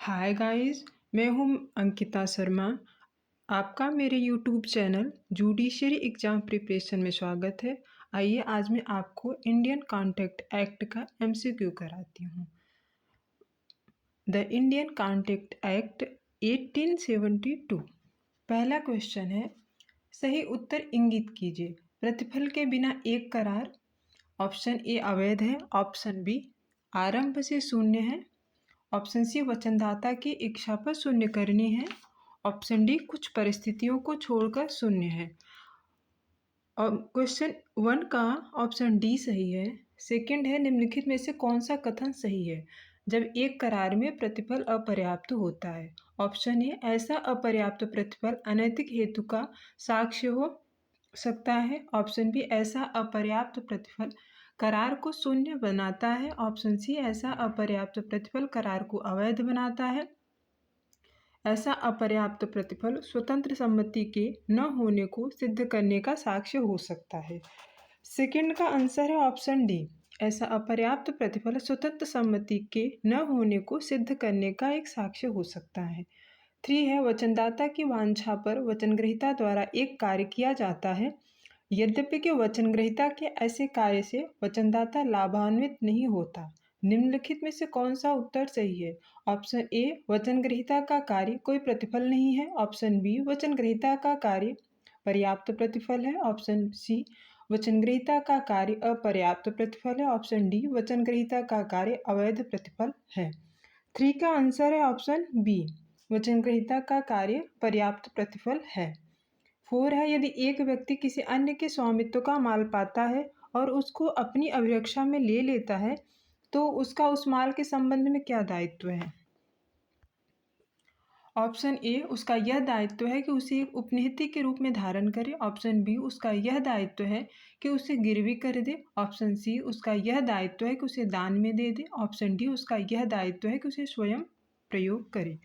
Hi guys, मैं हूँ अंकिता शर्मा। आपका मेरे YouTube channel judiciary exam preparation में स्वागत है। आइए आज मैं आपको इंडियन कॉन्टैक्ट एक्ट का एमसीक्यू कराती हूँ। The Indian contact act 1872। पहला क्वेश्चन है, सही उत्तर इंगित कीजिए। प्रतिफल के बिना एक करार। ऑप्शन ए अवैध है, ऑप्शन बी आरंभ से शून्य है, ऑप्शन सी वचनदाता की इच्छा पर शून्य करनी है, ऑप्शन डी कुछ परिस्थितियों को छोड़कर शून्य है। और क्वेश्चन 1 का ऑप्शन डी सही है। सेकंड है, निम्नलिखित में से कौन सा कथन सही है जब एक करार में प्रतिफल अपर्याप्त होता है। ऑप्शन ए, ऐसा अपर्याप्त प्रतिफल अनैतिक हेतु का साक्ष्य हो सकता है। ऑप्शन बी, ऐसा अपर्याप्त प्रतिफल करार को शून्य बनाता है। ऑप्शन सी, ऐसा अपर्याप्त प्रतिफल करार को अवैध बनाता है। ऐसा अपर्याप्त प्रतिफल स्वतंत्र सम्मति के न होने को सिद्ध करने का साक्ष्य हो सकता है। सेकंड का आंसर है ऑप्शन डी, ऐसा अपर्याप्त प्रतिफल स्वतंत्र सम्मति के न होने को सिद्ध करने का एक साक्ष्य हो सकता है। 3 है, वचनदाता की वांछा पर वचनग्रहीता द्वारा एक कार्य किया जाता है, यद्यपि कि वचनग्रहीता के ऐसे कार्य से वचनदाता लाभान्वित नहीं होता। निम्नलिखित में से कौन सा उत्तर सही है। ऑप्शन ए, वचनग्रहीता का कार्य कोई प्रतिफल नहीं है। ऑप्शन बी, वचनग्रहीता का कार्य पर्याप्त प्रतिफल है। ऑप्शन सी, वचनग्रहीता का कार्य अपर्याप्त प्रतिफल है। ऑप्शन डी, वचनग्रहीता का कार्य अवैध प्रतिफल है। 3 का आंसर है ऑप्शन बी, वचनग्रहीता का कार्य पर्याप्त प्रतिफल है। 4 है, यदि एक व्यक्ति किसी अन्य के स्वामित्व का माल पाता है और उसको अपनी अभिरक्षा में ले लेता है तो उसका उस माल के संबंध में क्या दायित्व है। ऑप्शन ए, उसका यह दायित्व है कि उसे एक उपनिहिति के रूप में धारण करे। ऑप्शन बी, उसका यह दायित्व है कि उसे गिरवी कर दे। ऑप्शन सी, उसका यह दायित्व है कि उसे दान में दे दे। ऑप्शन डी, उसका यह दायित्व है कि उसे स्वयं प्रयोग करे।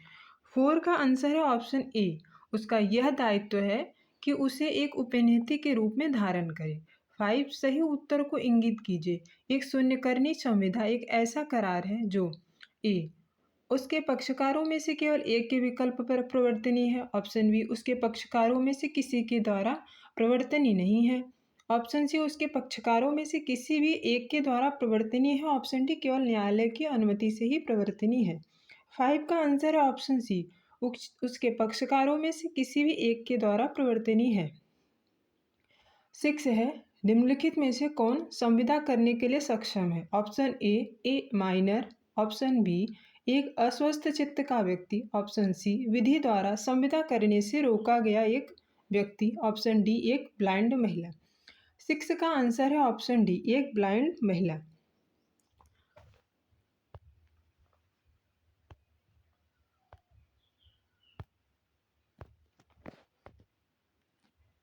4 का आंसर है ऑप्शन ए, उसका यह दायित्व है कि उसे एक उपनिहिति के रूप में धारण करे। 5, सही उत्तर को इंगित कीजिए। एक शून्यकर्णी संविदा एक ऐसा करार है जो ए, उसके पक्षकारों में से केवल एक के विकल्प पर प्रवर्तनीय है। ऑप्शन बी, उसके पक्षकारों में से किसी के द्वारा प्रवर्तनीय नहीं है। ऑप्शन सी, उसके पक्षकारों में से किसी भी एक के द्वारा प्रवर्तनीय है। ऑप्शन डी, केवल न्यायालय की अनुमति से ही प्रवर्तनीय है। 5 का आंसर है ऑप्शन सी, उसके पक्षकारों में से किसी भी एक के द्वारा प्रवर्तनीय है। 6 है, निम्नलिखित में से कौन संविदा करने के लिए सक्षम है। Option A minor. Option B, एक अस्वस्थ चित्त का व्यक्ति। ऑप्शन सी, विधि द्वारा संविदा करने से रोका गया एक व्यक्ति। ऑप्शन डी, एक ब्लाइंड महिला। 6 का आंसर है ऑप्शन डी, एक ब्लाइंड महिला।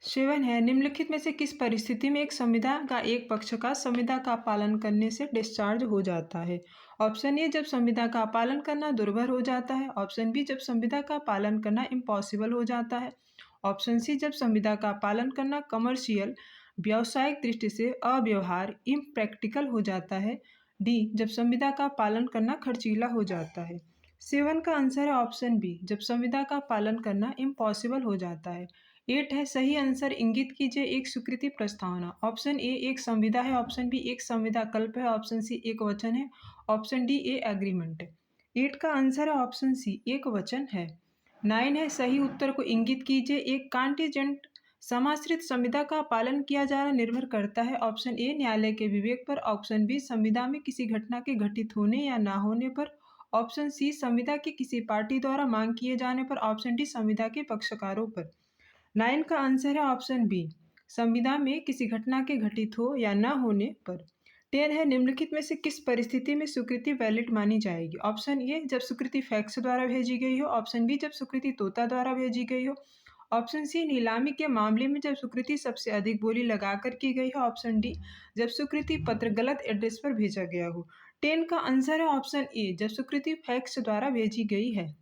7 है, निम्नलिखित में से किस परिस्थिति में एक संविदा का एक पक्ष का संविदा का पालन करने से डिस्चार्ज हो जाता है। ऑप्शन ए, जब संविदा का पालन करना दुर्भर हो जाता है। ऑप्शन बी, जब संविदा का पालन करना इम्पॉसिबल हो जाता है। ऑप्शन सी, जब संविदा का पालन करना कमर्शियल व्यावसायिक दृष्टि से अव्यवहार इम्प्रैक्टिकल हो जाता है। डी, जब संविदा का पालन करना खर्चीला हो जाता है। 7 का आंसर है ऑप्शन बी, जब संविदा का पालन करना इम्पॉसिबल हो जाता है। 8 है, सही आंसर इंगित कीजिए। एक स्वीकृति प्रस्तावना। ऑप्शन ए, एक संविदा है। ऑप्शन बी, एक संविदा कल्प है। ऑप्शन सी, एक वचन है। ऑप्शन डी, ए एग्रीमेंट है। 8 का आंसर है ऑप्शन सी, एक वचन है। 9 है, सही उत्तर को इंगित कीजिए। एक कांटीजेंट समाश्रित संविदा का पालन किया जाना निर्भर करता है। ऑप्शन ए, न्यायालय के विवेक पर। ऑप्शन बी, संविदा में किसी घटना के घटित होने या ना होने पर। ऑप्शन सी, संविदा की किसी पार्टी द्वारा मांग किए जाने पर। ऑप्शन डी, संविदा के पक्षकारों पर। 9 का आंसर है ऑप्शन बी, संविदा में किसी घटना के घटित हो या न होने पर। 10 है, निम्नलिखित में से किस परिस्थिति में स्वीकृति वैलिड मानी जाएगी। ऑप्शन ए, जब स्वीकृति फैक्स द्वारा भेजी गई हो। ऑप्शन बी, जब स्वीकृति तोता द्वारा भेजी गई हो। ऑप्शन सी, नीलामी के मामले में जब स्वीकृति सबसे अधिक बोली लगाकर की गई हो। ऑप्शन डी, जब स्वीकृति पत्र गलत एड्रेस पर भेजा गया हो। 10 का आंसर है ऑप्शन ए, जब स्वीकृति फैक्स द्वारा भेजी गई है।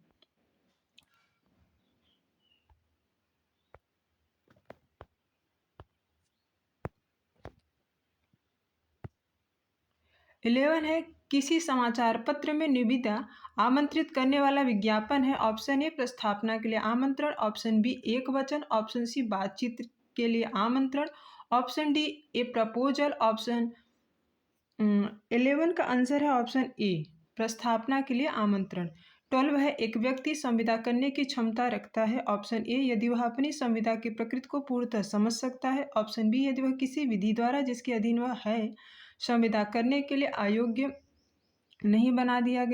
11 है, किसी समाचार पत्र में निविदा आमंत्रित करने वाला विज्ञापन है। ऑप्शन ए प्रस्थापना के लिए आमंत्रण, ऑप्शन बी एक वचन, ऑप्शन सी बातचीत के लिए आमंत्रण, ऑप्शन डी ए प्रपोजल, ऑप्शन 11 का आंसर है ऑप्शन ए प्रस्थापना के लिए आमंत्रण। 12 है एक व्यक्ति संविदा करने की क्षमता रखता है। ऑप्शन ए यदि वह अपनी संविदा की प्रकृति को पूर्णतः समझ सकता है, ऑप्शन बी यदि वह किसी विधि द्वारा जिसके अधीन वह है संविदा करने के लिए अयोग्य नहीं बना दिया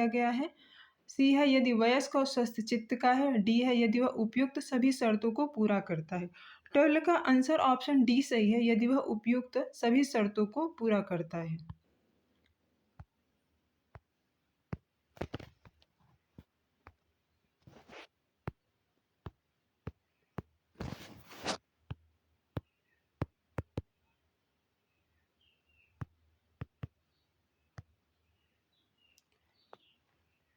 गया है, सी है यदि वयस्क और स्वस्थ चित्त का है, डी है यदि वह उपयुक्त सभी शर्तों को पूरा करता है। 12 का आंसर ऑप्शन डी सही है, यदि वह उपयुक्त सभी शर्तों को पूरा करता है।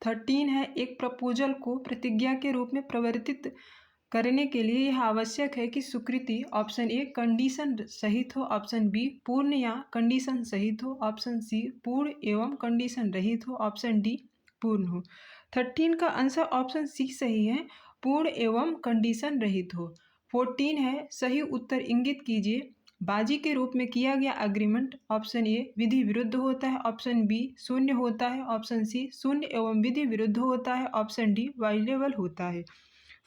थर्टीन है एक प्रपोजल को प्रतिज्ञा के रूप में प्रवर्तित करने के लिए यह आवश्यक है कि स्वीकृति ऑप्शन ए कंडीशन सहित हो, ऑप्शन बी पूर्ण या कंडीशन सहित हो, ऑप्शन सी पूर्ण एवं कंडीशन रहित हो, ऑप्शन डी पूर्ण हो। 13 का आंसर ऑप्शन सी सही है, पूर्ण एवं कंडीशन रहित हो। 14 है सही उत्तर इंगित कीजिए। बाजी के रूप में किया गया अग्रीमेंट ऑप्शन ए विधि विरुद्ध होता है, ऑप्शन बी शून्य होता है, ऑप्शन सी शून्य एवं विधि विरुद्ध होता है, ऑप्शन डी वायलेबल होता है।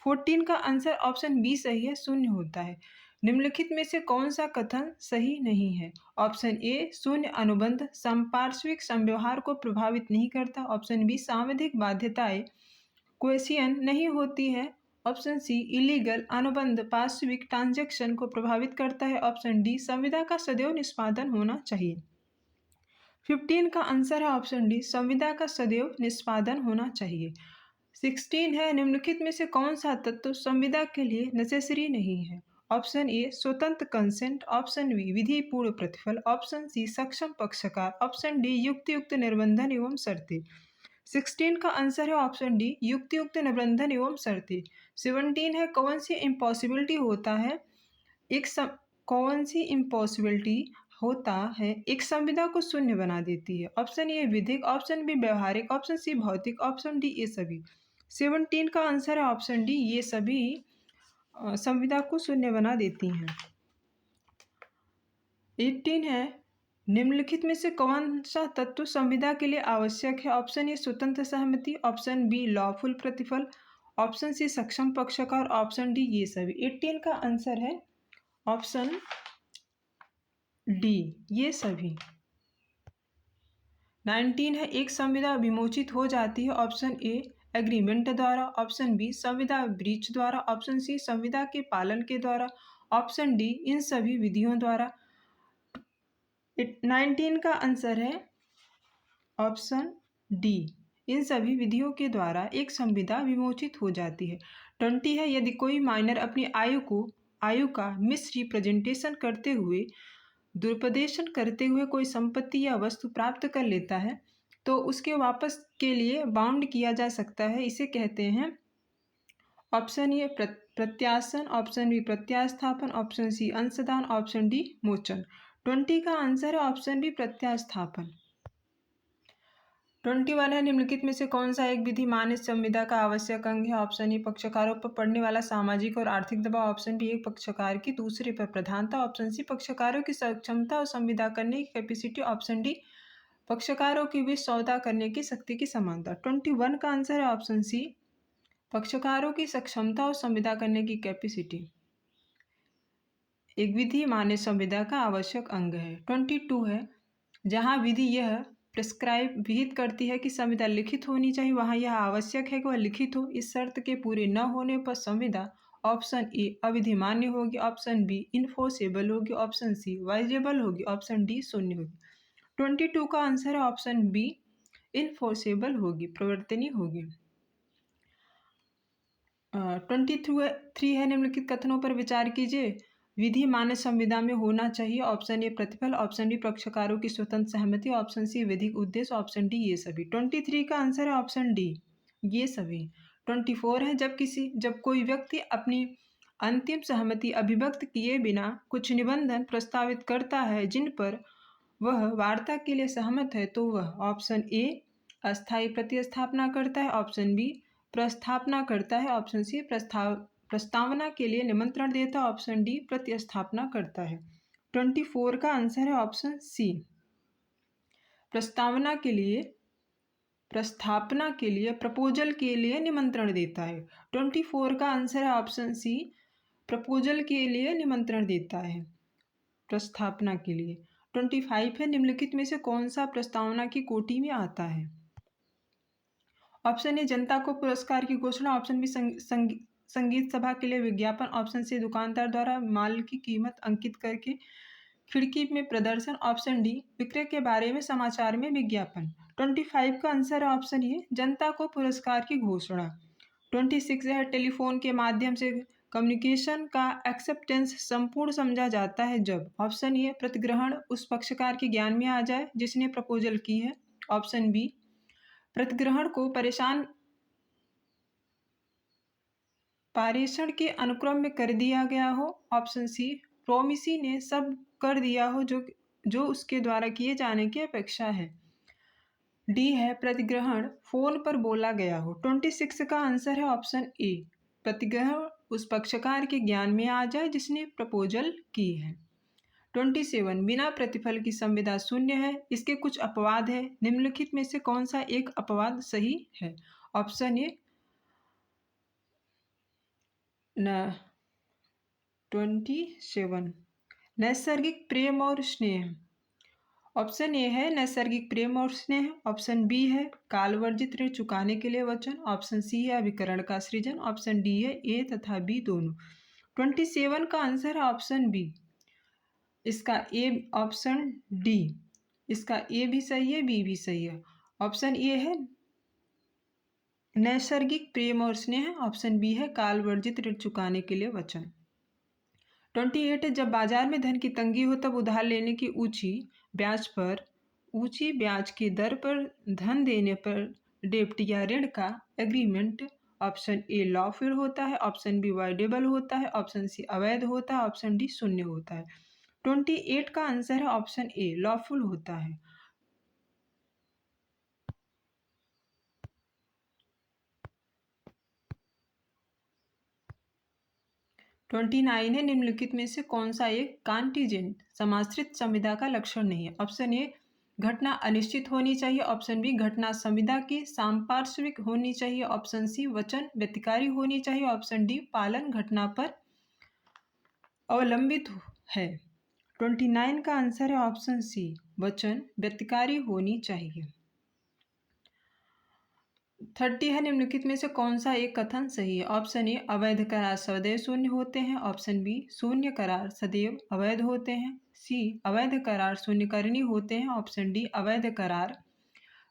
14 का आंसर ऑप्शन बी सही है, शून्य होता है। निम्नलिखित में से कौन सा कथन सही नहीं है? ऑप्शन ए शून्य अनुबंध संपार्श्विक संव्यवहार को प्रभावित नहीं करता, ऑप्शन बी सांविधिक बाध्यताएं क्वेश्चन नहीं होती है, ऑप्शन सी इलीगल अनुबंध पार्श्विक ट्रांजैक्शन को प्रभावित करता है, ऑप्शन डी संविदा का सदैव निष्पादन होना चाहिए। 15 का आंसर है ऑप्शन डी संविदा का सदैव निष्पादन होना चाहिए। 16 है निम्नलिखित में से कौन सा तत्व संविदा के लिए नेसेसरी नहीं है? ऑप्शन ए स्वतंत्र कंसेंट, ऑप्शन बी विधि पूर्ण प्रतिफल, ऑप्शन सी सक्षम पक्षकार, ऑप्शन डी युक्तियुक्त निबंधन एवं शर्तें। 16 का आंसर है ऑप्शन डी युक्तियुक्त निबंधन एवं शर्तें। 17 है कौन सी इम्पॉसिबिलिटी होता है एक संविदा को शून्य बना देती है? ऑप्शन ए विधिक, ऑप्शन बी व्यवहारिक, ऑप्शन सी भौतिक, ऑप्शन डी ये सभी। 17 का आंसर है ऑप्शन डी ये सभी संविदा को शून्य बना देती हैं। 18 है निम्नलिखित में से कौन सा तत्व संविदा के लिए आवश्यक है? ऑप्शन ए स्वतंत्र सहमति, ऑप्शन बी लॉफुल प्रतिफल, ऑप्शन सी सक्षम पक्षकार, ऑप्शन डी ये सभी। 18 का आंसर है ऑप्शन डी ये सभी। 19 है एक संविदा विमोचित हो जाती है। ऑप्शन ए एग्रीमेंट द्वारा, ऑप्शन बी संविदा ब्रीच द्वारा, ऑप्शन सी संविदा के पालन के द्वारा, ऑप्शन डी इन सभी विधियों द्वारा। 19 का आंसर है ऑप्शन डी इन सभी विधियों के द्वारा एक संविदा विमोचित हो जाती है। 20 है यदि कोई माइनर अपनी आयु का मिसरिप्रेजेंटेशन करते हुए दुरुपदेशन करते हुए कोई संपत्ति या वस्तु प्राप्त कर लेता है तो उसके वापस के लिए बाउंड किया जा सकता है, इसे कहते हैं ऑप्शन ए प्रत्यासन, ऑप्शन बी प्रत्यास्थापन, ऑप्शन सी अंशदान, ऑप्शन डी मोचन। 20 का आंसर है ऑप्शन बी प्रत्यास्थापन। 21 है निम्नलिखित में से कौन सा एक विधि मान्य संविदा का आवश्यक अंग है? ऑप्शन ए पक्षकारों पर पड़ने वाला सामाजिक और आर्थिक दबाव, ऑप्शन बी एक पक्षकार की दूसरे पर प्रधानता, ऑप्शन सी पक्षकारों की सक्षमता और संविदा करने की कैपेसिटी, ऑप्शन डी पक्षकारों की भी सौदा करने की शक्ति की समानता। 21 का आंसर है ऑप्शन सी पक्षकारों की सक्षमता और संविदा करने की कैपेसिटी एक विधि मान्य संविदा का आवश्यक अंग है। 22 है जहाँ विधि यह प्रिस्क्राइब विहित करती है कि संविदा लिखित होनी चाहिए, वहाँ यह आवश्यक है कि वह लिखित हो। इस शर्त के पूरे न होने पर संविदा ऑप्शन ए अविधिमान्य होगी, ऑप्शन बी इनफोर्सेबल होगी, ऑप्शन सी वाइजेबल होगी, ऑप्शन डी शून्य होगी। 22 का आंसर है ऑप्शन बी इनफोर्सेबल होगी, प्रवर्तनीय होगी। 23 है निम्नलिखित कथनों पर विचार कीजिए। विधि मान्य संविदा में होना चाहिए। ऑप्शन ए प्रतिफल, ऑप्शन डी पक्षकारों की स्वतंत्र सहमति, ऑप्शन सी विधिक उद्देश्य, ऑप्शन डी ये सभी। 23 का आंसर है ऑप्शन डी ये सभी। 24 है जब कोई व्यक्ति अपनी अंतिम सहमति अभिव्यक्त किए बिना कुछ निबंधन प्रस्तावित करता है जिन पर वह वार्ता के लिए सहमत है तो वह ऑप्शन ए अस्थायी प्रतिस्थापना करता है, ऑप्शन बी प्रस्थापना करता है, ऑप्शन सी प्रस्तावना के लिए निमंत्रण देता है, ऑप्शन डी प्रतिस्थापना करता है। 24 का आंसर है ऑप्शन सी, प्रस्तावना के लिए, प्रस्थापना के लिए, प्रपोजल के लिए निमंत्रण देता है। 24 का आंसर है ऑप्शन सी, प्रपोजल के लिए निमंत्रण देता है, प्रस्थापना के लिए। 25 है, निम्नलिखित में से कौन सा प्रस्तावना की कोटि में आता है? ऑप्शन ए जनता को पुरस्कार की घोषणा, ऑप्शन बी संगीत सभा के लिए विज्ञापन, ऑप्शन सी दुकानदार द्वारा माल की कीमत अंकित करके खिड़की में प्रदर्शन, ऑप्शन डी विक्रय के बारे में समाचार में विज्ञापन। 25 का आंसर है ऑप्शन ए जनता को पुरस्कार की घोषणा। 26 है, टेलीफोन के माध्यम से कम्युनिकेशन का एक्सेप्टेंस संपूर्ण समझा जाता है जब, ऑप्शन ए प्रतिग्रहण उस पक्षकार के ज्ञान में आ जाए जिसने प्रपोजल की है, ऑप्शन बी प्रतिग्रहण को पारेषण के अनुक्रम में कर दिया गया हो, ऑप्शन सी प्रोमिसी ने सब कर दिया हो जो उसके द्वारा किए जाने की अपेक्षा है, डी है प्रतिग्रहण फोन पर बोला गया हो। 26 का आंसर है ऑप्शन ए प्रतिग्रहण उस पक्षकार के ज्ञान में आ जाए जिसने प्रपोजल की है। 27 बिना प्रतिफल की संविदा शून्य है, इसके कुछ अपवाद है, निम्नलिखित में से कौन सा एक अपवाद सही है? ऑप्शन ए 27 नैसर्गिक प्रेम और स्नेह, ऑप्शन ए है नैसर्गिक प्रेम और स्नेह, ऑप्शन बी है कालवर्जित ऋण चुकाने के लिए वचन, ऑप्शन सी है अभिकरण का सृजन, ऑप्शन डी है ए तथा बी दोनों। 27 का आंसर है ऑप्शन बी, इसका ए, ऑप्शन डी, इसका ए भी सही है, बी भी सही है। ऑप्शन ए है नैसर्गिक प्रेम और स्नेह, ऑप्शन बी है कालवर्जित ऋण चुकाने के लिए वचन। 28 है, जब बाजार में धन की तंगी हो तब उधार लेने की ऊंची ब्याज की दर पर धन देने पर डेब्ट या ऋण का एग्रीमेंट, ऑप्शन ए लॉफुल होता है, ऑप्शन बी वाइडेबल होता है, ऑप्शन सी अवैध होता है, ऑप्शन डी शून्य होता है। 28 का आंसर है ऑप्शन ए लॉफुल होता है। 29 है, निम्नलिखित में से कौन सा एक कॉन्टिजेंट समाश्रित संविदा का लक्षण नहीं है? ऑप्शन ए घटना अनिश्चित होनी चाहिए, ऑप्शन बी घटना संविदा की सांपार्श्विक होनी चाहिए, ऑप्शन सी वचन व्यतिकारी होनी चाहिए, ऑप्शन डी पालन घटना पर अवलंबित है। 29 का आंसर है ऑप्शन सी वचन व्यतिकारी होनी चाहिए। 30 है, निम्नलिखित में से कौन सा एक कथन सही है? ऑप्शन ए अवैध करार सदैव शून्य होते हैं, ऑप्शन बी शून्य करार सदैव अवैध होते हैं, सी अवैध करार शून्यकरणीय होते हैं, ऑप्शन डी अवैध करार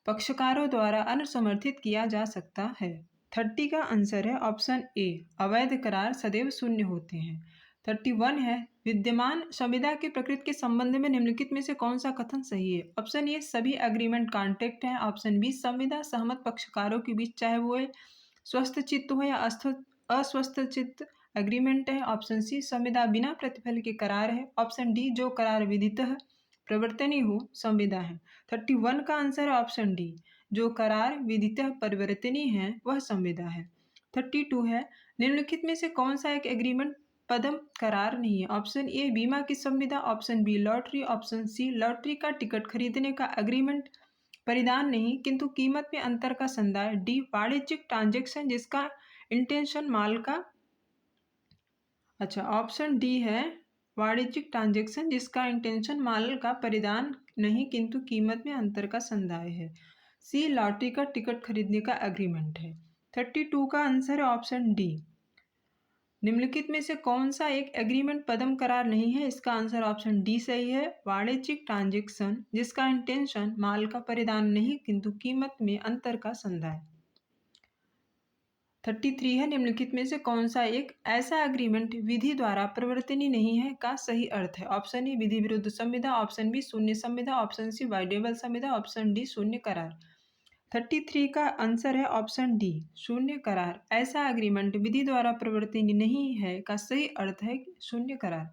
पक्षकारों द्वारा अनुसमर्थित किया जा सकता है। 30 का आंसर है ऑप्शन ए अवैध करार सदैव शून्य होते हैं। 31 है, विद्यमान संविदा की प्रकृति के संबंध में निम्नलिखित में से कौन सा कथन सही है? ऑप्शन ए सभी एग्रीमेंट कॉन्ट्रैक्ट हैं, ऑप्शन बी संविदा सहमत पक्षकारों के बीच चाहे वो स्वस्थ चित्त हो या अस्वस्थ चित्त एग्रीमेंट है, ऑप्शन सी संविदा बिना प्रतिफल के करार है, ऑप्शन डी जो करार विधितः परिवर्तनीय हो संविदा है। 31 का आंसर है ऑप्शन डी जो करार विधितः परिवर्तनीय है वह संविदा है। 32 है, निम्नलिखित में से कौन सा एक एग्रीमेंट पदम करार नहीं है? ऑप्शन ए बीमा की संविदा, option B lottery, option C lottery का टिकट खरीदने का एग्रीमेंट परिधान नहीं किंतु कीमत में अंतर का संदाय, डी वाणिज्यिक ट्रांजैक्शन जिसका इंटेंशन माल का, अच्छा ऑप्शन डी है वाणिज्यिक ट्रांजैक्शन जिसका इंटेंशन माल का परिधान नहीं किंतु कीमत में अंतर का संदाय है, सी लॉटरी का टिकट खरीदने का एग्रीमेंट है। 32 का आंसर है ऑप्शन डी निम्नलिखित में से कौन सा एक एग्रीमेंट पदम करार नहीं है? इसका आंसर ऑप्शन डी सही है वाणिज्यिक ट्रांजैक्शन जिसका इंटेंशन माल का परिधान नहीं किंतु कीमत में अंतर का संदाय। 33 है, निम्नलिखित में से कौन सा एक ऐसा एग्रीमेंट विधि द्वारा परिवर्तनीय नहीं है का सही अर्थ है? ऑप्शन ए विधि विरुद्ध संविदा, ऑप्शन बी शून्य संविदा, ऑप्शन सी वाइडेबल संविदा, ऑप्शन डी शून्य करार। 33 का आंसर है ऑप्शन डी शून्य करार, ऐसा एग्रीमेंट विधि द्वारा परिवर्तनीय नहीं है का सही अर्थ है शून्य करार।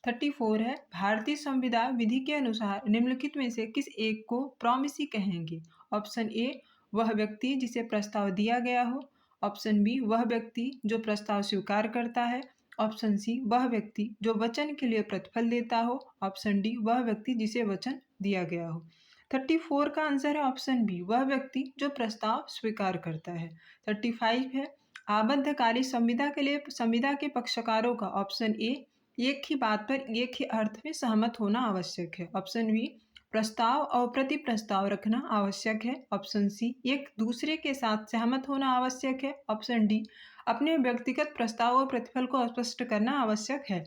34 है भारतीय संविधान विधि के अनुसार निम्नलिखित में से किस एक को प्रॉमिसी कहेंगे? ऑप्शन ए वह व्यक्ति जिसे प्रस्ताव दिया गया हो, ऑप्शन बी वह व्यक्ति जो प्रस्ताव स्वीकार करता है, ऑप्शन सी वह व्यक्ति जो वचन के लिए प्रतिफल देता हो, ऑप्शन डी वह व्यक्ति जिसे वचन दिया गया हो। 34 का आंसर है ऑप्शन बी वह व्यक्ति जो प्रस्ताव स्वीकार करता है। 35 है आबद्धकाली संविदा के लिए संविदा के पक्षकारों का ऑप्शन ए एक ही बात पर एक ही अर्थ में सहमत होना आवश्यक है, ऑप्शन बी प्रस्ताव और प्रति प्रस्ताव रखना आवश्यक है, ऑप्शन सी एक दूसरे के साथ सहमत होना आवश्यक है, ऑप्शन डी अपने व्यक्तिगत प्रस्ताव और प्रतिफल को स्पष्ट करना आवश्यक है।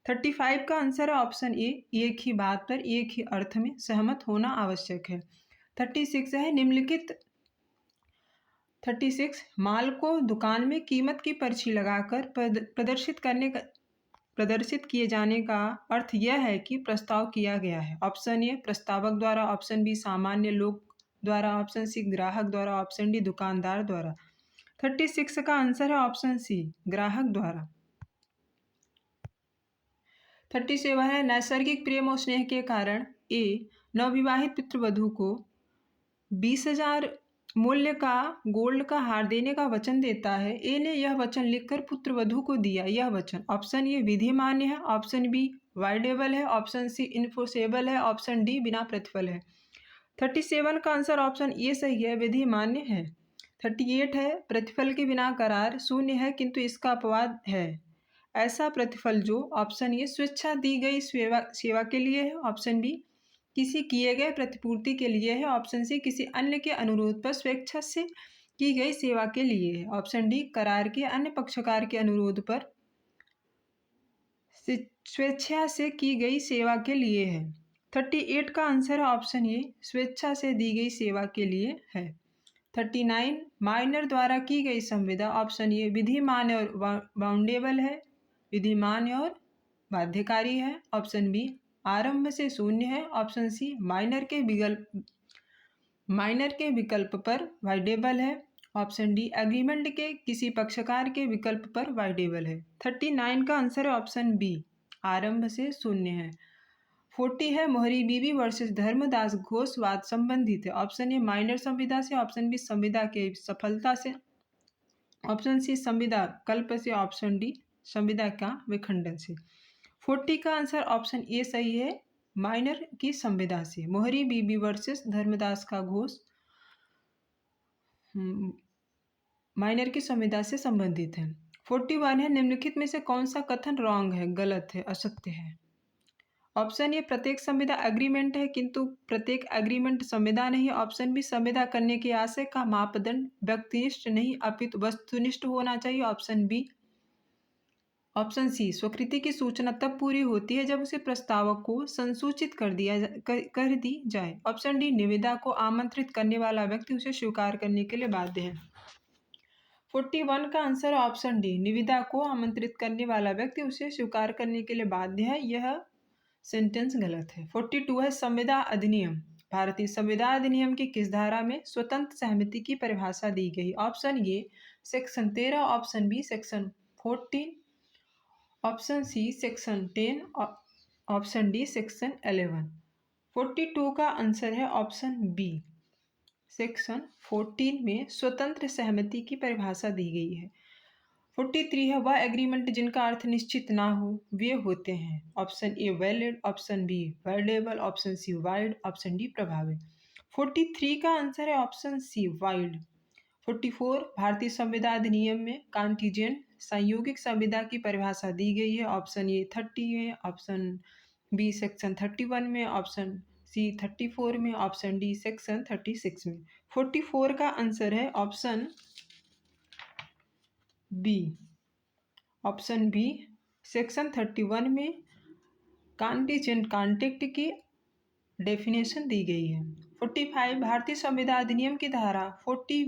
35 का आंसर है ऑप्शन ए एक ही बात पर एक ही अर्थ में सहमत होना आवश्यक है। 36 है निम्नलिखित 36 माल को दुकान में कीमत की पर्ची लगाकर प्रदर्शित किए जाने का अर्थ यह है कि प्रस्ताव किया गया है। ऑप्शन ए प्रस्तावक द्वारा, ऑप्शन बी सामान्य लोग द्वारा, ऑप्शन सी ग्राहक द्वारा, ऑप्शन डी दुकानदार द्वारा। 36 का आंसर है ऑप्शन सी ग्राहक द्वारा। 37 है नैसर्गिक प्रेम और स्नेह के कारण ए नवविवाहित पुत्रवधू को 20,000 मूल्य का गोल्ड का हार देने का वचन देता है। ए ने यह वचन लिखकर पुत्रवधू को दिया। यह वचन ऑप्शन ए विधि मान्य है, ऑप्शन बी वाइडेबल है, ऑप्शन सी इन्फोर्सेबल है, ऑप्शन डी बिना प्रतिफल है। 37 का आंसर ऑप्शन ए सही है, विधि मान्य है। 38 है प्रतिफल के बिना करार शून्य है किंतु इसका अपवाद है। ऐसा प्रतिफल जो ऑप्शन ए स्वेच्छा दी गई सेवा के लिए है, ऑप्शन बी किसी किए गए प्रतिपूर्ति के लिए है, ऑप्शन सी किसी अन्य के अनुरोध पर स्वेच्छा से की गई सेवा के लिए है, ऑप्शन डी करार के अन्य पक्षकार के अनुरोध पर स्वेच्छा से की गई सेवा के लिए है। 38 का आंसर है ऑप्शन ए स्वेच्छा से दी गई सेवा के लिए है। 39 माइनर द्वारा की गई संविदा ऑप्शन ए विधि मान्य और बाउंडेबल है, विधि मान्य और बाध्यकारी है, ऑप्शन बी आरंभ से शून्य है, ऑप्शन सी माइनर के विकल्प पर वाइडेबल है, ऑप्शन डी एग्रीमेंट के किसी पक्षकार के विकल्प पर वाइडेबल है। 39 का आंसर है ऑप्शन बी आरंभ से शून्य है। 40 है मोहरी बीबी वर्सेस धर्मदास घोष वाद संबंधित है, ऑप्शन ए माइनर संविदा से, ऑप्शन बी संविदा के सफलता से, ऑप्शन सी संविदा कल्प से, ऑप्शन डी संविदा का विखंडन से। 40 का आंसर ऑप्शन ए सही है, माइनर की संविदा से। मोहरी बीबी वर्सेस धर्मदास का घोष माइनर की संविदा से संबंधित है। 41 है निम्नलिखित में से कौन सा कथन रॉन्ग है, गलत है, असत्य है। ऑप्शन ए प्रत्येक संविदा एग्रीमेंट है किंतु प्रत्येक एग्रीमेंट संविदा नहीं, ऑप्शन बी संविदा करने के आशय का मापदंड व्यक्तिनिष्ठ नहीं अपितु वस्तुनिष्ठ होना चाहिए, ऑप्शन बी ऑप्शन सी स्वीकृति की सूचना तब पूरी होती है जब उसे प्रस्तावक को संसूचित कर दी जाए, ऑप्शन डी निविदा को आमंत्रित करने वाला व्यक्ति उसे स्वीकार करने के लिए बाध्य है। 41 का आंसर ऑप्शन डी निविदा को आमंत्रित करने वाला व्यक्ति उसे स्वीकार करने के लिए बाध्य है, यह सेंटेंस गलत है। 42 है संविदा अधिनियम भारतीय संविदा अधिनियम की किस धारा में स्वतंत्र सहमति की परिभाषा दी गई, option A section 13, option B section 14, option C section 10, option D section 11। 42 का आंसर है ऑप्शन बी सेक्शन 14 में स्वतंत्र सहमति की परिभाषा दी गई है। 43 है वह एग्रीमेंट जिनका अर्थ निश्चित ना हो वे होते हैं, option A valid, option B voidable, option C void, option D प्रभावी। 43 का आंसर है ऑप्शन सी वाइड। 44 भारतीय संविदा अधिनियम में कॉन्टीजेंट संयोगिक संविदा की परिभाषा दी गई है, ऑप्शन ए 30 है, ऑप्शन बी सेक्शन 31 में, ऑप्शन सी 34 में, ऑप्शन डी सेक्शन 36 में। 44 का आंसर है option B, option B section 31 में कॉन्टीजेंट कॉन्ट्रैक्ट की डेफिनेशन दी गई है। 45 भारतीय संविदा अधिनियम की धारा 40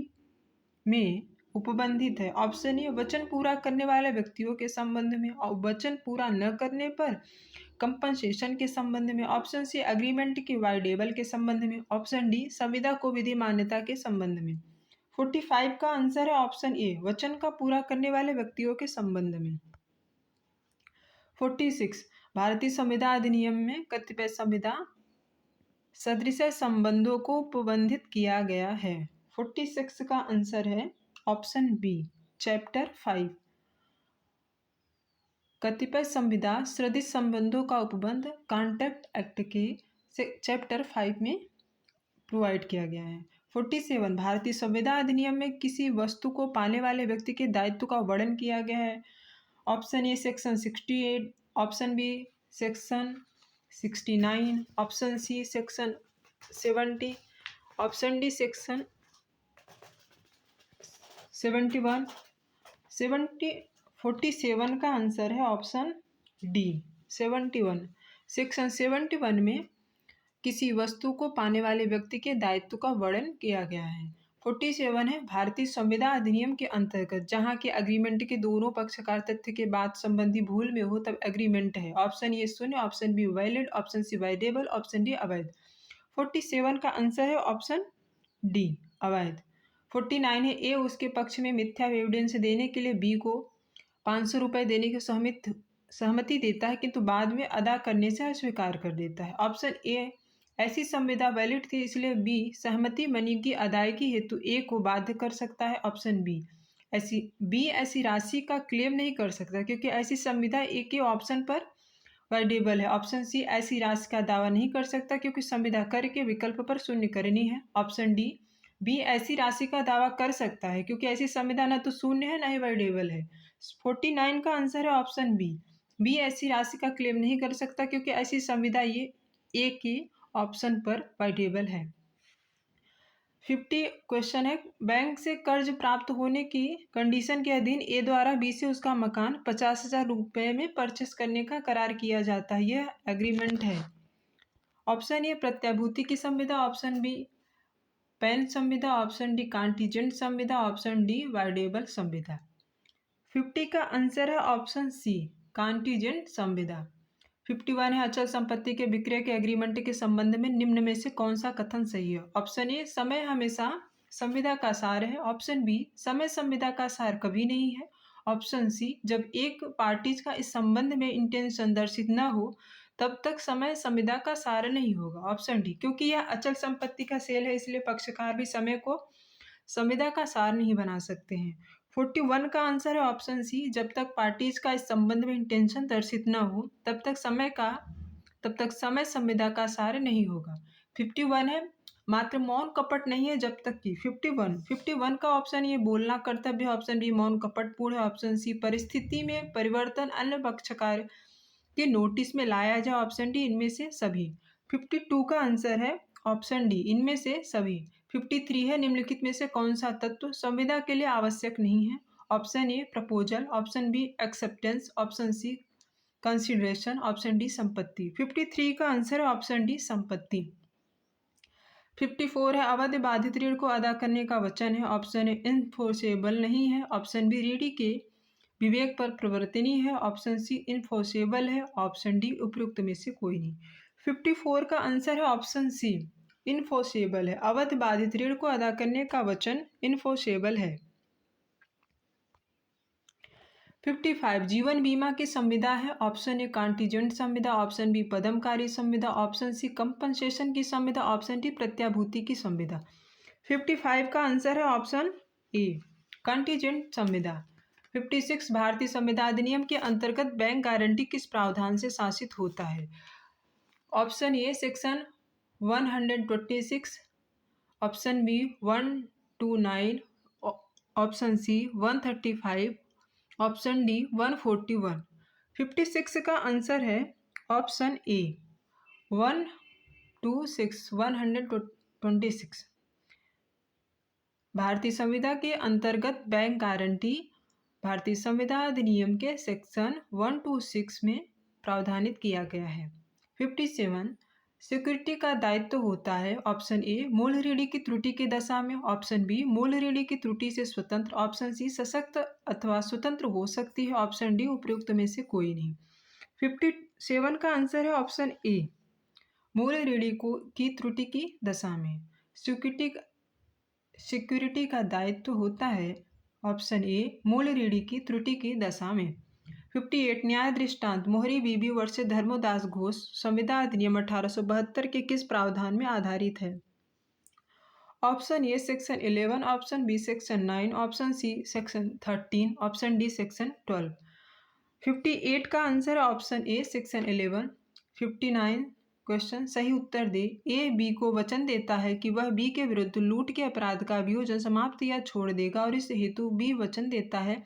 में उपबंधित है, ऑप्शन ए वचन पूरा करने वाले व्यक्तियों के संबंध में और वचन पूरा न करने पर कंपनसेशन के संबंध में, ऑप्शन सी एग्रीमेंट के वाइडेबल के संबंध में, ऑप्शन डी संविदा को विधि मान्यता के संबंध में। 45 का आंसर है ऑप्शन ए वचन का पूरा करने वाले व्यक्तियों के संबंध में। 46 भारतीय संविदा अधिनियम में कतिपय संविदा सदृश संबंधों को उपबंधित किया गया है। 46 का आंसर है ऑप्शन बी, चैप्टर 5। कतिपय संविदा सदृश संबंधों का उपबंध कॉन्ट्रैक्ट एक्ट के चैप्टर 5 में प्रोवाइड किया गया है। 47 भारतीय संविदा अधिनियम में किसी वस्तु को पाने वाले व्यक्ति के दायित्व का वर्णन किया गया है। Option A section 68, option B section 69, option C section 70, option D section 71। 47 का आंसर है ऑप्शन डी, 71। सेक्शन 71 में किसी वस्तु को पाने वाले व्यक्ति के दायित्व का वर्णन किया गया है। 47 है भारतीय संविदा अधिनियम के अंतर्गत जहां के एग्रीमेंट के दोनों पक्षकार तथ्य के बाद संबंधी भूल में हो तब एग्रीमेंट है। ऑप्शन ए शून्य, option B valid, option C voidable, option D अवैध। 47 का आंसर है ऑप्शन डी, अवैध। 49 है ए उसके पक्ष में मिथ्या एविडेंस देने के लिए बी को 500 रुपये देने की सहमति देता है किंतु बाद में अदा करने से अस्वीकार कर देता है। ऑप्शन ए ऐसी संविदा वैलिड थी इसलिए बी सहमति मनी की अदायगी हेतु ए को बाध्य कर सकता है। ऑप्शन बी ऐसी राशि का क्लेम नहीं कर सकता क्योंकि ऐसी संविदा ए के ऑप्शन पर वाइडेबल है। ऑप्शन सी ऐसी राशि का दावा नहीं कर सकता क्योंकि संविदा कर के विकल्प पर शून्य करनी है। ऑप्शन डी बी ऐसी राशि का दावा कर सकता है क्योंकि ऐसी संविदा न तो शून्य है न ही वाइडेबल है। 49 का आंसर है ऑप्शन बी ऐसी राशि का क्लेम नहीं कर सकता क्योंकि ऐसी संविदा ये ए के ऑप्शन पर वाइडेबल है। 50 क्वेश्चन है बैंक से कर्ज प्राप्त होने की कंडीशन के अधीन ए द्वारा बी से उसका मकान 50,000 रुपये में परचेस करने का करार किया जाता है, यह एग्रीमेंट है। ऑप्शन ए प्रत्याभूति की संविदा, ऑप्शन बी पैन संविदा, ऑप्शन डी कॉन्टीजेंट संविदा, ऑप्शन डी वाइडेबल संविदा। 50 का आंसर है ऑप्शन सी, कॉन्टीजेंट संविदा। 51 है अचल संपत्ति के विक्रय के एग्रीमेंट के संबंध में निम्न में से कौन सा कथन सही है। ऑप्शन ए समय हमेशा संविदा का सार है, ऑप्शन बी समय संविदा का सार कभी नहीं है, ऑप्शन सी जब एक पार्टीज का इस संबंध में इंटेंशन दर्शित न हो तब तक समय संविदा का सार नहीं होगा, ऑप्शन डी क्योंकि यह अचल संपत्ति का सेल है इसलिए पक्षकार भी समय को संविदा का सार नहीं बना सकते हैं। 41 का आंसर है ऑप्शन सी जब तक पार्टीज का इस संबंध में इंटेंशन दर्शित न हो तब तक समय संविदा का सार नहीं होगा। 51 है मात्र मौन कपट नहीं है जब तक कि 51 का ऑप्शन ये बोलना कर्तव्य है, ऑप्शन बी मौन कपटपूर्ण है, ऑप्शन सी परिस्थिति में परिवर्तन अन्य पक्षकार के नोटिस में लाया जाए, ऑप्शन डी इनमें से सभी। 52 का आंसर है ऑप्शन डी इनमें से सभी। 53 है निम्नलिखित में से कौन सा तत्व संविदा के लिए आवश्यक नहीं है। Option A proposal, option B acceptance, option C consideration, option D संपत्ति। 53 का आंसर है ऑप्शन डी संपत्ति। 54 है अवधि बाधित ऋण को अदा करने का वचन है, ऑप्शन ए इनफोर्सेबल नहीं है, ऑप्शन बी ऋणी के विवेक पर प्रवर्तनीय है, ऑप्शन सी इनफोर्सेबल है, ऑप्शन डी उपयुक्त में से कोई नहीं। 54 का आंसर है ऑप्शन सी इनफोर्सेबल है, अवधि बाधित ऋण को अदा करने का वचन इनफोर्सेबल है। 55 जीवन बीमा की संविदा है, ऑप्शन ए कॉन्टीजेंट संविदा, ऑप्शन बी पदमकारी संविदा, ऑप्शन सी कंपनसेशन की संविदा, ऑप्शन डी प्रत्याभूति की संविदा। 55 का आंसर है ऑप्शन ए कॉन्टीजेंट संविदा। 56 भारतीय संविदा अधिनियम के अंतर्गत बैंक गारंटी किस प्रावधान से शासित होता है। Option A section 126, option B 129, option C 135, option D 141। 56 का आंसर है ऑप्शन ए 126। भारतीय संविदा के अंतर्गत बैंक गारंटी भारतीय संविदा अधिनियम के सेक्शन 126 में प्रावधानित किया गया है। 57 सिक्योरिटी का दायित्व होता है, ऑप्शन ए मूल ऋणी की त्रुटि की दशा में, ऑप्शन बी मूल ऋणी की त्रुटि से स्वतंत्र, ऑप्शन सी सशक्त अथवा स्वतंत्र हो सकती है, ऑप्शन डी उपयुक्त में से कोई नहीं। 57 का आंसर है ऑप्शन ए मूल ऋणी की त्रुटि की दशा में सिक्योरिटी का दायित्व होता है, ऑप्शन ए मूल ऋणी की त्रुटि की दशा में। 58 न्याय दृष्टांत मोहरी बीबी वर्सेस धर्मोदास घोष संविदा अधिनियम 1872 के किस प्रावधान में आधारित है? Option A section 11, option B section 9, option C section 13, option D section 12। 58 का आंसर है ऑप्शन ए सेक्शन 11। 59 क्वेश्चन सही उत्तर दे। ए बी को वचन देता है कि वह बी के विरुद्ध लूट के अपराध का अभियोजन समाप्त या छोड़ देगा और इस हेतु बी वचन देता है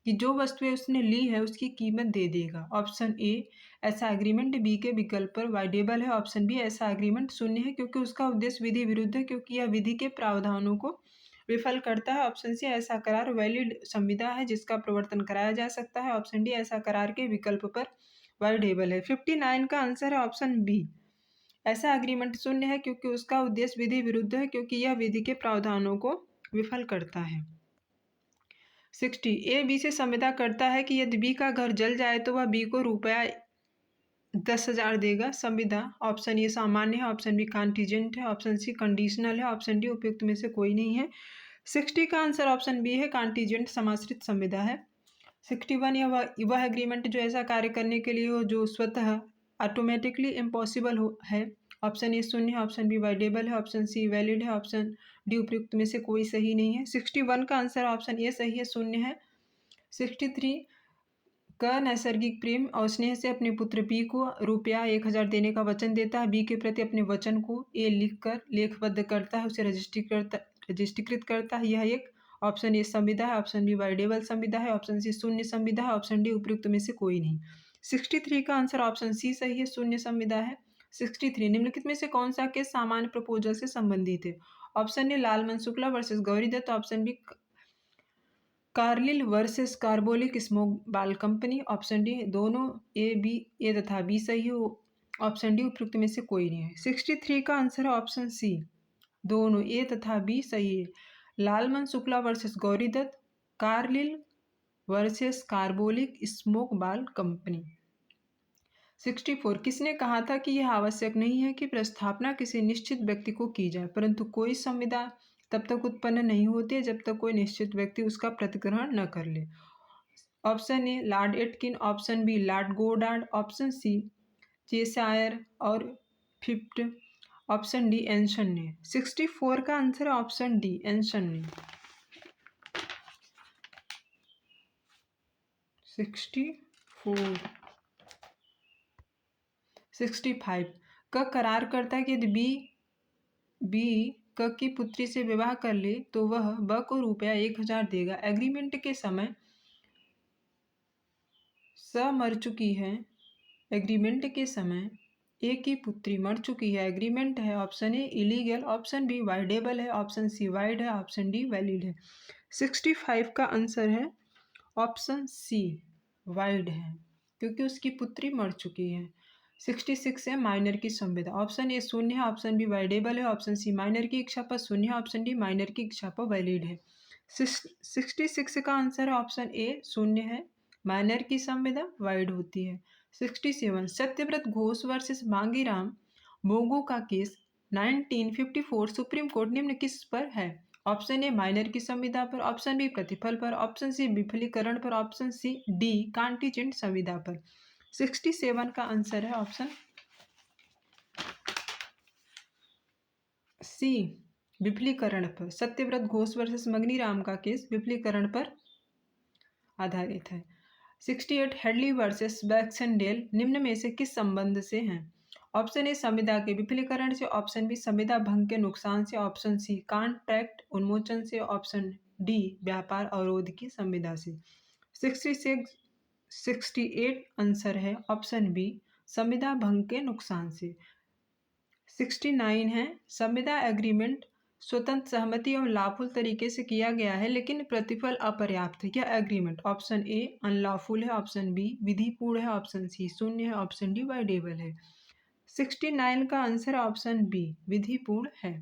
कि जो वस्तुएं उसने ली है उसकी कीमत दे देगा। ऑप्शन ए ऐसा एग्रीमेंट बी के विकल्प पर वाइडेबल है। ऑप्शन बी ऐसा एग्रीमेंट शून्य है क्योंकि उसका उद्देश्य विधि विरुद्ध है क्योंकि यह विधि के प्रावधानों को विफल करता है। ऑप्शन सी ऐसा करार वैलिड संविदा है जिसका प्रवर्तन कराया जा सकता है। ऑप्शन डी ऐसा करार के विकल्प पर वाइडेबल है। 59 का आंसर है ऑप्शन बी ऐसा एग्रीमेंट शून्य है क्योंकि उसका उद्देश्य विधि विरुद्ध है क्योंकि यह विधि के प्रावधानों को विफल करता है। 60 ए बी से संविदा करता है कि यदि बी का घर जल जाए तो वह बी को रुपया 10,000 देगा। संविदा ऑप्शन ए सामान्य है, ऑप्शन बी कॉन्टीजेंट है, ऑप्शन सी कंडीशनल है, ऑप्शन डी उपयुक्त में से कोई नहीं है। 60 का आंसर ऑप्शन बी है, कॉन्टीजेंट समाश्रित संविदा है। 61 यह वह एग्रीमेंट जो ऐसा कार्य करने के लिए हो जो स्वतः ऑटोमेटिकली इम्पॉसिबल हो है। ऑप्शन ए शून्य है, ऑप्शन बी वाइडेबल है, ऑप्शन सी वैलिड है, ऑप्शन डी उपयुक्त में से कोई सही नहीं है। 61 का आंसर ऑप्शन ए सही है, शून्य है। 63 का नैसर्गिक प्रेम और स्नेह से अपने पुत्र बी को रुपया 1,000 देने का वचन देता है। बी के प्रति अपने वचन को ए लिखकर लेखबद्ध करता है, उसे रजिस्ट्रीकृत करता है। यह एक ऑप्शन ए संविदा है, ऑप्शन बी वाइडेबल संविदा है, ऑप्शन सी शून्य संविदा है, ऑप्शन डी उपयुक्त में से कोई नहीं। 63 का आंसर ऑप्शन सी सही है, शून्य संविदा है। 63 निम्नलिखित में से कौन सा केस सामान्य प्रपोजल से संबंधित है? Option A Lalman Shukla versus Gauri Datt, option B Carlill versus Carbolic smoke बाल कंपनी, ऑप्शन डी दोनों ए तथा बी सही हो, ऑप्शन डी उपयुक्त में से कोई नहीं है। 63 का आंसर है ऑप्शन सी दोनों ए तथा बी सही है। Lalman Shukla versus Gauri Datt, Carlill versus Carbolic smoke बाल कंपनी। 64 किसने कहा था कि यह आवश्यक नहीं है कि प्रस्थापना किसी निश्चित व्यक्ति को की जाए परंतु कोई संविदा तब तक उत्पन्न नहीं होती है जब तक कोई निश्चित व्यक्ति उसका प्रतिग्रहण न कर ले। Option A lord Atkin, option B lord Goddard, option C Cheshire और फिफ्थ ऑप्शन डी एंशन ने। 64 का आंसर है ऑप्शन डी एंशन ने। 64 65 का करार करता है कि यदि बी क की पुत्री से विवाह कर ले तो वह ब को रुपया 1,000 देगा। एग्रीमेंट के समय स मर चुकी है। एग्रीमेंट के समय ए की पुत्री मर चुकी है। एग्रीमेंट है option A illegal, option B voidable है, ऑप्शन सी वाइड है, ऑप्शन डी वैलिड है। 65 का आंसर है ऑप्शन सी वाइड है क्योंकि उसकी पुत्री मर चुकी है। 66 है माइनर की संविदा, ऑप्शन ए शून्य है, ऑप्शन बी वाइडेबल है, ऑप्शन सी माइनर की इच्छा पर शून्य है, ऑप्शन डी माइनर की इच्छा पर वैलिड है। 66 का आंसर है ऑप्शन ए शून्य है, माइनर की संविदा वाइड होती है। 67 सत्यव्रत घोष वर्सेस मांगीराम मोगो का केस 1954 सुप्रीम कोर्ट निम्न किस पर है? ऑप्शन ए माइनर की संविदा पर, ऑप्शन बी प्रतिफल पर, ऑप्शन सी विफलीकरण पर, ऑप्शन सी डी कॉन्टीजेंट संविदा पर। 67 का आंसर है ऑप्शन सी विफलीकरण पर। सत्यव्रत घोष वर्सेस मगनीराम का केस विफलीकरण पर आधारित है। 68 हेडली वर्सेस बैक्सनडेल निम्न में से किस संबंध से हैं? ऑप्शन ए संविदा के विफलीकरण से, ऑप्शन बी संविदा भंग के नुकसान से, ऑप्शन सी कॉन्ट्रैक्ट उन्मोचन से, ऑप्शन डी व्यापार अवरोध की संविदा से। 68 आंसर है ऑप्शन बी संविदा भंग के नुकसान से। 69 है संविदा एग्रीमेंट स्वतंत्र सहमति एवं लॉफुल तरीके से किया गया है लेकिन प्रतिफल अपर्याप्त है। यह एग्रीमेंट ऑप्शन ए अनलॉफुल है, ऑप्शन बी विधिपूर्ण है, ऑप्शन सी शून्य है, ऑप्शन डी वाइडेबल है। 69 का आंसर ऑप्शन बी विधिपूर्ण है।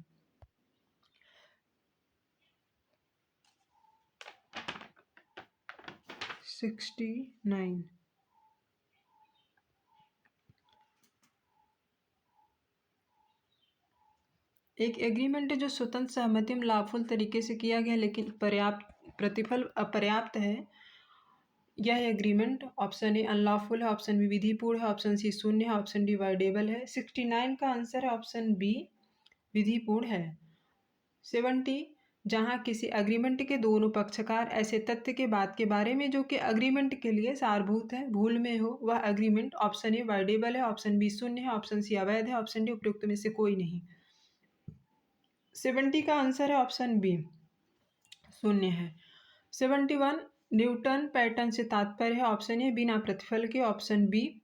एक एग्रीमेंट जो स्वतंत्र सहमति में लॉफुल तरीके से किया गया लेकिन पर्याप्त प्रतिफल अपर्याप्त है, यह एग्रीमेंट ऑप्शन ए अनलॉफुल है, ऑप्शन बी विधिपूर्ण है, ऑप्शन सी शून्य है, ऑप्शन डी वाइडेबल है। 69 का आंसर है ऑप्शन बी विधिपूर्ण है। 70 जहां किसी अग्रीमेंट के दोनों पक्षकार ऐसे तथ्य के बात के बारे में जो कि अग्रीमेंट के लिए सारभूत है भूल में हो, वह अग्रीमेंट ऑप्शन ए वाइडेबल है, ऑप्शन बी शून्य है, ऑप्शन सी अवैध है, ऑप्शन डी उपयुक्त में से कोई नहीं। 70 का आंसर है ऑप्शन बी शून्य है। 71 न्यूटन पैटर्न से तात्पर्य है ऑप्शन ए बिना प्रतिफल के, ऑप्शन बी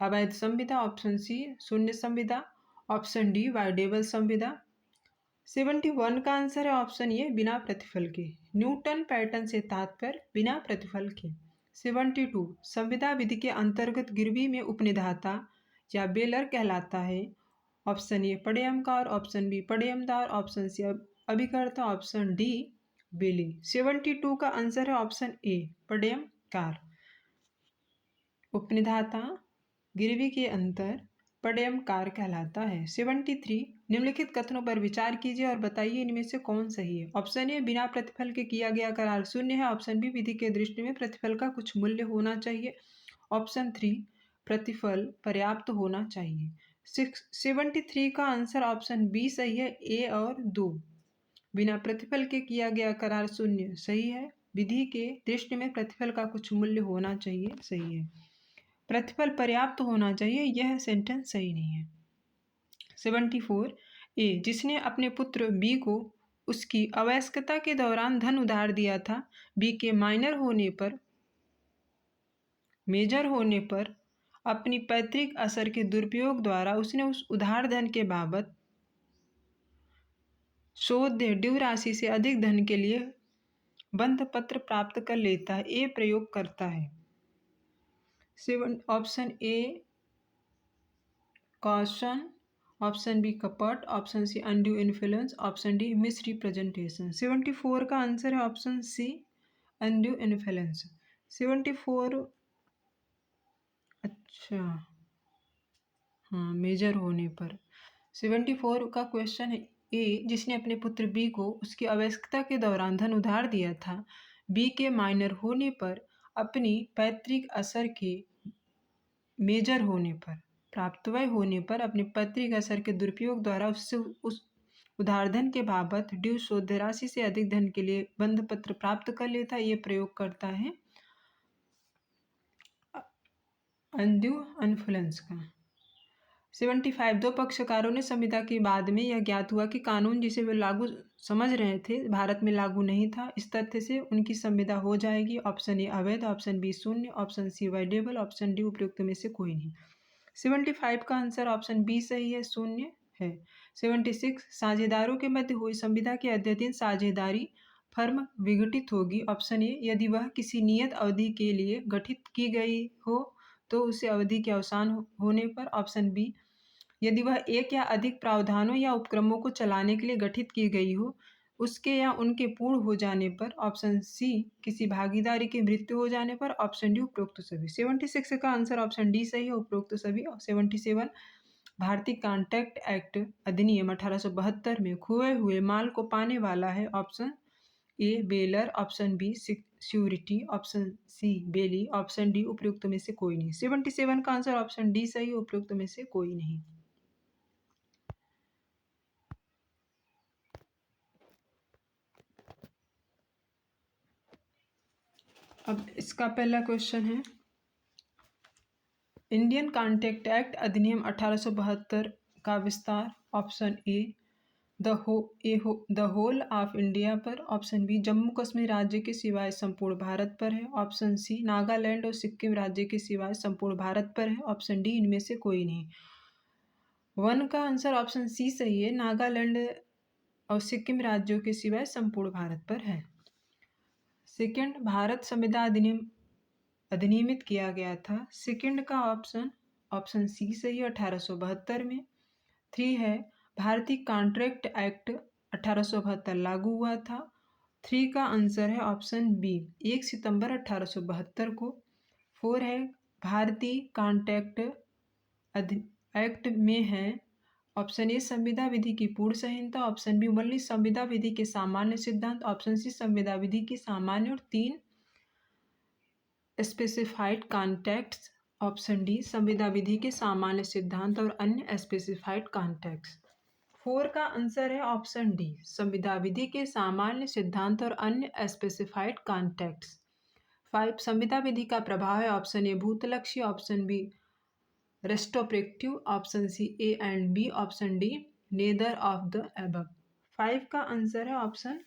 अवैध संविदा, ऑप्शन सी शून्य संविदा, ऑप्शन डी वाइडेबल संविदा। 71 का आंसर है ऑप्शन ए बिना प्रतिफल के। न्यूटन पैटर्न से तात्पर्य बिना प्रतिफल के। 72 संविदा विधि के अंतर्गत गिरवी में उपनिधाता या बेलर कहलाता है, ऑप्शन ए पड़यमकार, ऑप्शन बी पड़यमदार, ऑप्शन सी अभिकर्ता, ऑप्शन डी बेली। 72 का आंसर है ऑप्शन ए पड़यमकार। उपनिधाता गिरवी के अंतर पड़यमकार कहलाता है। 73 निम्नलिखित कथनों पर विचार कीजिए और बताइए इनमें से कौन सही है। ऑप्शन ए बिना प्रतिफल के किया गया करार शून्य है, ऑप्शन बी विधि के दृष्टि में प्रतिफल का कुछ मूल्य होना चाहिए, ऑप्शन 3 प्रतिफल पर्याप्त होना चाहिए। 73 का आंसर ऑप्शन बी सही है, ए और 2 बिना प्रतिफल के किया गया करार शून्य सही है, विधि के दृष्टि में प्रतिफल का कुछ मूल्य होना चाहिए सही है, प्रतिफल पर्याप्त होना चाहिए यह सेंटेंस सही नहीं है। 74 ए जिसने अपने पुत्र बी को उसकी अवयस्कता के दौरान धन उधार दिया था, बी के मेजर होने पर अपनी पैतृक असर के दुरुपयोग द्वारा उसने उस उधार धन के बाबत शोध ड्यू राशि से अधिक धन के लिए बंध पत्र प्राप्त कर लेता है, ए प्रयोग करता है। Option A caution, option B कपट, option C undue influence, option D misrepresentation. 74 का आंसर है ऑप्शन सी अनड्यू इन्फ्लुएंस। 74 अच्छा हाँ मेजर होने पर। 74 का क्वेश्चन है ए जिसने अपने पुत्र बी को उसकी अवयस्कता के दौरान धन उधार दिया था, बी के माइनर होने पर अपनी पैतृक असर के मेजर होने पर प्राप्तव्य होने पर अपने पैतृक असर के दुरुपयोग द्वारा उससे उस उधार धन के बाबत ड्यू शोध राशि से अधिक धन के लिए बंध पत्र प्राप्त कर लेता है, ये प्रयोग करता है अनड्यू इन्फ्लुएंस का। 75 दो पक्षकारों ने संविदा के बाद में यह ज्ञात हुआ कि कानून जिसे वे लागू समझ रहे थे भारत में लागू नहीं था, इस तथ्य से उनकी संविदा हो जाएगी। ऑप्शन ए अवैध, ऑप्शन बी शून्य, option C voidable, option D उपयुक्त में से कोई नहीं। 75 का आंसर ऑप्शन बी सही है, शून्य है। 76 साझेदारों के मध्य हुई संविदा के अध्ययन साझेदारी फर्म विघटित होगी, ऑप्शन ए यदि वह किसी नियत अवधि के लिए गठित की गई हो तो उसे अवधि के अवसान होने पर, ऑप्शन बी यदि वह एक या अधिक प्रावधानों या उपक्रमों को चलाने के लिए गठित की गई हो उसके या उनके पूर्ण हो जाने पर, ऑप्शन सी किसी भागीदारी की मृत्यु हो जाने पर, ऑप्शन डी उपरोक्त सभी। 76 का आंसर ऑप्शन डी सही है, उपरोक्त सभी। 77 भारतीय कॉन्ट्रैक्ट एक्ट अधिनियम 1872 में खोए हुए माल को पाने वाला है, option A bailor, option B security, option C bailee, option D उपयुक्त में से कोई नहीं। 77 का आंसर ऑप्शन डी सही, उपयुक्त में से कोई नहीं। अब इसका पहला क्वेश्चन है इंडियन कॉन्ट्रैक्ट एक्ट अधिनियम 1872 का विस्तार, option A the whole of India पर, ऑप्शन बी जम्मू कश्मीर राज्य के सिवाय संपूर्ण भारत पर है, ऑप्शन सी नागालैंड और सिक्किम राज्य के सिवाय संपूर्ण भारत पर है, ऑप्शन डी इनमें से कोई नहीं। 1 का आंसर ऑप्शन सी सही है, नागालैंड और सिक्किम राज्यों के सिवाय संपूर्ण भारत पर है। सेकेंड भारत संविदा अधिनियमित किया गया था, सेकेंड का ऑप्शन सी सही है, 1872 में। 3 है भारतीय कॉन्ट्रैक्ट एक्ट 1872 लागू हुआ था, 3 का आंसर है ऑप्शन बी 1 सितंबर 1872 को। 4 है भारतीय कॉन्ट्रैक्ट एक्ट में है, ऑप्शन ए संविदा विधि की पूर्ण संहिता, ऑप्शन बी 19 संविदा विधि के सामान्य सिद्धांत, ऑप्शन सी संविदा विधि की सामान्य और 3 स्पेसिफाइड कॉन्टेक्ट्स, ऑप्शन डी संविदा विधि के सामान्य सिद्धांत और अन्य स्पेसिफाइड कॉन्टेक्ट्स। 4 का आंसर है ऑप्शन डी संविदा विधि के सामान्य सिद्धांत और अन्य स्पेसिफाइड कॉन्टेक्ट्स। 5 संविदा विधि का प्रभाव है ऑप्शन ए भूतलक्षी, option B retrospective, option C A and B, option D neither of the above. 5 का आंसर है ऑप्शन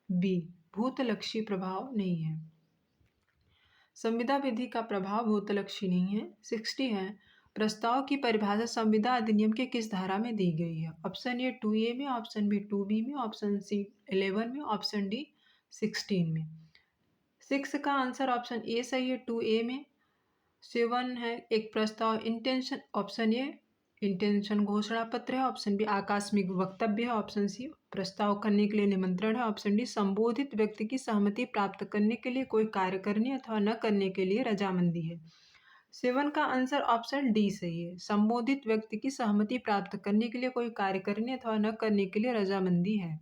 बी भूतलक्षी प्रभाव नहीं है। संविदा विधि का प्रभाव भूतलक्षी नहीं है। 60 है प्रस्ताव की परिभाषा संविदा अधिनियम के किस धारा में दी गई है? ऑप्शन ए 2A में, ऑप्शन बी 2B में, ऑप्शन सी 11 में, ऑप्शन डी 16 में। 6 का आंसर ऑप्शन ए सही है 2A में। 7 है एक प्रस्ताव इंटेंशन, ऑप्शन ए इंटेंशन घोषणा पत्र है, ऑप्शन बी आकस्मिक वक्तव्य है, ऑप्शन सी प्रस्ताव करने के लिए निमंत्रण है, ऑप्शन डी संबोधित व्यक्ति की सहमति प्राप्त करने के लिए कोई कार्य करने अथवा न करने के लिए रजामंदी है। 7 का आंसर ऑप्शन डी सही है संबोधित व्यक्ति की सहमति प्राप्त करने के लिए कोई कार्य करने अथवा न करने के लिए रजामंदी है।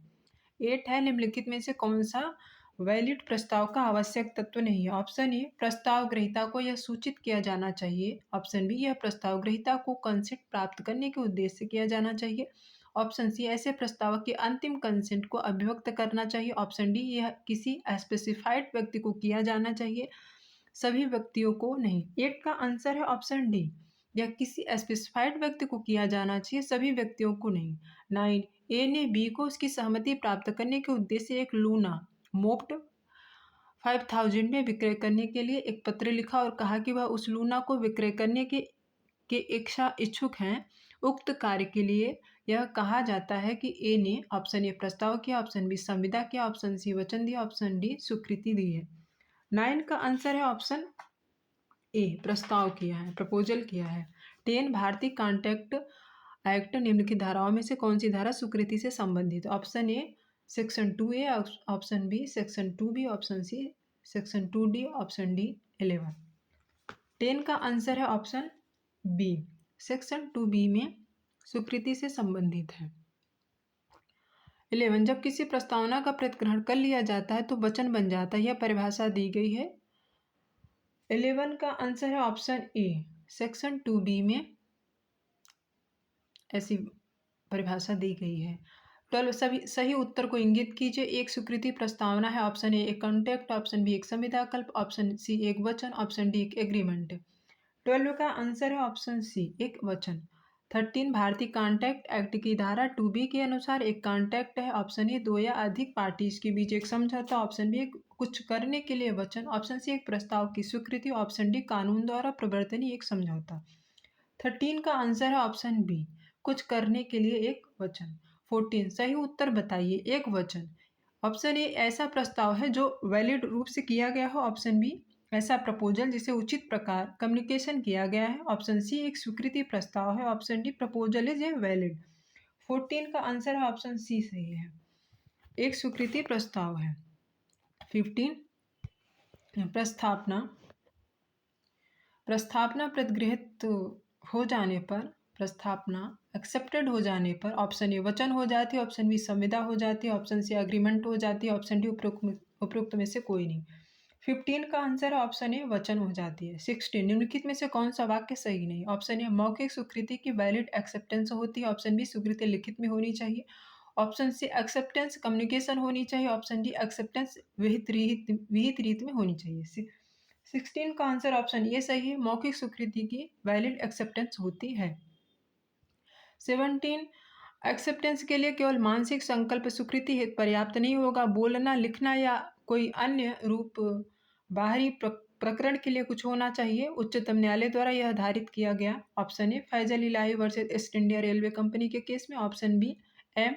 8 है निम्नलिखित में से कौन सा वैलिड प्रस्ताव का आवश्यक तत्व नहीं है? ऑप्शन ए प्रस्ताव ग्रहीता को यह सूचित किया जाना चाहिए, ऑप्शन बी यह प्रस्ताव ग्रहीता को कंसेंट प्राप्त करने के उद्देश्य से किया जाना चाहिए, ऑप्शन सी ऐसे प्रस्ताव के अंतिम कंसेंट को अभिव्यक्त करना चाहिए, ऑप्शन डी यह किसी स्पेसिफाइड व्यक्ति को किया जाना चाहिए, सभी व्यक्तियों को नहीं। 8 का आंसर है ऑप्शन डी यह किसी स्पेसिफाइड व्यक्ति को किया जाना चाहिए, सभी व्यक्तियों को नहीं। 9 ए ने बी को उसकी सहमति प्राप्त करने के उद्देश्य से एक लूना मोप्ड 5000 में विक्रय करने के लिए एक पत्र लिखा और कहा कि वह उस लूना को विक्रय करने के इच्छुक हैं। उक्त कार्य के लिए यह कहा जाता है कि ए ने ऑप्शन ए प्रस्ताव किया, ऑप्शन बी संविदा किया, ऑप्शन सी वचन दिया, ऑप्शन डी स्वीकृति दी है। 9 का आंसर है ऑप्शन ए प्रस्ताव किया है, प्रपोजल किया है। 10 भारतीय कॉन्ट्रैक्ट एक्ट निम्नलिखित धाराओं में से कौन सी धारा स्वीकृति से संबंधित? Option A section 2A, option B section 2B, option C section 2D, option D 11। 10 का आंसर है ऑप्शन बी सेक्शन 2B में स्वीकृति से संबंधित है। 11 जब किसी प्रस्तावना का प्रतिग्रहण कर लिया जाता है तो वचन बन जाता है, यह परिभाषा दी गई है। 11 का आंसर है ऑप्शन ए सेक्शन 2B में ऐसी परिभाषा दी गई है। 12 सभी सही उत्तर को इंगित कीजिए। एक स्वीकृति प्रस्तावना है, ऑप्शन ए एक कॉन्ट्रैक्ट, ऑप्शन बी एक संविदा कल्प, ऑप्शन सी एक वचन, ऑप्शन डी एक एग्रीमेंट। 12 का आंसर है ऑप्शन सी एक वचन। 13 भारतीय कॉन्ट्रैक्ट एक्ट की धारा 2B के अनुसार एक कॉन्ट्रैक्ट है, ऑप्शन ए 2 या अधिक पार्टीज के बीच एक समझौता, ऑप्शन बी कुछ करने के लिए वचन, ऑप्शन सी एक प्रस्ताव की स्वीकृति, ऑप्शन डी कानून द्वारा प्रवर्तनीय एक समझौता। 13 का आंसर है ऑप्शन बी कुछ करने के लिए एक वचन। 14 सही उत्तर बताइए एक वचन। ऑप्शन ए ऐसा प्रस्ताव है जो वैलिड रूप से किया गया हो, ऑप्शन बी ऐसा प्रपोजल जिसे उचित प्रकार कम्युनिकेशन किया गया है, ऑप्शन सी एक स्वीकृति प्रस्ताव है, option D proposal is a valid. 14 का आंसर है ऑप्शन सी सही है एक स्वीकृति प्रस्ताव है। 15 प्रस्थापना प्रतिगृहित हो जाने पर, प्रस्तावना एक्सेप्टेड हो जाने पर ऑप्शन ए वचन हो जाती है, ऑप्शन बी संविदा हो जाती है, ऑप्शन सी एग्रीमेंट हो जाती है, ऑप्शन डी उपरोक्त में से कोई नहीं। 15 का आंसर है ऑप्शन ए वचन हो जाती है। 16 निम्नलिखित में से कौन सा वाक्य सही नहीं? ऑप्शन ए मौखिक स्वीकृति की वैलिड एक्सेप्टेंस होती है, ऑप्शन बी स्वीकृति लिखित में होनी चाहिए, ऑप्शन सी एक्सेप्टेंस कम्युनिकेशन होनी चाहिए, ऑप्शन डी एक्सेप्टेंस विहित रीत में होनी चाहिए। 16 का आंसर ऑप्शन ए सही है मौखिक स्वीकृति की वैलिड एक्सेप्टेंस होती है। 17 एक्सेप्टेंस के लिए केवल मानसिक संकल्प स्वीकृति हेतु पर्याप्त नहीं होगा, बोलना लिखना या कोई अन्य रूप बाहरी प्रकरण के लिए कुछ होना चाहिए। उच्चतम न्यायालय द्वारा यह आधारित किया गया। Option A Faizal Elahi versus East India railway company के केस में, option B M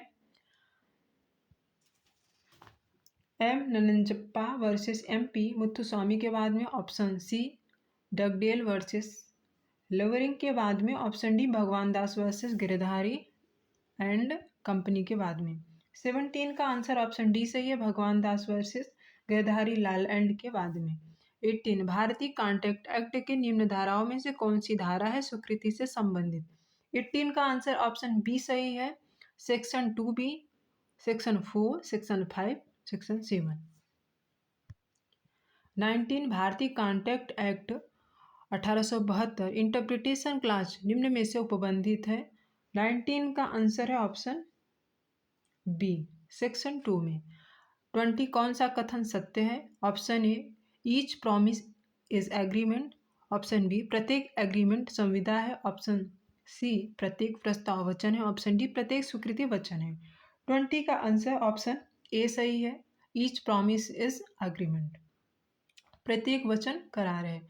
Nanjappa versus MP Muthuswami के बाद में, option C Dugdale versus Lovering के बाद में, option D Bhagwan Das versus Girdhari and company के बाद में। 17 का आंसर ऑप्शन डी सही है भगवान Das versus Girdhari Lal and के बाद में। 18 भारतीय कॉन्ट्रैक्ट एक्ट के निम्न धाराओं में से कौन सी धारा है स्वीकृति से संबंधित? 18 का आंसर ऑप्शन बी सही है section 2B, section 4, section 5, section 7। 19 भारतीय कॉन्ट्रैक्ट एक्ट 1872 इंटरप्रिटेशन क्लास निम्न में से उपबंधित है। 19 का आंसर है ऑप्शन बी सेक्शन 2 में। 20 कौन सा कथन सत्य है? Option A each promise is agreement, option B प्रत्येक एग्रीमेंट संविदा है, ऑप्शन सी प्रत्येक प्रस्ताव वचन है, ऑप्शन डी प्रत्येक स्वीकृति वचन है। 20 का आंसर ऑप्शन ए सही है, ईच प्रॉमिस इज एग्रीमेंट, प्रत्येक वचन करार है।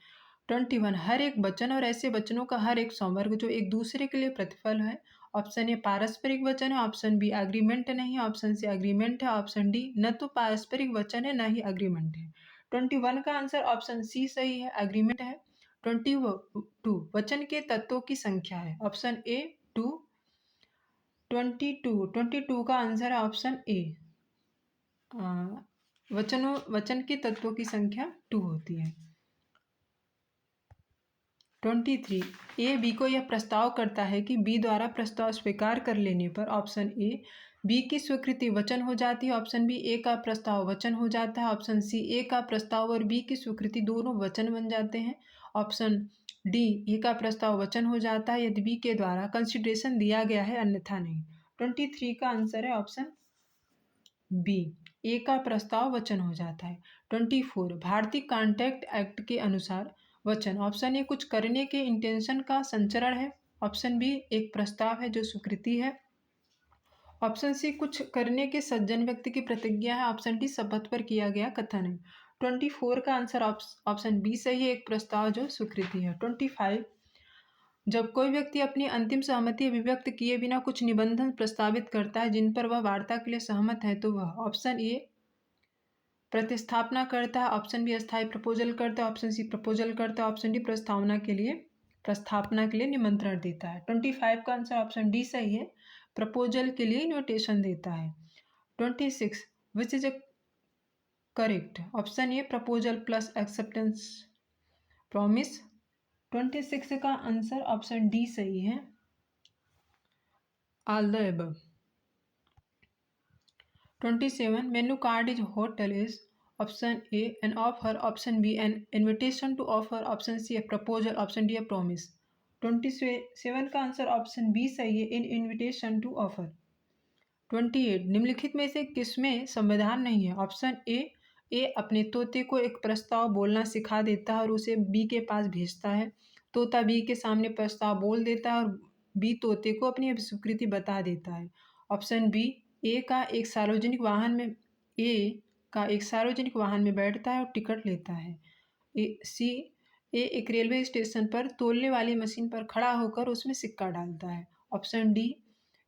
21 हर एक वचन और ऐसे वचनों का हर एक संवर्ग जो एक दूसरे के लिए प्रतिफल है। ऑप्शन ए पारस्परिक वचन है, ऑप्शन बी एग्रीमेंट नहीं है, ऑप्शन सी एग्रीमेंट है, ऑप्शन डी न तो पारस्परिक वचन है न ही एग्रीमेंट है। 21 का आंसर ऑप्शन सी सही है, एग्रीमेंट है। 22 वचन के तत्वों की संख्या है, ऑप्शन ए 2। 22 का आंसर है ऑप्शन ए, वचन के तत्वों की संख्या 2 होती है। 23 ए बी को यह प्रस्ताव करता है कि बी द्वारा प्रस्ताव स्वीकार कर लेने पर ऑप्शन ए बी की स्वीकृति वचन हो जाती है, ऑप्शन बी ए का प्रस्ताव वचन हो जाता है, ऑप्शन सी ए का प्रस्ताव और बी की स्वीकृति दोनों वचन बन जाते हैं, ऑप्शन डी ए का प्रस्ताव वचन हो जाता है यदि बी के द्वारा कंसिडरेशन दिया गया है अन्यथा नहीं। 23 का आंसर है ऑप्शन बी ए का प्रस्ताव वचन हो जाता है। 24 भारतीय कॉन्ट्रैक्ट एक्ट के अनुसार वचन, ऑप्शन ए कुछ करने के इंटेंशन का संचरण है, ऑप्शन बी एक प्रस्ताव है जो स्वीकृति है, ऑप्शन सी कुछ करने के सज्जन व्यक्ति की प्रतिज्ञा है, ऑप्शन डी शपथ पर किया गया कथन है। 24 का आंसर ऑप्शन बी सही है, एक प्रस्ताव जो स्वीकृति है। 25 जब कोई व्यक्ति अपनी अंतिम सहमति अभिव्यक्त किए बिना कुछ निबंधन प्रस्तावित करता है जिन पर वह वार्ता के लिए सहमत है तो वह ऑप्शन ए प्रतिस्थापना करता है, ऑप्शन बी अस्थायी प्रपोजल करता है, ऑप्शन सी प्रपोजल करता है, ऑप्शन डी प्रस्तावना के लिए निमंत्रण देता है। 25 का आंसर ऑप्शन डी सही है, प्रपोजल के लिए इन्विटेशन देता है। 26 which is correct, option A proposal plus acceptance promise. 26 का आंसर ऑप्शन डी सही है, all the above. 27 menu card is hotel is option A an offer, option B an invitation to offer, option C a proposal, option D a promise. 27 का answer option B सही है, इन invitation to offer. 28 निम्नलिखित में से किसमें संविधान नहीं है? ऑप्शन ए अपने तोते को एक प्रस्ताव बोलना सिखा देता है और उसे बी के पास भेजता है, तोता बी के सामने प्रस्ताव बोल देता है और बी तोते को अपनी स्वीकृति बता देता है। ऑप्शन बी ए का एक सार्वजनिक वाहन में बैठता है और टिकट लेता है। सी एक रेलवे स्टेशन पर तोलने वाली मशीन पर खड़ा होकर उसमें सिक्का डालता है। ऑप्शन डी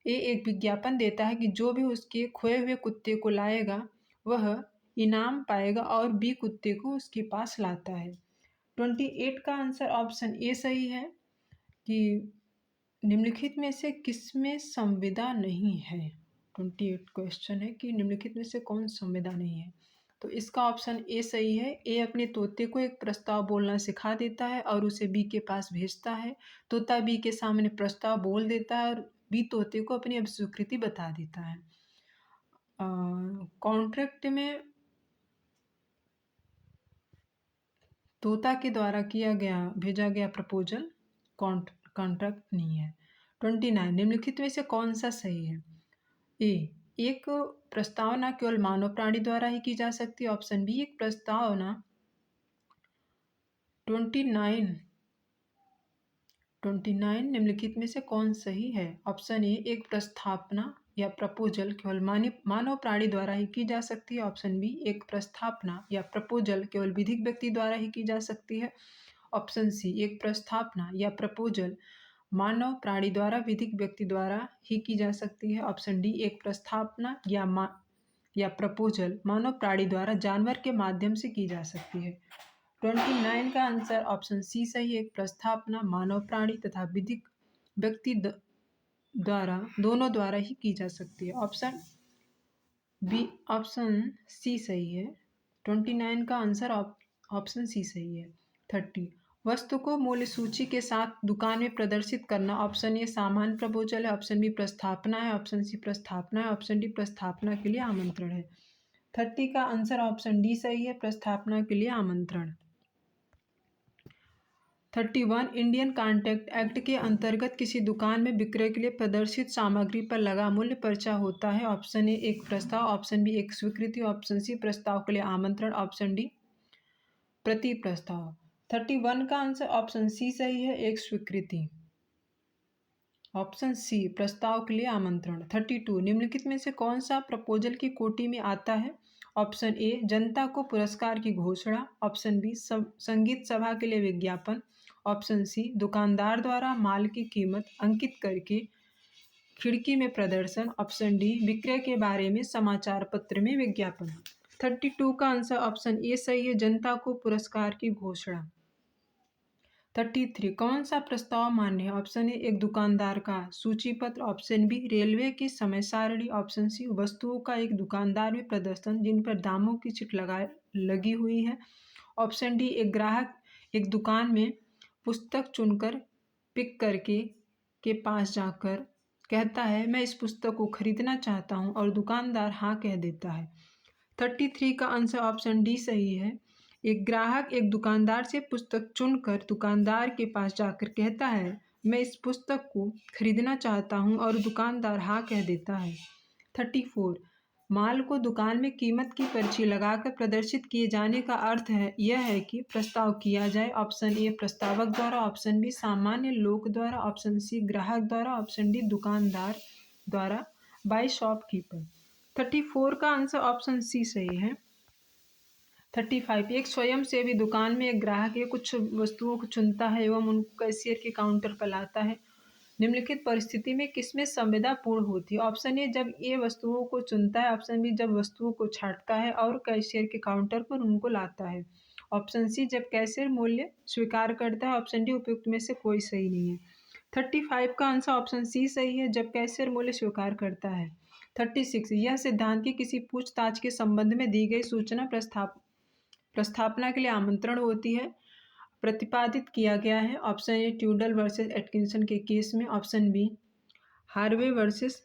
एक विज्ञापन देता है कि जो भी उसके खोए हुए कुत्ते को लाएगा वह इनाम पाएगा और बी कुत्ते को उसके पास लाता है। 28 का आंसर ऑप्शन ए सही है कि निम्नलिखित में से किसमें संविदा नहीं है। 28 क्वेश्चन है कि निम्नलिखित में से कौन संविदा नहीं है, तो इसका ऑप्शन ए सही है। ए अपने तोते को एक प्रस्ताव बोलना सिखा देता है और उसे बी के पास भेजता है, तोता बी के सामने प्रस्ताव बोल देता है और बी तोते को अपनी स्वीकृति बता देता है। कॉन्ट्रैक्ट में तोता के द्वारा भेजा गया प्रपोजल कॉन्ट्रैक्ट नहीं है। 29 निम्नलिखित में से कौन सा सही है? ए एक प्रस्तावना केवल मानव प्राणी द्वारा ही की जा सकती है, ऑप्शन बी एक प्रस्तावना 29 निम्नलिखित में से कौन सही है? ऑप्शन ए एक प्रस्तावना या प्रपोजल केवल मानव प्राणी द्वारा ही की जा सकती है, ऑप्शन बी एक प्रस्तावना या प्रपोजल केवल विधिक व्यक्ति द्वारा ही की जा सकती है, ऑप्शन सी एक प्रस्तावना या प्रपोजल मानव प्राणी द्वारा विधिक व्यक्ति द्वारा ही की जा सकती है, ऑप्शन डी एक प्रस्तावना या प्रपोजल मानव प्राणी द्वारा जानवर के माध्यम से की जा सकती है। 29 का आंसर ऑप्शन सी सही है, एक प्रस्तावना मानव प्राणी तथा विधिक व्यक्ति दोनों द्वारा ही की जा सकती है, ऑप्शन सी सही है। 29 का आंसर ऑप्शन सी सही है। 30 वस्तु को मूल्य सूची के साथ दुकान में प्रदर्शित करना, ऑप्शन ए सामान्य प्रपोजल है, ऑप्शन बी प्रस्तावना है, ऑप्शन सी प्रस्तावना है, ऑप्शन डी प्रस्तावना के लिए आमंत्रण है। 30 का आंसर ऑप्शन डी सही है, प्रस्थापना के लिए आमंत्रण। 31 इंडियन कॉन्ट्रैक्ट एक्ट के अंतर्गत किसी दुकान में विक्रय के लिए प्रदर्शित सामग्री पर लगा मूल्य पर्चा होता है। ऑप्शन ए एक प्रस्ताव, ऑप्शन बी एक स्वीकृति, ऑप्शन सी प्रस्ताव के लिए आमंत्रण, ऑप्शन डी प्रति प्रस्ताव। 31 का आंसर ऑप्शन सी सही है, एक स्वीकृति। ऑप्शन सी प्रस्ताव के लिए आमंत्रण। 32 निम्नलिखित में से कौन सा प्रपोजल की कोटि में आता है? ऑप्शन ए जनता को पुरस्कार की घोषणा, ऑप्शन बी संगीत सभा के लिए विज्ञापन, ऑप्शन सी दुकानदार द्वारा माल की कीमत अंकित करके खिड़की में प्रदर्शन, ऑप्शन डी विक्रय के बारे में समाचार पत्र में विज्ञापन। 32 का आंसर ऑप्शन ए सही है, जनता को पुरस्कार की घोषणा। 33 कौन सा प्रस्ताव मान्य है? ऑप्शन ए एक दुकानदार का सूचीपत्र, ऑप्शन बी रेलवे की समय सारणी, ऑप्शन सी वस्तुओं का एक दुकानदार में प्रदर्शन जिन पर दामों की चिट लगी हुई है, ऑप्शन डी एक ग्राहक एक दुकान में पुस्तक चुनकर पिक करके के पास जाकर कहता है मैं इस पुस्तक को खरीदना चाहता हूँ और दुकानदार हाँ कह देता है। 33 का आंसर ऑप्शन डी सही है, एक ग्राहक एक दुकानदार से पुस्तक चुनकर दुकानदार के पास जाकर कहता है मैं इस पुस्तक को खरीदना चाहता हूँ और दुकानदार हाँ कह देता है। 34 माल को दुकान में कीमत की पर्ची लगाकर प्रदर्शित किए जाने का अर्थ है यह है कि प्रस्ताव किया जाए। ऑप्शन ए प्रस्तावक द्वारा, ऑप्शन बी सामान्य लोग द्वारा, ऑप्शन सी ग्राहक द्वारा, ऑप्शन डी दुकानदार द्वारा बाय शॉपकीपर। 34 का आंसर ऑप्शन सी सही है। 35 एक स्वयंसेवी दुकान में एक ग्राहक ये कुछ वस्तुओं को चुनता है एवं उनको कैशियर के काउंटर पर लाता है। निम्नलिखित परिस्थिति में किसमें संविदा पूर्ण होती है? ऑप्शन ए जब ये वस्तुओं को चुनता है, ऑप्शन बी जब वस्तुओं को छांटता है और कैशियर के काउंटर पर उनको लाता है, ऑप्शन सी जब कैशियर मूल्य स्वीकार करता है, ऑप्शन डी उपयुक्त में से कोई सही नहीं है। 35 का आंसर ऑप्शन सी सही है, जब कैशियर मूल्य स्वीकार करता है। 36 यह सिद्धांत की किसी पूछताछ के संबंध में दी गई सूचना प्रस्थापना के लिए आमंत्रण होती है, प्रतिपादित किया गया है। Option A Tweddle versus Atkinson के केस में, option B Harvey versus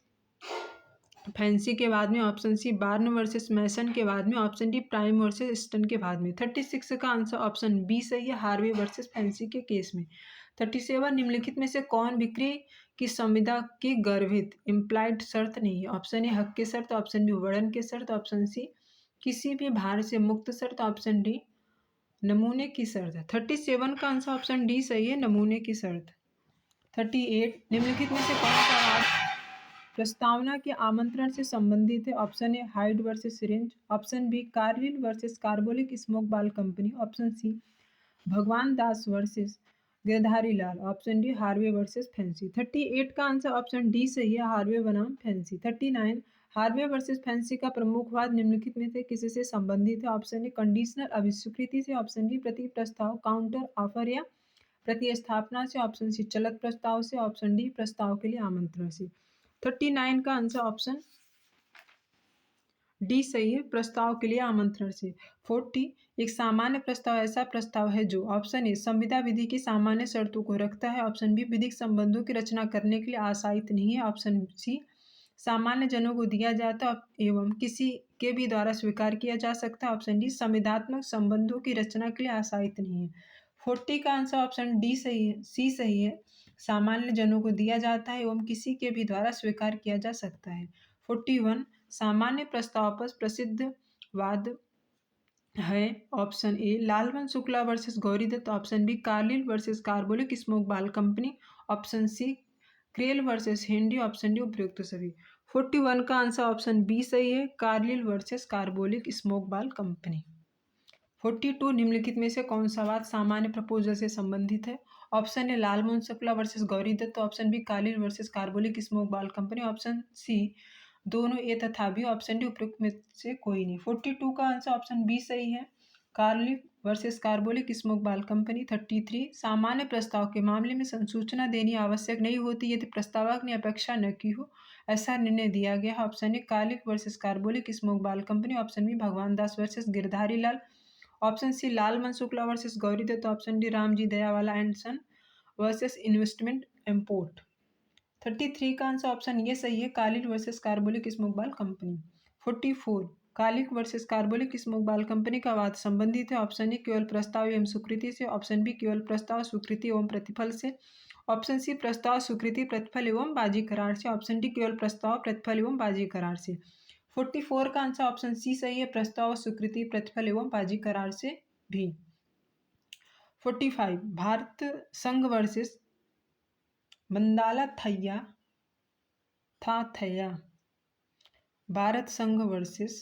Facey के बाद में, ऑप्शन सी बार्न वर्सेस मैसन के बाद में, option D Prime versus Stun के बाद में। 36 का आंसर ऑप्शन बी सही है, हार्वे वर्सेस फैंसी के केस में। 37 निम्नलिखित में से कौन बिक्री की संविदा की गर्भित इम्प्लाइड शर्त नहीं है? ऑप्शन ए हक की शर्त, ऑप्शन बी वर्णन की शर्त, ऑप्शन सी किसी भी भार से मुक्त शर्त, ऑप्शन डी नमूने की शर्त है। 37 का आंसर ऑप्शन डी सही है, नमूने की शर्त। 38 निम्नलिखित में से कौन सा वाक्य प्रस्तावना के आमंत्रण से संबंधित है? Option A Hyde versus Wrench, option B Carlill versus Carbolic smoke बाल company, option C Bhagwan Das versus Girdhari Lal, option D Harvey versus Facey. 38 का आंसर ऑप्शन डी सही है, हार्वे बनाम फैंसी। 39 हार्वे वर्सेस फैंसी का प्रमुख वाद निम्नलिखित में से किसी से संबंधित है? ऑप्शन ए कंडीशनल अभिस्वीकृति से, ऑप्शन बी प्रति प्रस्ताव काउंटर ऑफर या प्रतिस्थापना से, ऑप्शन सी चलत प्रस्ताव से, ऑप्शन डी प्रस्ताव के लिए आमंत्रण से। 39 का आंसर ऑप्शन डी सही है, प्रस्ताव के लिए आमंत्रण से। 40 एक सामान्य प्रस्ताव ऐसा प्रस्ताव है जो ऑप्शन ए संविदा विधि की सामान्य शर्तों को रखता है, ऑप्शन बी विधिक संबंधों की रचना करने के लिए आशायित नहीं है, ऑप्शन सी सामान्य जनों को दिया जाता एवं किसी के भी द्वारा स्वीकार किया जा सकता है, ऑप्शन डी संविदात्मक संबंधों की रचना के लिए आशायित नहीं है। 40 का आंसर ऑप्शन डी सही है, सी सही है, सामान्य जनों को दिया जाता है एवं किसी के भी द्वारा स्वीकार किया जा सकता है। 41 सामान्य प्रस्ताव पर प्रसिद्ध वाद है, option A Lalman Shukla versus Gauridatt, option B Carlill versus Carbolic smoke बाल company, option C Crail versus Hendy, option D उपयुक्त सभी। 41 का आंसर ऑप्शन बी सही है, कार्लिल वर्सेस कार्बोलिक स्मोक बाल कंपनी। 42 निम्नलिखित में से कौन सा वाद सामान्य प्रपोजल से संबंधित है? Option A Lalmohan Shukla versus Gauridatt, option B Carlill versus Carbolic smoke बाल कंपनी, ऑप्शन सी दोनों ए तथा बी, ऑप्शन डी उपयुक्त में से कोई नहीं। 42 का आंसर ऑप्शन बी सही है, कार्लिल वर्सेस कार्बोलिक स्मोक बाल कंपनी। 33 सामान्य प्रस्ताव के मामले में संसूचना देनी आवश्यक नहीं होती यदि प्रस्तावक ने अपेक्षा न की हो, ऐसा निर्णय दिया गया है। Option A Carlill versus Carbolic smoke बाल company, option B Bhagwan Das versus Girdhari Lal, option C Lalman Shukla versus Gauridatt, option D Ramji Dayawala and son versus investment import. 33 का आंसर ऑप्शन ये सही है, कार्लिल वर्सेस कार्बोलिक स्मोक बाल Company. 44 Carlill versus Carbolic smoke बाल Company का वाद संबंधित है। ऑप्शन ए केवल प्रस्ताव एवं स्वीकृति से, ऑप्शन बी केवल प्रस्ताव स्वीकृति एवं प्रतिफल से, ऑप्शन सी प्रस्ताव स्वीकृति प्रतिफल एवं बाजी करार से, ऑप्शन डी केवल प्रस्ताव प्रतिफल एवं बाजी करार से। 44 का आंसर ऑप्शन सी सही है, प्रस्ताव स्वीकृति प्रतिफल एवं बाजी करार से भी। 45 भारत संघ वर्सेस मंदाला थाथैया। भारत संघ वर्सेस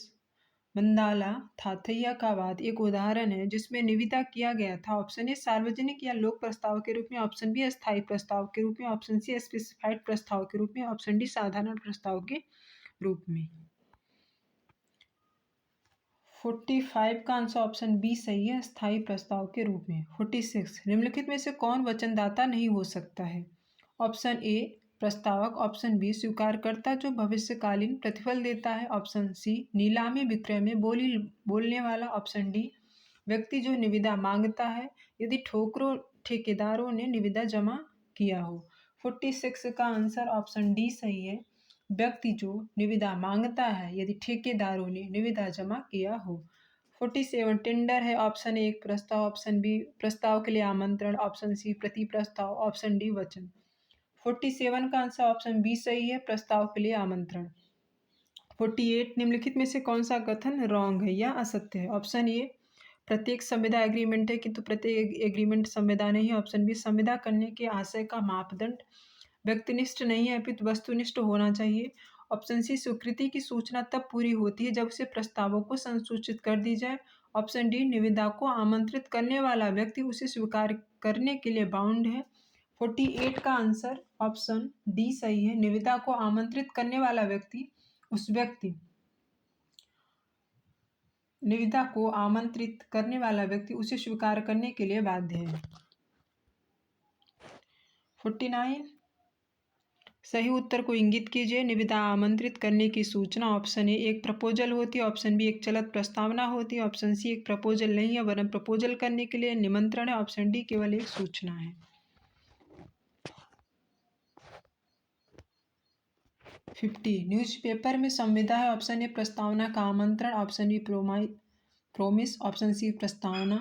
मंदाला थाथैया का वाद एक उदाहरण है जिसमें निविदा किया गया था। ऑप्शन ए सार्वजनिक या लोक प्रस्ताव के रूप में, ऑप्शन बी अस्थायी प्रस्ताव के रूप में, ऑप्शन सी स्पेसिफाइड प्रस्ताव के रूप में, ऑप्शन डी साधारण प्रस्ताव के रूप में। 45 का आंसर ऑप्शन बी सही है, अस्थायी प्रस्ताव के रूप में। 46 निम्नलिखित में से कौन वचनदाता नहीं हो सकता है? ऑप्शन ए प्रस्तावक, ऑप्शन बी स्वीकारकर्ता जो भविष्यकालीन प्रतिफल देता है, ऑप्शन सी नीलामी विक्रय में बोलने वाला, ऑप्शन डी व्यक्ति जो निविदा मांगता है यदि ठेकेदारों ने निविदा जमा किया हो। 46 का आंसर ऑप्शन डी सही है, व्यक्ति जो निविदा मांगता है यदि ठेकेदारों ने निविदा जमा किया हो। 47 टेंडर है। ऑप्शन ए एक प्रस्ताव, ऑप्शन बी प्रस्ताव के लिए आमंत्रण, ऑप्शन सी प्रति प्रस्ताव, ऑप्शन डी वचन। 47 का आंसर ऑप्शन बी सही है, प्रस्ताव के लिए आमंत्रण। 48 निम्नलिखित में से कौन सा कथन रॉन्ग है या असत्य है? ऑप्शन ए प्रत्येक संविदा एग्रीमेंट है किंतु प्रत्येक एग्रीमेंट संविदा नहीं, ऑप्शन बी संविदा करने के आशय का मापदंड व्यक्तिनिष्ठ नहीं है अपितु वस्तुनिष्ठ होना चाहिए, ऑप्शन सी स्वीकृति की सूचना तब पूरी होती है जब उसे प्रस्तावों को संसूचित कर दी जाए, ऑप्शन डी निविदा को आमंत्रित करने वाला व्यक्ति उसे स्वीकार करने के लिए बाउंड है। 48 का आंसर ऑप्शन डी सही है, निविदा को आमंत्रित करने वाला व्यक्ति निविदा को आमंत्रित करने वाला व्यक्ति उसे स्वीकार करने के लिए बाध्य है। 49 सही उत्तर को इंगित कीजिए। निविदा आमंत्रित करने की सूचना ऑप्शन ए एक प्रपोजल होती है, ऑप्शन बी एक चलत प्रस्तावना होती है, ऑप्शन सी एक प्रपोजल नहीं है वरन प्रपोजल करने के लिए निमंत्रण है, ऑप्शन डी केवल एक सूचना है। 50 न्यूज़पेपर में संविदा है, ऑप्शन ए प्रस्तावना का आमंत्रण, option B promise, option C प्रस्तावना,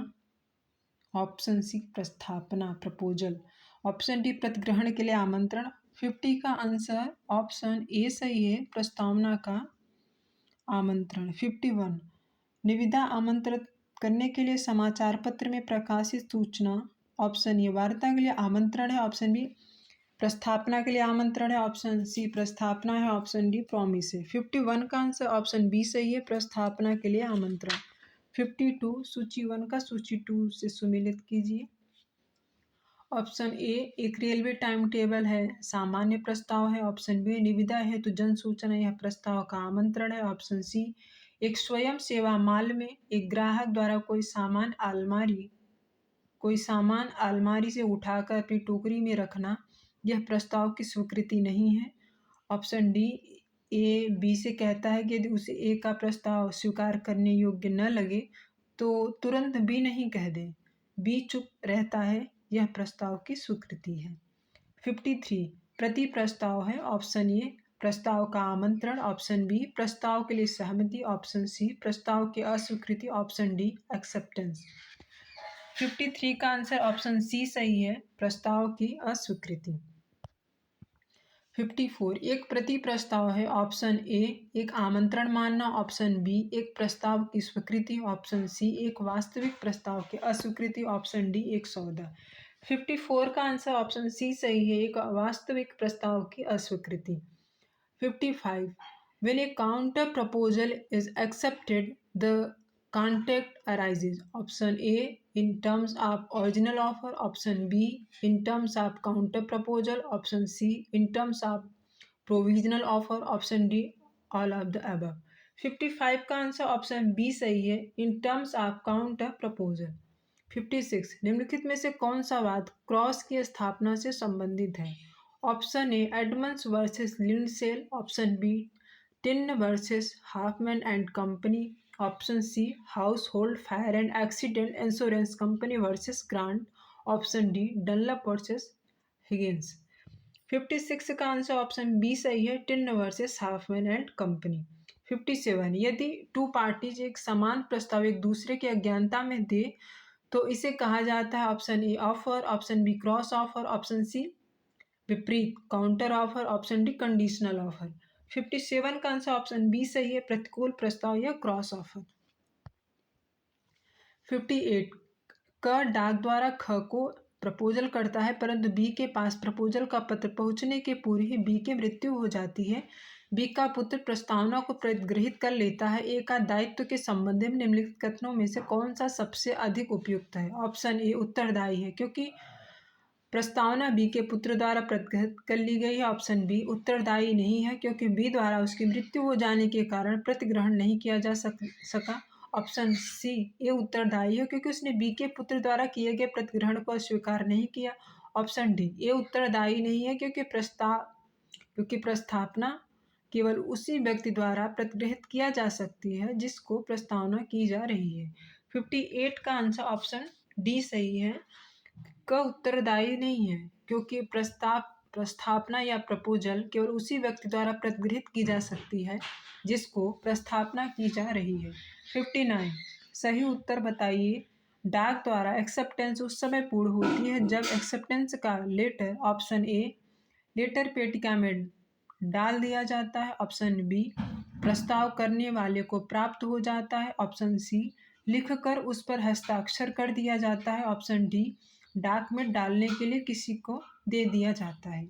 ऑप्शन सी प्रस्थापना प्रपोजल, ऑप्शन डी प्रतिग्रहण के लिए आमंत्रण। 50 का आंसर ऑप्शन ए सही है, प्रस्तावना का आमंत्रण। 51 निविदा आमंत्रित करने के लिए समाचार पत्र में प्रकाशित सूचना, ऑप्शन ए वार्ता के लिए आमंत्रण है, ऑप्शन बी प्रस्थापना के लिए आमंत्रण है, ऑप्शन सी प्रस्थापना है, ऑप्शन डी प्रॉमिस है। 51 का आंसर ऑप्शन बी सही है, प्रस्थापना के लिए आमंत्रण। 52 सूची 1 का सूची 2 से सुमेलित कीजिए। ऑप्शन ए एक रेलवे टाइम टेबल है, सामान्य प्रस्ताव है, ऑप्शन बी निविदा है तो जन सूचना या प्रस्ताव का आमंत्रण है, ऑप्शन सी एक स्वयं सेवा माल में एक ग्राहक द्वारा कोई सामान अलमारी से उठाकर अपनी टोकरी में रखना यह प्रस्ताव की स्वीकृति नहीं है, ऑप्शन डी ए बी से कहता है कि यदि उसे ए का प्रस्ताव स्वीकार करने योग्य न लगे तो तुरंत बी नहीं कह दे, बी चुप रहता है, यह प्रस्ताव की स्वीकृति है। 53 प्रति प्रस्ताव है, ऑप्शन ए प्रस्ताव का आमंत्रण, ऑप्शन बी प्रस्ताव के लिए सहमति, ऑप्शन सी प्रस्ताव की अस्वीकृति, ऑप्शन डी एक्सेप्टेंस। 53 का आंसर ऑप्शन सी सही है, प्रस्ताव की अस्वीकृति। 54 एक प्रति प्रस्ताव है, ऑप्शन ए एक आमंत्रण मानना, ऑप्शन बी एक प्रस्ताव की स्वीकृति, ऑप्शन सी एक वास्तविक प्रस्ताव की अस्वीकृति, ऑप्शन डी एक सौदा। 54 का आंसर ऑप्शन सी सही है, एक वास्तविक प्रस्ताव की अस्वीकृति। 55 when a counter proposal is accepted the contract arises, option A in terms of original offer, option B in terms of counter proposal, option C in terms of provisional offer, option D all of the above। 55 का answer option B सही है, in terms of counter proposal। 56 निम्नलिखित में से कौन सा वाद cross की स्थापना से संबंधित है? Option A Edmunds versus Lindsell, option B Tinn versus Hoffman and company, option C household fire and accident insurance company versus Grant, option D Dunlop versus Higgins. 56 का आंसर ऑप्शन बी सही है, Tinn versus Hoffman and company. 57 यदि to parties एक समान प्रस्ताव एक दूसरे की अज्ञानता में दे तो इसे कहा जाता है option A offer, option B cross offer, option C विपरीत counter offer, option D conditional offer. 57 का आंसर ऑप्शन बी सही है, प्रतिकूल प्रस्ताव या क्रॉस ऑफर। 58 क डाक द्वारा ख को प्रपोजल करता है परंतु बी के पास प्रपोजल का पत्र पहुंचने के पूर्व ही बी की मृत्यु हो जाती है। बी का पुत्र प्रस्तावना को प्रतिग्रहित कर लेता है। ए का दायित्व के संबंध में निम्नलिखित कथनों में से कौन सा सबसे अधिक उपयुक्त है? ऑप्शन ए उत्तरदायी है क्योंकि प्रस्तावना बी के पुत्र द्वारा प्रतिग्रहित कर ली गई है। ऑप्शन बी उत्तरदायी नहीं है क्योंकि बी द्वारा उसकी मृत्यु हो जाने के कारण प्रतिग्रहण नहीं किया जा सका। ऑप्शन सी ये उत्तरदायी है क्योंकि उसने बी के पुत्र द्वारा किए गए प्रतिग्रहण को अस्वीकार नहीं किया। ऑप्शन डी ये उत्तरदायी नहीं है क्योंकि प्रस्तावना केवल उसी व्यक्ति द्वारा प्रतिग्रहित किया जा सकती है जिसको प्रस्तावना की जा रही है। 58 का आंसर ऑप्शन डी सही है। क उत्तरदायी नहीं है क्योंकि प्रस्तावना या प्रपोजल केवल उसी व्यक्ति द्वारा प्रतिगृहित की जा सकती है जिसको प्रस्तावना की जा रही है। 59 सही उत्तर बताइए। डाक द्वारा एक्सेप्टेंस उस समय पूर्ण होती है जब एक्सेप्टेंस का लेटर ऑप्शन ए लेटर पेटिका में डाल दिया जाता है। ऑप्शन बी प्रस्ताव करने वाले को प्राप्त हो जाता है। ऑप्शन सी लिखकर उस पर हस्ताक्षर कर दिया जाता है। ऑप्शन डी डाक में डालने के लिए किसी को दे दिया जाता है।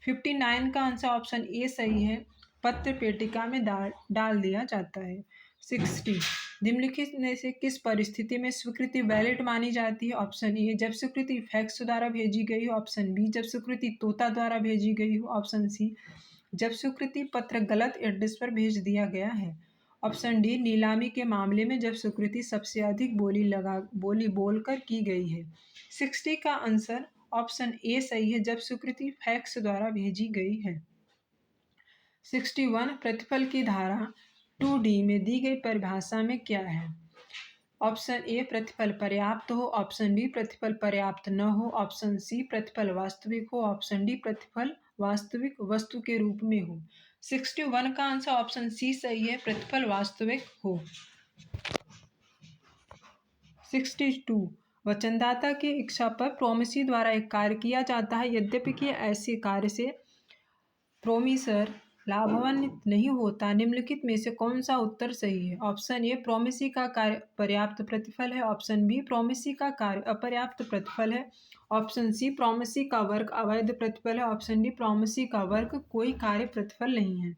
59 का आंसर ऑप्शन ए सही है, पत्र पेटिका में डाल दिया जाता है। 60 निम्नलिखित में से किस परिस्थिति में स्वीकृति वैलिड मानी जाती है? ऑप्शन ए जब स्वीकृति फैक्स द्वारा भेजी गई हो। ऑप्शन बी जब स्वीकृति तोता द्वारा भेजी गई हो। ऑप्शन सी जब स्वीकृति पत्र गलत एड्रेस पर भेज दिया गया है। ऑप्शन डी नीलामी के मामले में जब स्वीकृति सबसे अधिक बोली बोलकर की गई है। 60 का आंसर ऑप्शन ए सही है जब स्वीकृति फैक्स द्वारा भेजी गई है। 61 प्रतिफल की धारा 2D में दी गई परिभाषा में क्या है? ऑप्शन ए प्रतिफल पर्याप्त हो। ऑप्शन बी प्रतिफल पर्याप्त न हो। ऑप्शन सी प्रतिफल वास्तविक हो। ऑप्शन डी प्रतिफल वास्तविक वस्तु के रूप में हो। 61 का आंसर ऑप्शन सी सही है, प्रतिफल वास्तविक हो। 62 वचनदाता की इच्छा पर प्रोमिसी द्वारा एक कार्य किया जाता है यद्यपि कि ऐसे कार्य से प्रोमिसर लाभान्वित नहीं होता। निम्नलिखित में से कौन सा उत्तर सही है? ऑप्शन ए प्रोमिसी का कार्य पर्याप्त प्रतिफल है। ऑप्शन बी प्रोमिसी का कार्य अपर्याप्त प्रतिफल है। ऑप्शन सी प्रोमिसी का वर्ग अवैध प्रतिफल है। ऑप्शन डी प्रोमिसी का वर्ग कोई कार्य प्रतिफल नहीं है।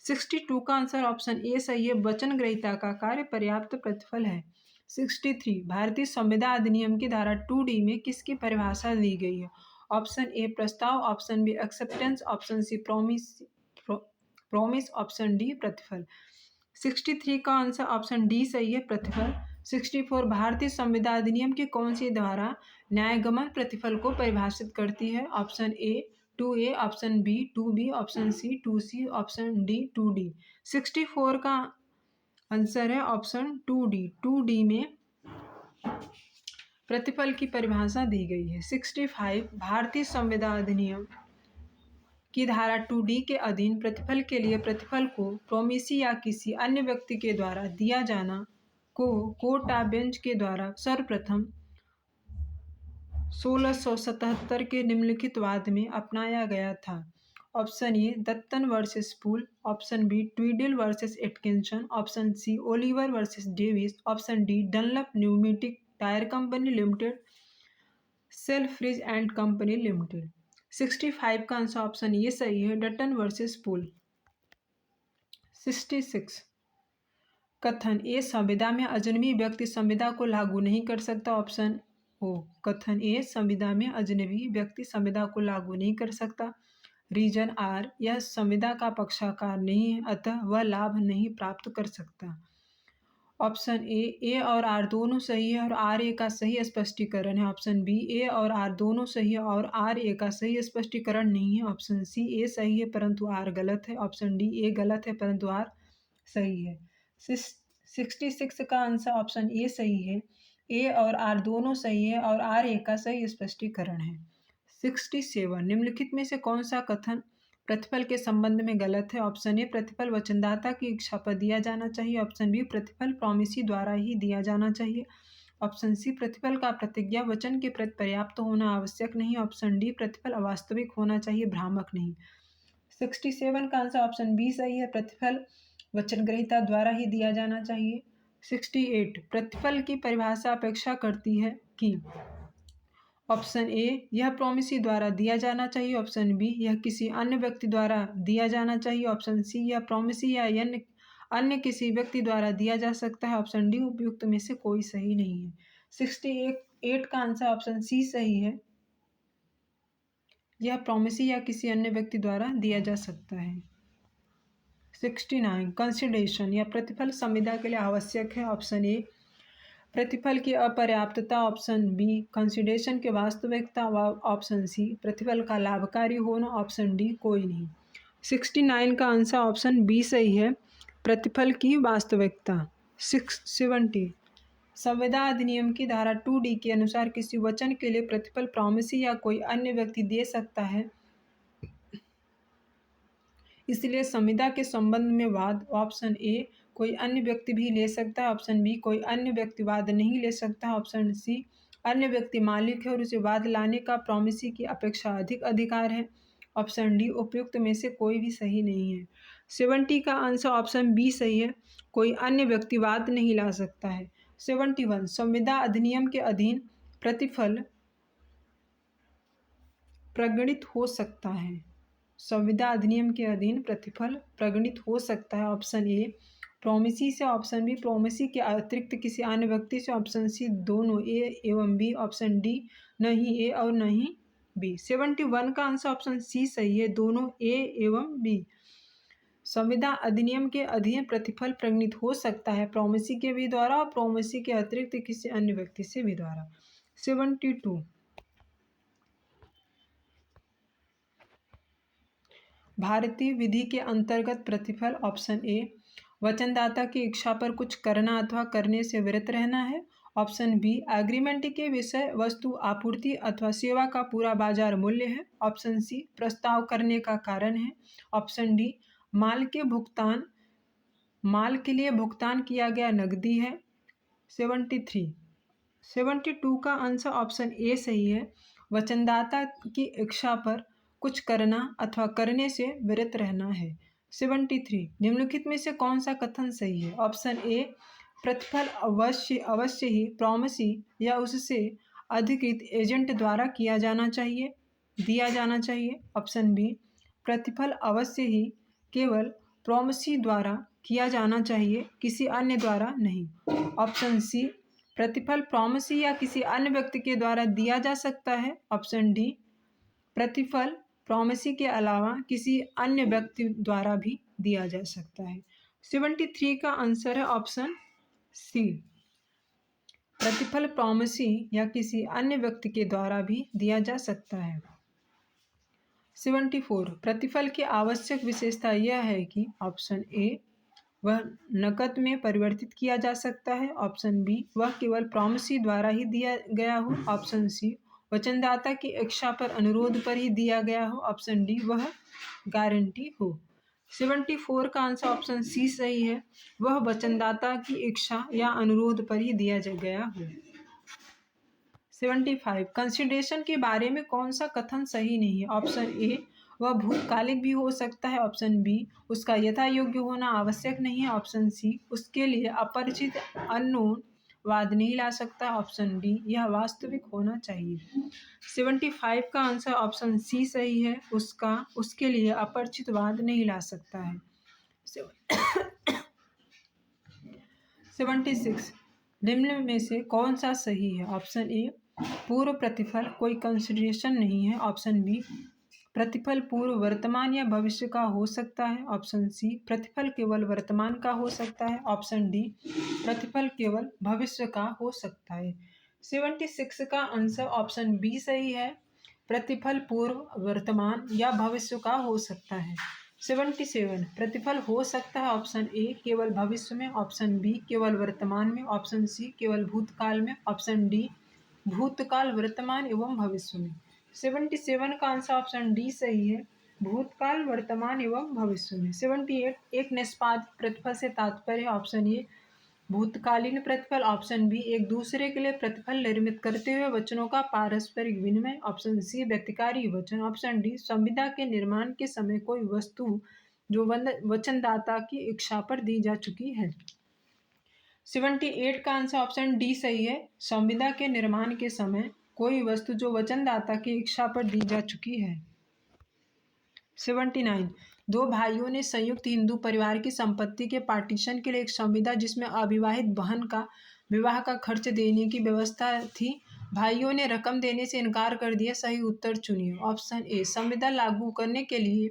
62 का आंसर ऑप्शन ए सही है, वचन ग्रहीता का कार्य पर्याप्त प्रतिफल है। 63 भारतीय संविदा अधिनियम की धारा 2D में किसकी परिभाषा दी गई है? ऑप्शन ए प्रस्ताव, option B acceptance, option C promise, option D प्रतिफल। 63 का आंसर ऑप्शन डी सही है, प्रतिफल। 64 भारतीय संविदा अधिनियम की कौन सी धारा न्यायगमन प्रतिफल को परिभाषित करती है? Option A 2A, option B 2B, option C 2C, option D 2D। 64 का आंसर है ऑप्शन 2D। 2D में प्रतिफल की परिभाषा दी गई है। 65 भारतीय संविदा अधिनियम की धारा 2D के अधीन प्रतिफल के लिए प्रतिफल को प्रोमिसी या किसी अन्य व्यक्ति के द्वारा दिया जाना को कोर्ट ऑफ बेंच के द्वारा सर्वप्रथम 1677 के निम्नलिखित वाद में अपनाया गया था। Option A Dutton versus Poole, option B Tweddle versus Atkinson, option C Oliver versus Davis, option D Dunlop Pneumatic Tyre Company Limited, Selfridge and Company Limited. 65 का आंसर ऑप्शन ये सही है, डटन वर्सेस पूल। 66 कथन ए संविदा में अजनबी व्यक्ति संविदा को लागू नहीं कर सकता। ऑप्शन ओ कथन ए संविदा में अजनबी व्यक्ति संविदा को लागू नहीं कर सकता। रीजन आर यह संविदा का पक्षकार नहीं है अतः वह लाभ नहीं प्राप्त कर सकता। ऑप्शन ए और आर दोनों सही है और आर ए का सही स्पष्टीकरण है। ऑप्शन बी ए और आर दोनों सही है और आर ए का सही स्पष्टीकरण नहीं है। ऑप्शन सी ए सही है परंतु आर गलत है। ऑप्शन डी ए गलत है परंतु आर सही है। 66 का आंसर ऑप्शन ए सही है, ए और आर दोनों सही है और आर ए का सही स्पष्टीकरण है। 67 निम्नलिखित में से कौन सा कथन प्रतिफल के संबंध में गलत है। ऑप्शन ए प्रतिफल वचनदाता की इच्छा पर दिया जाना चाहिए। ऑप्शन बी प्रतिफल प्रॉमिसी द्वारा ही दिया जाना चाहिए। ऑप्शन सी प्रतिफल का प्रतिज्ञा वचन के प्रति पर्याप्त होना आवश्यक नहीं। ऑप्शन डी प्रतिफल अवास्तविक होना चाहिए, भ्रामक नहीं। 67 का आंसर ऑप्शन बी सही है, प्रतिफल वचन ग्रहीता द्वारा ही दिया जाना चाहिए। 68 प्रतिफल की परिभाषा अपेक्षा करती है कि ऑप्शन ए यह प्रॉमिसी द्वारा दिया जाना चाहिए। ऑप्शन बी यह किसी अन्य व्यक्ति द्वारा दिया जाना चाहिए। ऑप्शन सी यह प्रॉमिसी या अन्य किसी व्यक्ति द्वारा दिया जा सकता है। ऑप्शन डी उपयुक्त में से कोई सही नहीं है। 68 का आंसर ऑप्शन सी सही है, यह प्रॉमिसी या किसी अन्य व्यक्ति द्वारा दिया जा सकता है। 69 कंसिडरेशन या प्रतिफल संविदा के लिए आवश्यक है। ऑप्शन ए प्रतिफल की अपर्याप्तता। ऑप्शन बी कंसिडरेशन की वास्तविकता। ऑप्शन सी प्रतिफल का लाभकारी होना। ऑप्शन डी कोई नहीं। 69 का आंसर ऑप्शन बी सही है, प्रतिफल की वास्तविकता। 70 संविदा अधिनियम की धारा 2D के अनुसार किसी वचन के लिए प्रतिफल प्रॉमिसी या कोई अन्य व्यक्ति दे सकता है, इसलिए संविदा के संबंध में वाद। ऑप्शन ए कोई अन्य व्यक्ति भी ले सकता है। ऑप्शन बी कोई अन्य व्यक्ति वाद नहीं ले सकता। ऑप्शन सी अन्य व्यक्ति मालिक है और उसे वाद लाने का प्रॉमिसी की अपेक्षा अधिक अधिकार है। ऑप्शन डी उपयुक्त में से कोई भी सही नहीं है। 70 का आंसर ऑप्शन बी सही है, कोई अन्य व्यक्ति वाद नहीं ला सकता है। 71 संविदा अधिनियम के अधीन प्रतिफल प्रगणित हो सकता है। संविदा अधिनियम के अधीन प्रतिफल प्रगणित हो सकता है। ऑप्शन ए प्रॉमिसी से। ऑप्शन बी प्रॉमिसी के अतिरिक्त किसी अन्य व्यक्ति से। ऑप्शन सी दोनों ए एवं बी। ऑप्शन डी नहीं ए और नहीं बी। 71 का आंसर ऑप्शन सी सही है, दोनों ए एवं बी। संविदा अधिनियम के अधीन प्रतिफल प्रगणित हो सकता है प्रॉमिसी के भी द्वारा और प्रॉमिसी के अतिरिक्त किसी अन्य व्यक्ति से भी द्वारा। 72 भारतीय विधि के अंतर्गत प्रतिफल। ऑप्शन ए वचनदाता की इच्छा पर कुछ करना अथवा करने से विरत रहना है। ऑप्शन बी एग्रीमेंट के विषय वस्तु आपूर्ति अथवा सेवा का पूरा बाजार मूल्य है। ऑप्शन सी प्रस्ताव करने का कारण है। ऑप्शन डी माल के लिए भुगतान किया गया नकदी है। 72 का आंसर ऑप्शन ए सही है, वचनदाता की इच्छा पर कुछ करना अथवा करने से विरत रहना है। 73 निम्नलिखित में से कौन सा कथन सही है। ऑप्शन ए प्रतिफल अवश्य ही प्रॉमिसी या उससे अधिकृत एजेंट द्वारा दिया जाना चाहिए। ऑप्शन बी प्रतिफल अवश्य ही केवल प्रॉमिसी द्वारा किया जाना चाहिए, किसी अन्य द्वारा नहीं। ऑप्शन सी प्रतिफल प्रॉमिसी या किसी अन्य व्यक्ति के द्वारा दिया जा सकता है। ऑप्शन डी प्रतिफल प्रॉमिसी के अलावा किसी अन्य व्यक्ति द्वारा भी दिया जा सकता है। 73 का आंसर है ऑप्शन सी, प्रतिफल प्रॉमिसी या किसी अन्य व्यक्ति के द्वारा भी दिया जा सकता है। 74 प्रतिफल की आवश्यक विशेषता यह है कि ऑप्शन ए वह नकद में परिवर्तित किया जा सकता है। ऑप्शन बी वह केवल प्रॉमिसी द्वारा ही दिया गया हो। ऑप्शन सी वचनदाता की इच्छा पर अनुरोध पर ही दिया गया हो। ऑप्शन डी वह गारंटी हो। 74 का आंसर ऑप्शन सी सही है, वह वचनदाता की इच्छा या अनुरोध पर ही दिया गया हो। 75 कंसिडरेशन के बारे में कौन सा कथन सही नहीं है। ऑप्शन ए वह भूतकालिक भी हो सकता है। ऑप्शन बी उसका यथा योग्य होना आवश्यक नहीं है। ऑप्शन सी उसके लिए अपरिचित अननोन वाद नहीं ला सकता। ऑप्शन डी यह वास्तविक होना चाहिए। 75 का आंसर ऑप्शन सी सही है, उसके लिए अपरिचित वाद नहीं ला सकता है। 76 निम्न में से कौन सा सही है। ऑप्शन ए पूर्व प्रतिफल कोई कंसिडरेशन नहीं है। ऑप्शन बी प्रतिफल पूर्व वर्तमान या भविष्य का हो सकता है। ऑप्शन सी प्रतिफल केवल वर्तमान का हो सकता है। ऑप्शन डी प्रतिफल केवल भविष्य का हो सकता है। 76 का आंसर ऑप्शन बी सही है, प्रतिफल पूर्व वर्तमान या भविष्य का हो सकता है। 77 प्रतिफल हो सकता है। ऑप्शन ए केवल भविष्य में। ऑप्शन बी केवल वर्तमान में। ऑप्शन सी केवल भूतकाल में। ऑप्शन डी भूतकाल वर्तमान एवं भविष्य में। 77 का आंसर ऑप्शन डी सही है, भूतकाल, वर्तमान एवं भविष्य में। 78 एक निष्पादित प्रतिफल से तात्पर्य ऑप्शन ए भूतकालीन प्रतिफल, ऑप्शन बी एक दूसरे के लिए प्रतिफल निर्मित करते हुए वचनों का पारस्परिक विनिमय, ऑप्शन सी व्यतिकारी वचन, ऑप्शन डी संविदा के निर्माण के समय कोई वस्तु जो वचनदाता की इच्छा पर दी जा चुकी है। 78 का आंसर ऑप्शन डी सही है। संविदा के निर्माण के समय कोई वस्तु जो वचनदाता की इच्छा पर दी जा चुकी है। 79 दो भाइयों ने संयुक्त हिंदू परिवार की संपत्ति के पार्टीशन के लिए एक संविदा जिसमें अविवाहित बहन का विवाह का खर्च देने की व्यवस्था थी। भाइयों ने रकम देने से इनकार कर दिया। सही उत्तर चुनिए। ऑप्शन ए संविदा लागू करने के लिए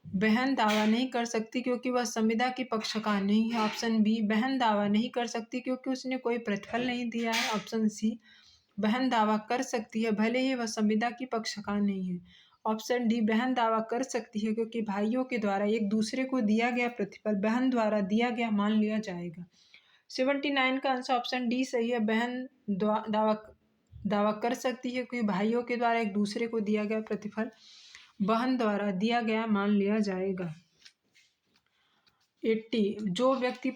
बहन दावा नहीं कर सकती क्योंकि वह संविदा की पक्षकार नहीं है। ऑप्शन बी बहन दावा नहीं कर सकती क्योंकि उसने कोई प्रतिफल नहीं दिया है। ऑप्शन सी बहन दावा कर सकती है भले ही वह संविदा की पक्षकार नहीं है। ऑप्शन डी बहन दावा कर सकती है क्योंकि भाइयों के द्वारा एक दूसरे को दिया गया प्रतिफल बहन द्वारा दिया गया मान लिया जाएगा। 79 का आंसर ऑप्शन डी सही है। बहन दावा कर सकती है क्योंकि भाइयों के द्वारा एक दूसरे को दिया गया प्रतिफल बहन द्वारा दिया गया मान लिया जाएगा। 80 जो व्यक्ति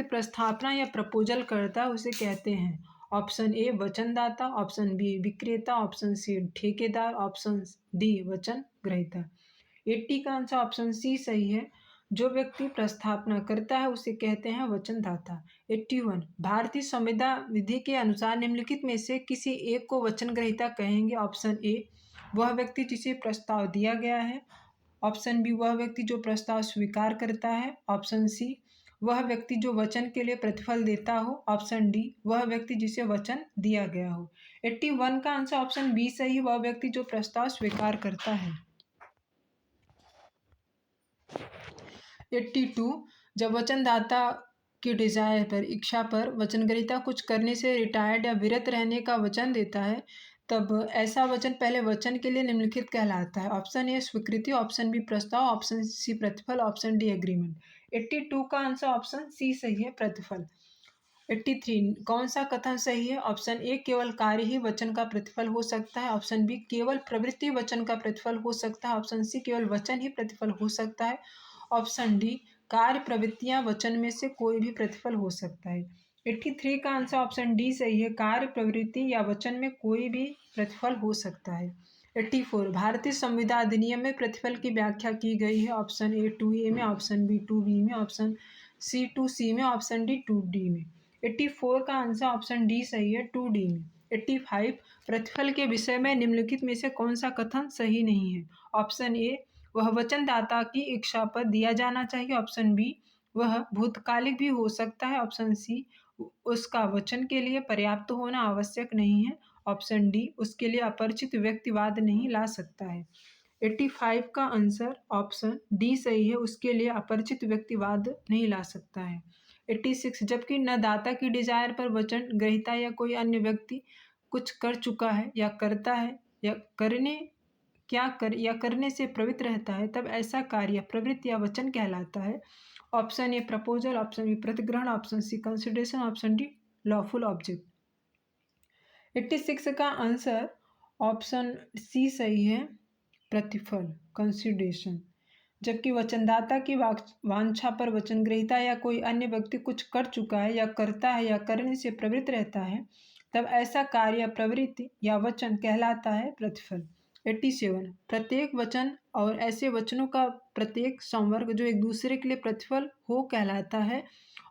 प्रस्तावना या प्रपोजल करता है उसे कहते हैं। ऑप्शन ए वचनदाता, ऑप्शन बी विक्रेता, ऑप्शन सी ठेकेदार, ऑप्शन डी वचन ग्रहीता। 80 का आंसर ऑप्शन सी सही है। जो व्यक्ति प्रस्तावना करता है उसे कहते हैं वचनदाता। 81 भारतीय संविदा विधि के अनुसार निम्नलिखित में से किसी एक को वचन ग्रहीता कहेंगे। ऑप्शन ए वह व्यक्ति जिसे प्रस्ताव दिया गया है, ऑप्शन बी वह व्यक्ति जो प्रस्ताव स्वीकार करता है, ऑप्शन सी वह व्यक्ति जो वचन के लिए प्रतिफल देता हो, ऑप्शन डी वह व्यक्ति जिसे वचन दिया गया हो। 81 का आंसर ऑप्शन बी सही, वह व्यक्ति जो प्रस्ताव स्वीकार करता है। 82 जब वचनदाता की डिजायर पर इच्छा पर वचनग्रहीता कुछ करने से रिटायर्ड या विरत रहने का वचन देता है तब ऐसा वचन पहले वचन के लिए निम्नलिखित कहलाता है। ऑप्शन ए स्वीकृति, ऑप्शन बी प्रस्ताव, ऑप्शन सी प्रतिफल, ऑप्शन डी एग्रीमेंट। 82 का आंसर ऑप्शन सी सही है, प्रतिफल। 83 कौन सा कथन सही है? ऑप्शन ए केवल कार्य ही वचन का प्रतिफल हो सकता है, ऑप्शन बी केवल प्रवृत्ति वचन का प्रतिफल हो सकता है, ऑप्शन सी केवल वचन ही प्रतिफल हो सकता है, ऑप्शन डी कार्य प्रवृत्तियां वचन में से कोई भी प्रतिफल हो सकता है। 83 का आंसर ऑप्शन डी सही है, कार्य प्रवृत्ति या वचन में कोई भी प्रतिफल हो सकता है। 84 भारतीय संविदा अधिनियम में प्रतिफल की व्याख्या की गई है। ऑप्शन ए 2A में, ऑप्शन बी 2B में, ऑप्शन सी 2C में, ऑप्शन डी 2D में। 84 का आंसर ऑप्शन डी सही है, 2D में। 85 प्रतिफल के विषय में निम्नलिखित में से कौन सा कथन सही नहीं है? ऑप्शन ए वह वचनदाता की इच्छा पर दिया जाना चाहिए, ऑप्शन बी वह भूतकालिक भी हो सकता है, ऑप्शन सी उसका वचन के लिए पर्याप्त होना आवश्यक नहीं है, ऑप्शन डी उसके लिए अपरिचित व्यक्तिवाद नहीं ला सकता है। 85 का आंसर ऑप्शन डी सही है, उसके लिए अपरिचित व्यक्तिवाद नहीं ला सकता है। 86 जबकि न दाता की डिजायर पर वचन ग्रहीता या कोई अन्य व्यक्ति कुछ कर चुका है या करता है या करने से प्रवृत्त रहता है तब ऐसा कार्य प्रवृत्ति या वचन कहलाता है। Option A proposal, option B प्रतिग्रहण, option C consideration, option D lawful object. 86 का आंसर ऑप्शन सी सही है, प्रतिफल कंसिडरेशन। जबकि वचनदाता की वांछा पर वचन ग्रहीता या कोई अन्य व्यक्ति कुछ कर चुका है या करता है या करने से प्रवृत्त रहता है तब ऐसा कार्य प्रवृत्ति या वचन कहलाता है प्रतिफल। 87 प्रत्येक वचन और ऐसे वचनों का प्रत्येक संवर्ग जो एक दूसरे के लिए प्रतिफल हो कहलाता है।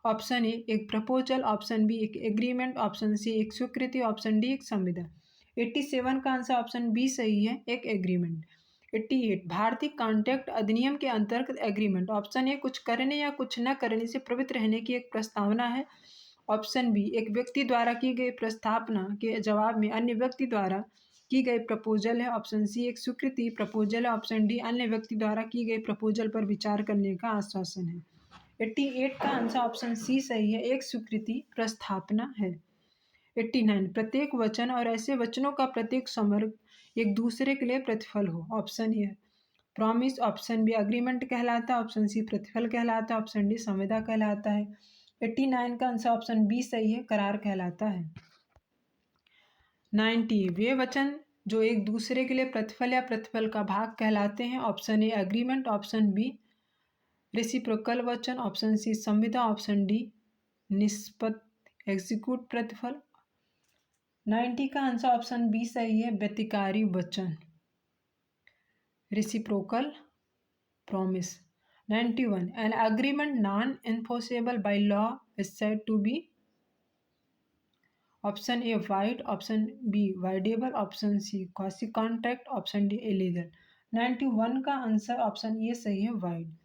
ऑप्शन ए एक प्रपोजल, ऑप्शन बी एक एग्रीमेंट, ऑप्शन सी एक स्वीकृति, ऑप्शन डी एक संविदा। 87 का आंसर ऑप्शन बी सही है, एक एग्रीमेंट। 88 भारतीय कॉन्ट्रैक्ट अधिनियम के अंतर्गत एग्रीमेंट, ऑप्शन ए कुछ करने या कुछ न करने से प्रवृत्त रहने की एक प्रस्तावना है, ऑप्शन बी एक व्यक्ति द्वारा की गई प्रस्तावना के जवाब में अन्य व्यक्ति द्वारा की गई प्रपोजल है, ऑप्शन सी एक स्वीकृति प्रपोजल है, ऑप्शन डी अन्य व्यक्ति द्वारा की गई प्रपोजल पर विचार करने का आश्वासन है। 88 का आंसर ऑप्शन सी सही है, एक स्वीकृति प्रस्तावना है। 89 प्रत्येक वचन और ऐसे वचनों का प्रत्येक समर्ग एक दूसरे के लिए प्रतिफल हो, option A promise, option B agreement कहलाता है, ऑप्शन सी प्रतिफल कहलाता है, ऑप्शन डी संविदा कहलाता है। 89 का आंसर ऑप्शन बी सही है, करार कहलाता है। 90 वे वचन जो एक दूसरे के लिए प्रतिफल या प्रतिफल का भाग कहलाते हैं। Option A agreement, option B reciprocal वचन, ऑप्शन सी संविदा, ऑप्शन डी निष्पत्त एग्जीक्यूट प्रतिफल। 90 का आंसर ऑप्शन बी सही है, व्यतिकारी वचन, reciprocal promise. 91 an agreement non enforceable by law is said to be. Option A void, option B voidable, option C quasi contract, option D illegal. 91 का answer option A सही है, wide.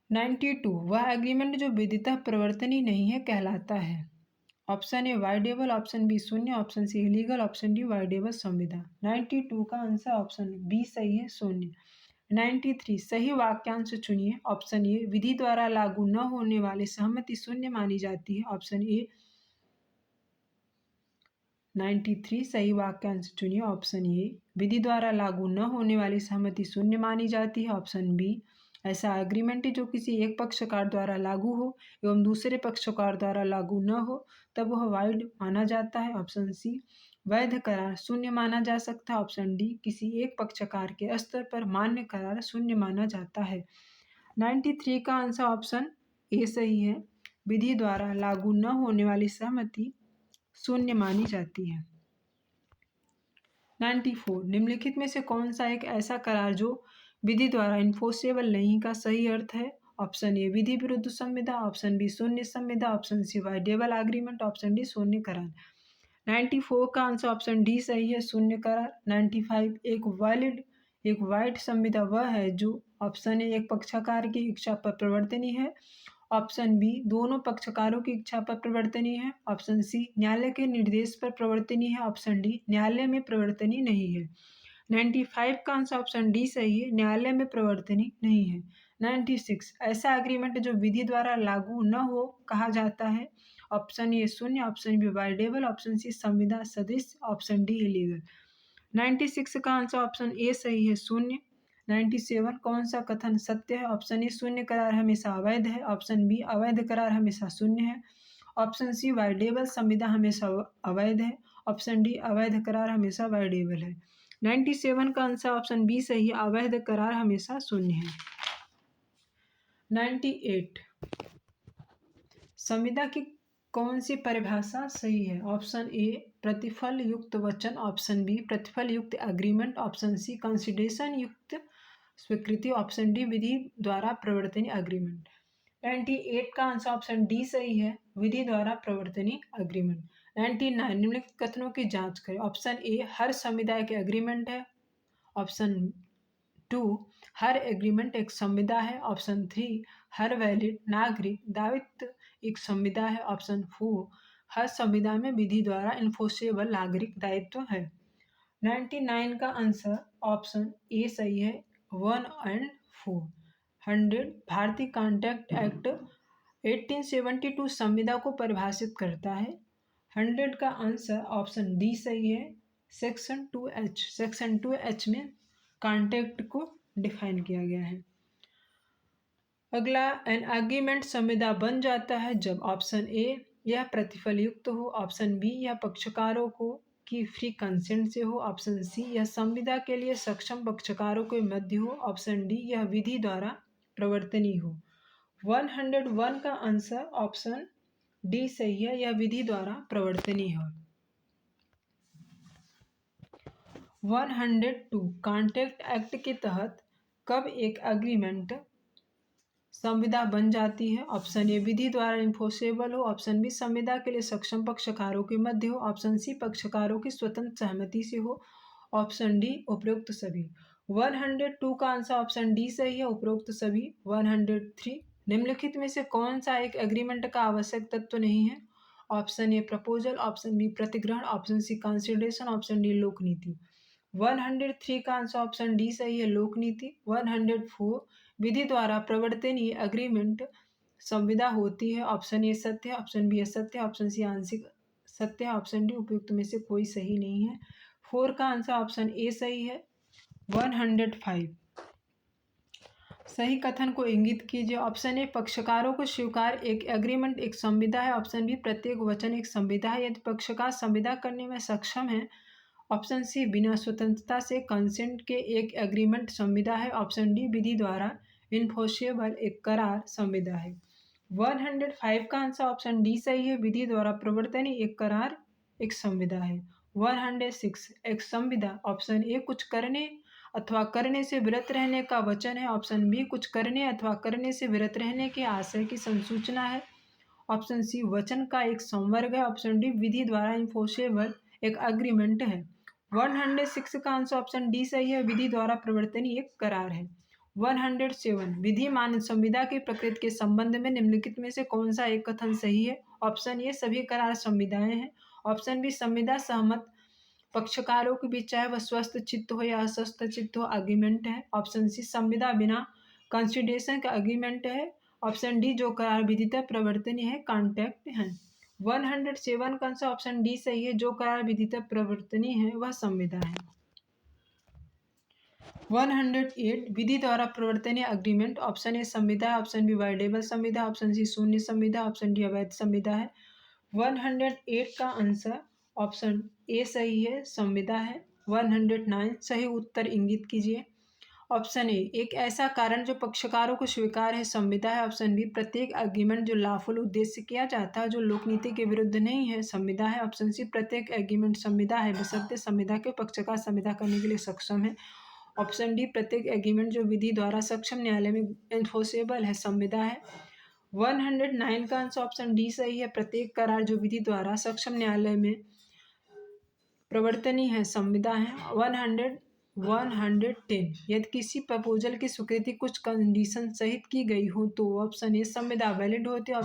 92 वह agreement जो विधितः प्रवर्तनीय नहीं है कहलाता है। Option A voidable, option B शून्य, option C illegal, option D voidable संविदा। 92 का आंसर ऑप्शन बी सही है, शून्य। 93 सही वाक्यांश चुनिए। ऑप्शन ए विधि द्वारा लागू न होने वाली सहमति शून्य मानी जाती है। ऑप्शन ए 93 सही वाक्यांश चुनिए। ऑप्शन ए विधि द्वारा लागू न होने वाली सहमति शून्य मानी जाती है। ऑप्शन बी ऐसा एग्रीमेंट जो किसी एक पक्षकार द्वारा लागू हो एवं दूसरे पक्षकार द्वारा लागू न हो तब वह वाइड माना जाता है। ऑप्शन सी वैध करार शून्य माना जा सकता है। ऑप्शन डी किसी एक पक्षकार के स्तर पर मान्य करार शून्य माना जाता है। 93 का आंसर ऑप्शन ए सही है, विधि द्वारा लागू न होने वाली सहमति शून्य मानी जाती है। 94 निम्नलिखित में से कौन सा एक ऐसा करार जो विधि द्वारा इन्फोर्सेबल नहीं का सही अर्थ है। ऑप्शन ए विधि विरुद्ध संविदा, ऑप्शन बी शून्य संविदा, option C voidable agreement, option D शून्य करार। 94 का आंसर ऑप्शन डी सही है, शून्य करार। 95 एक वाइड संविदा वह है जो ऑप्शन ए एक पक्षकार की इच्छा पर प्रवर्तनीय है, ऑप्शन बी दोनों पक्षकारों की इच्छा पर प्रवर्तनीय है, ऑप्शन सी न्यायालय के निर्देश पर प्रवर्तनीय है, ऑप्शन डी न्यायालय में प्रवर्तनीय नहीं है। 95 का आंसर ऑप्शन डी सही है, न्यायालय में प्रवर्तनीय नहीं है। 96 ऐसा एग्रीमेंट जो विधि द्वारा लागू न हो कहा जाता है। ऑप्शन ए शून्य, option B voidable, option C संविदा सदृश, ऑप्शन डी इलीगल। 96 का आंसर ऑप्शन ए सही है, शून्य। 97 कौन सा कथन सत्य है। ऑप्शन ए शून्य करार हमेशा अवैध है, ऑप्शन बी अवैध करार हमेशा शून्य है, ऑप्शन सी वाइडेबल संविदा हमेशा अवैध है, ऑप्शन डी अवैध करार हमेशा वाइडेबल है। 97 का आंसर ऑप्शन बी सही है, अवैध करार हमेशा शून्य है। 98 संविदा की कौन सी परिभाषा सही है। ऑप्शन ए प्रतिफल युक्त वचन, ऑप्शन बी प्रतिफल युक्त एग्रीमेंट, ऑप्शन सी कंसिडरेशन युक्त स्वीकृति, ऑप्शन डी विधि द्वारा प्रवर्तनीय एग्रीमेंट। 98 का आंसर ऑप्शन डी सही है, विधि द्वारा प्रवर्तनीय एग्रीमेंट। 99 निम्नलिखित कथनों की जांच करें। ऑप्शन ए हर समुदाय के एग्रीमेंट है, ऑप्शन 2 हर एग्रीमेंट एक संविदा है, ऑप्शन 3 हर वैलिड नागरिक दायित्व एक संविदा है, ऑप्शन 4 हर संविदा में विधि द्वारा इन्फोर्सेबल नागरिक दायित्व है। 99 का आंसर ऑप्शन ए सही है, 1 और 4। 100 भारतीय कॉन्ट्रैक्ट एक्ट 1872 संविदा को परिभाषित करता है। 100 का आंसर ऑप्शन डी सही है, सेक्शन 2H। सेक्शन 2H में कॉन्ट्रैक्ट को डिफाइन किया गया है। अगला एन एग्रीमेंट संविदा बन जाता है जब ऑप्शन ए यह प्रतिफल युक्त हो, ऑप्शन बी यह पक्षकारों को की फ्री कंसेंट से हो, ऑप्शन सी यह संविदा के लिए सक्षम पक्षकारों के मध्य हो, ऑप्शन डी यह विधि द्वारा प्रवर्तनीय हो। 101 का आंसर ऑप्शन डी सही है, यह विधि द्वारा प्रवर्तनीय हो। 102 कॉन्ट्रैक्ट एक्ट के तहत कब एक एग्रीमेंट संविदा बन जाती है। ऑप्शन ए विधि द्वारा इन्फोर्सेबल हो, ऑप्शन बी संविदा के लिए सक्षम पक्षकारों के मध्य हो, ऑप्शन सी पक्षकारों की स्वतंत्र सहमति से हो, ऑप्शन डी उपरोक्त सभी। 102 का आंसर ऑप्शन डी सही है, उपरोक्त सभी। 103 निम्नलिखित में से कौन सा एक एग्रीमेंट का आवश्यक तत्व नहीं है। Option A proposal, option B प्रतिग्रहण, option C consideration, option D लोक नीति। 103 का आंसर ऑप्शन डी सही है, लोक नीति। 104 विधि द्वारा प्रवर्तनीय एग्रीमेंट संविदा होती है। ऑप्शन ए सत्य है, ऑप्शन बी असत्य, ऑप्शन सी आंशिक सत्य है, ऑप्शन डी उपयुक्त में से कोई सही नहीं है। 4 का आंसर ऑप्शन ए सही है। 105 सही कथन को इंगित कीजिए। ऑप्शन ए पक्षकारों को स्वीकार एक एग्रीमेंट एक संविदा है, ऑप्शन बी प्रत्येक वचन एक संविदा है यदि पक्षकार संविदा करने में सक्षम है, ऑप्शन सी बिना स्वतंत्रता से कंसेंट के एक एग्रीमेंट संविदा है। ऑप्शन डी विधि द्वारा इन्फोर्सेबल एक करार संविदा है। 105 का आंसर ऑप्शन डी सही है, विधि द्वारा प्रवर्तनीय एक करार एक संविदा है। 106 एक संविदा ऑप्शन ए कुछ करने अथवा करने से विरत रहने का वचन है। ऑप्शन बी कुछ करने अथवा करने से विरत रहने के आशय की संसूचना है। ऑप्शन सी वचन का एक संवर्ग है। ऑप्शन डी विधि द्वारा इन्फोर्सेबल एक अग्रीमेंट है। 106 का आंसर ऑप्शन डी सही है, विधि द्वारा प्रवर्तनीय एक करार है। 107 विधि मान्य संविदा की प्रकृति के संबंध में निम्नलिखित में से कौन सा एक कथन सही है। ऑप्शन ए सभी करार संविदाएं हैं। ऑप्शन बी संविदा सहमत पक्षकारों के बीच चाहे वह स्वस्थ चित्त हो या अस्वस्थ चित्त हो एग्रीमेंट है। ऑप्शन सी संविदा बिना कंसिडरेशन का एग्रीमेंट है। ऑप्शन डी जो करार विधितः प्रवर्तनीय है कॉन्ट्रैक्ट है। 107 का आंसर ऑप्शन डी सही है, जो करार विधितः प्रवर्तनीय है वह संविदा है। 108 विधि द्वारा प्रवर्तनीय अग्रीमेंट। ऑप्शन ए संविदा है। ऑप्शन बी वाइडेबल संविदा। ऑप्शन सी शून्य संविदा। ऑप्शन डी अवैध संविदा है। 108 का आंसर ऑप्शन ए सही है, संविदा है। 109 सही उत्तर इंगित कीजिए। ऑप्शन ए एक ऐसा कारण जो पक्षकारों को स्वीकार है संविदा है। ऑप्शन बी प्रत्येक एग्रीमेंट जो लॉफुल उद्देश्य किया जाता है जो लोकनीति के विरुद्ध नहीं है संविदा है। ऑप्शन सी प्रत्येक एग्रीमेंट संविदा है बशर्ते संविदा के पक्षकार संविदा करने के लिए सक्षम है। ऑप्शन डी प्रत्येक एग्रीमेंट जो विधि द्वारा सक्षम न्यायालय में एन्फोर्सेबल है संविदा है। 109 का आंसर ऑप्शन डी सही है, प्रत्येक करार जो विधि द्वारा सक्षम न्यायालय में प्रवर्तनीय है संविदा है। 110 यदि किसी प्रपोजल की स्वीकृति कुछ कंडीशन सहित की गई हो तो ऑप्शन ए संविदा वैलिड होती है।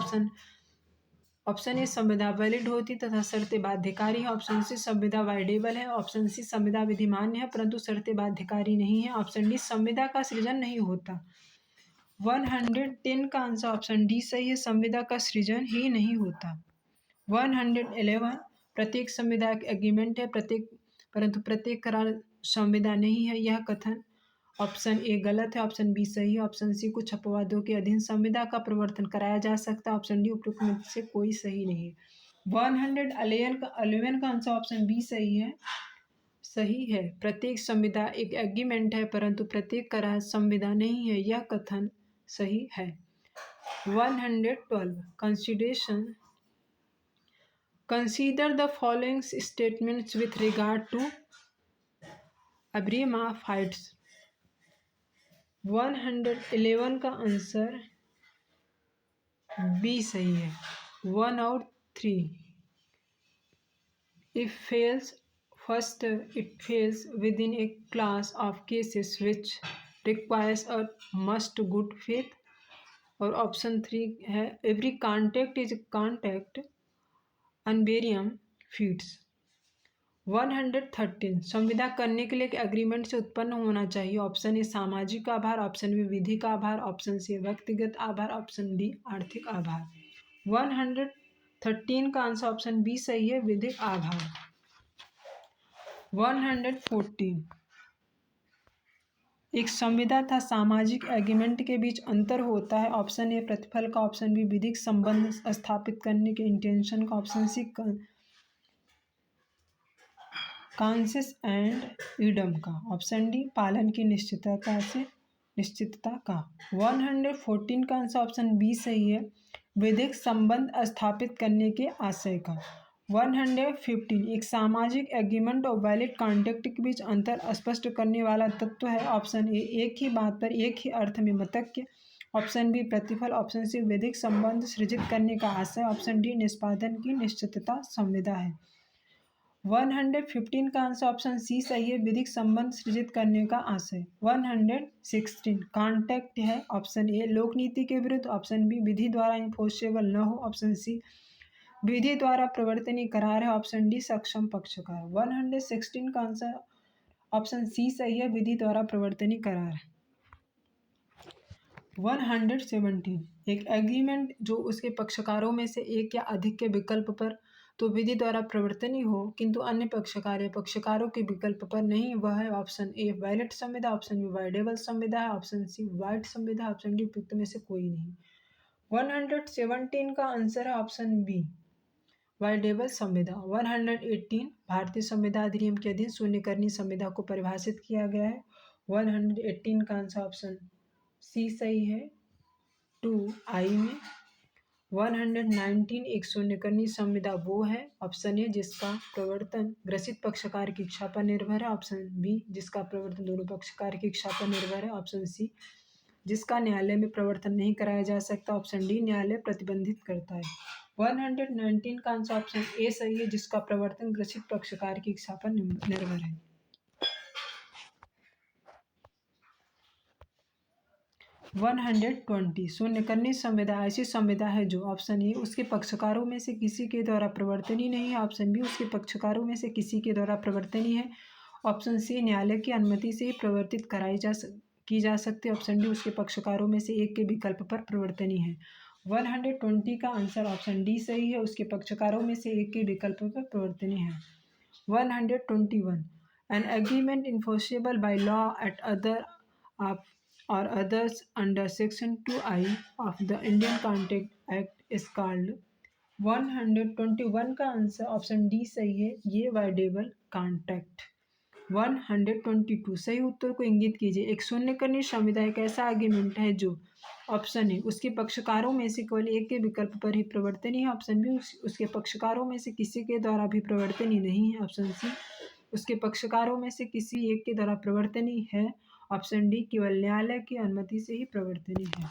ऑप्शन ए संविदा वैलिड होती तथा शर्तें बाध्यकारी है। ऑप्शन सी संविदा वाइडेबल है। ऑप्शन सी संविदा विधिमान्य है परंतु शर्तें बाध्यकारी नहीं है। ऑप्शन डी संविदा का सृजन नहीं होता। 110 का आंसर ऑप्शन डी सही है, संविदा का सृजन ही नहीं होता। 111 प्रत्येक संविदा एक एग्रीमेंट है परंतु प्रत्येक करार संविदा नहीं है, यह कथन ऑप्शन ए गलत है। ऑप्शन बी सही है। ऑप्शन सी कुछ अपवादों के अधीन संविदा का प्रवर्तन कराया जा सकता है। ऑप्शन डी उपयुक्त में से कोई सही नहीं है। 111 का आंसर ऑप्शन बी सही है, प्रत्येक संविदा एक एग्रीमेंट है परंतु प्रत्येक करार संविदा नहीं है, यह कथन सही है। 112 Consider the following statements with regard to अब्रीमा फाइट्स। 111 का आंसर बी सही है। 1 और 3 If fails, first it fails within a class of cases which requires a must good faith। और ऑप्शन 3 है every contact is a contact अनबेरियम फीड्स। 113 संविदा करने के लिए एक एग्रीमेंट से उत्पन्न होना चाहिए। ऑप्शन ए सामाजिक आभार। ऑप्शन बी विधि का आभार। ऑप्शन सी व्यक्तिगत आभार। ऑप्शन डी आर्थिक आभार। 113 का आंसर ऑप्शन बी सही है, विधिक आभार। 114 एक संविदा तथा सामाजिक एग्रीमेंट के बीच अंतर होता है। ऑप्शन ए प्रतिफल का। ऑप्शन बी विधिक संबंध स्थापित करने के इंटेंशन का। Option C conscious and freedom का। ऑप्शन डी पालन की निश्चितता का। 114 का आंसर ऑप्शन बी सही है, विधिक संबंध स्थापित करने के आशय का। 115 एक सामाजिक एग्रीमेंट और वैलिड कॉन्ट्रैक्ट के बीच अंतर स्पष्ट करने वाला तत्व है। ऑप्शन ए एक ही बात पर एक ही अर्थ में मतज्ञ। ऑप्शन बी प्रतिफल। ऑप्शन सी विधिक संबंध सृजित करने का आशय। ऑप्शन डी निष्पादन की निश्चितता संविदा है। 115 का आंसर ऑप्शन सी सही है, विधिक संबंध सृजित करने का आशय। 116 कॉन्ट्रैक्ट है। ऑप्शन ए लोकनीति के विरुद्ध। ऑप्शन बी विधि द्वारा इन्फोर्सेबल न हो। ऑप्शन सी विधि द्वारा प्रवर्तनीय करार है। ऑप्शन डी सक्षम पक्षकार। 116 का आंसर ऑप्शन सी सही है, विधि द्वारा प्रवर्तनीय करार। 117 एक एग्रीमेंट जो उसके पक्षकारों में से एक या अधिक के विकल्प पर तो विधि द्वारा प्रवर्तनीय हो किंतु अन्य पक्षकार या पक्षकारों के विकल्प पर नहीं, वह है ऑप्शन ए वैलिड संविदा। ऑप्शन बी वाइडेबल संविदा है। ऑप्शन सी वाइड संविदा। ऑप्शन डी उपयुक्त में से कोई नहीं। 117 का आंसर है ऑप्शन बी वाइडेबल संविदा 118 भारतीय संविदा अधिनियम के अधीन शून्यकर्णी संविदा को परिभाषित किया गया है। 118 का आंसर ऑप्शन सी सही है। 2 आई में 119 एक शून्यकर्णी संविदा वो है ऑप्शन ए जिसका प्रवर्तन ग्रसित पक्षकार की इच्छा पर निर्भर है, ऑप्शन बी जिसका प्रवर्तन दोनों पक्षकार की इच्छा पर निर्भर है, ऑप्शन सी जिसका न्यायालय में प्रवर्तन नहीं कराया जा सकता, ऑप्शन डी न्यायालय प्रतिबंधित करता है। 119 का आंसर ऑप्शन ए सही है जिसका प्रवर्तन ग्रसित पक्षकार की इच्छा पर निर्भर है। 120 शून्यकर्णी संविदा ऐसी संविदा है जो ऑप्शन ए उसके पक्षकारों में से किसी के द्वारा प्रवर्तनीय नहीं है, ऑप्शन बी उसके पक्षकारों में से किसी के द्वारा प्रवर्तनीय है, ऑप्शन सी न्यायालय की अनुमति से ही प्रवर्तित की जा सकती है, ऑप्शन डी उसके पक्षकारों में से एक के विकल्प पर प्रवर्तनीय है। 120 का आंसर ऑप्शन डी सही है, उसके पक्षकारों में से एक के विकल्प पर प्रवर्तनीय है। 121 an agreement enforceable by law at other or others under section 2I of the Indian Contract Act is called 121 का आंसर ऑप्शन डी सही है, ये वाइडेबल कॉन्ट्रैक्ट। 122 सही उत्तर को इंगित कीजिए। एक शून्यकर्णी संविदा एक ऐसा एग्रीमेंट है जो ऑप्शन ए उसके पक्षकारों में से केवल एक के विकल्प पर ही प्रवर्तनीय है, ऑप्शन बी उसके पक्षकारों में से किसी के द्वारा भी प्रवर्तनीय नहीं है, ऑप्शन सी उसके पक्षकारों में से किसी एक के द्वारा प्रवर्तनीय है, ऑप्शन डी केवल न्यायालय की अनुमति से ही प्रवर्तनीय है।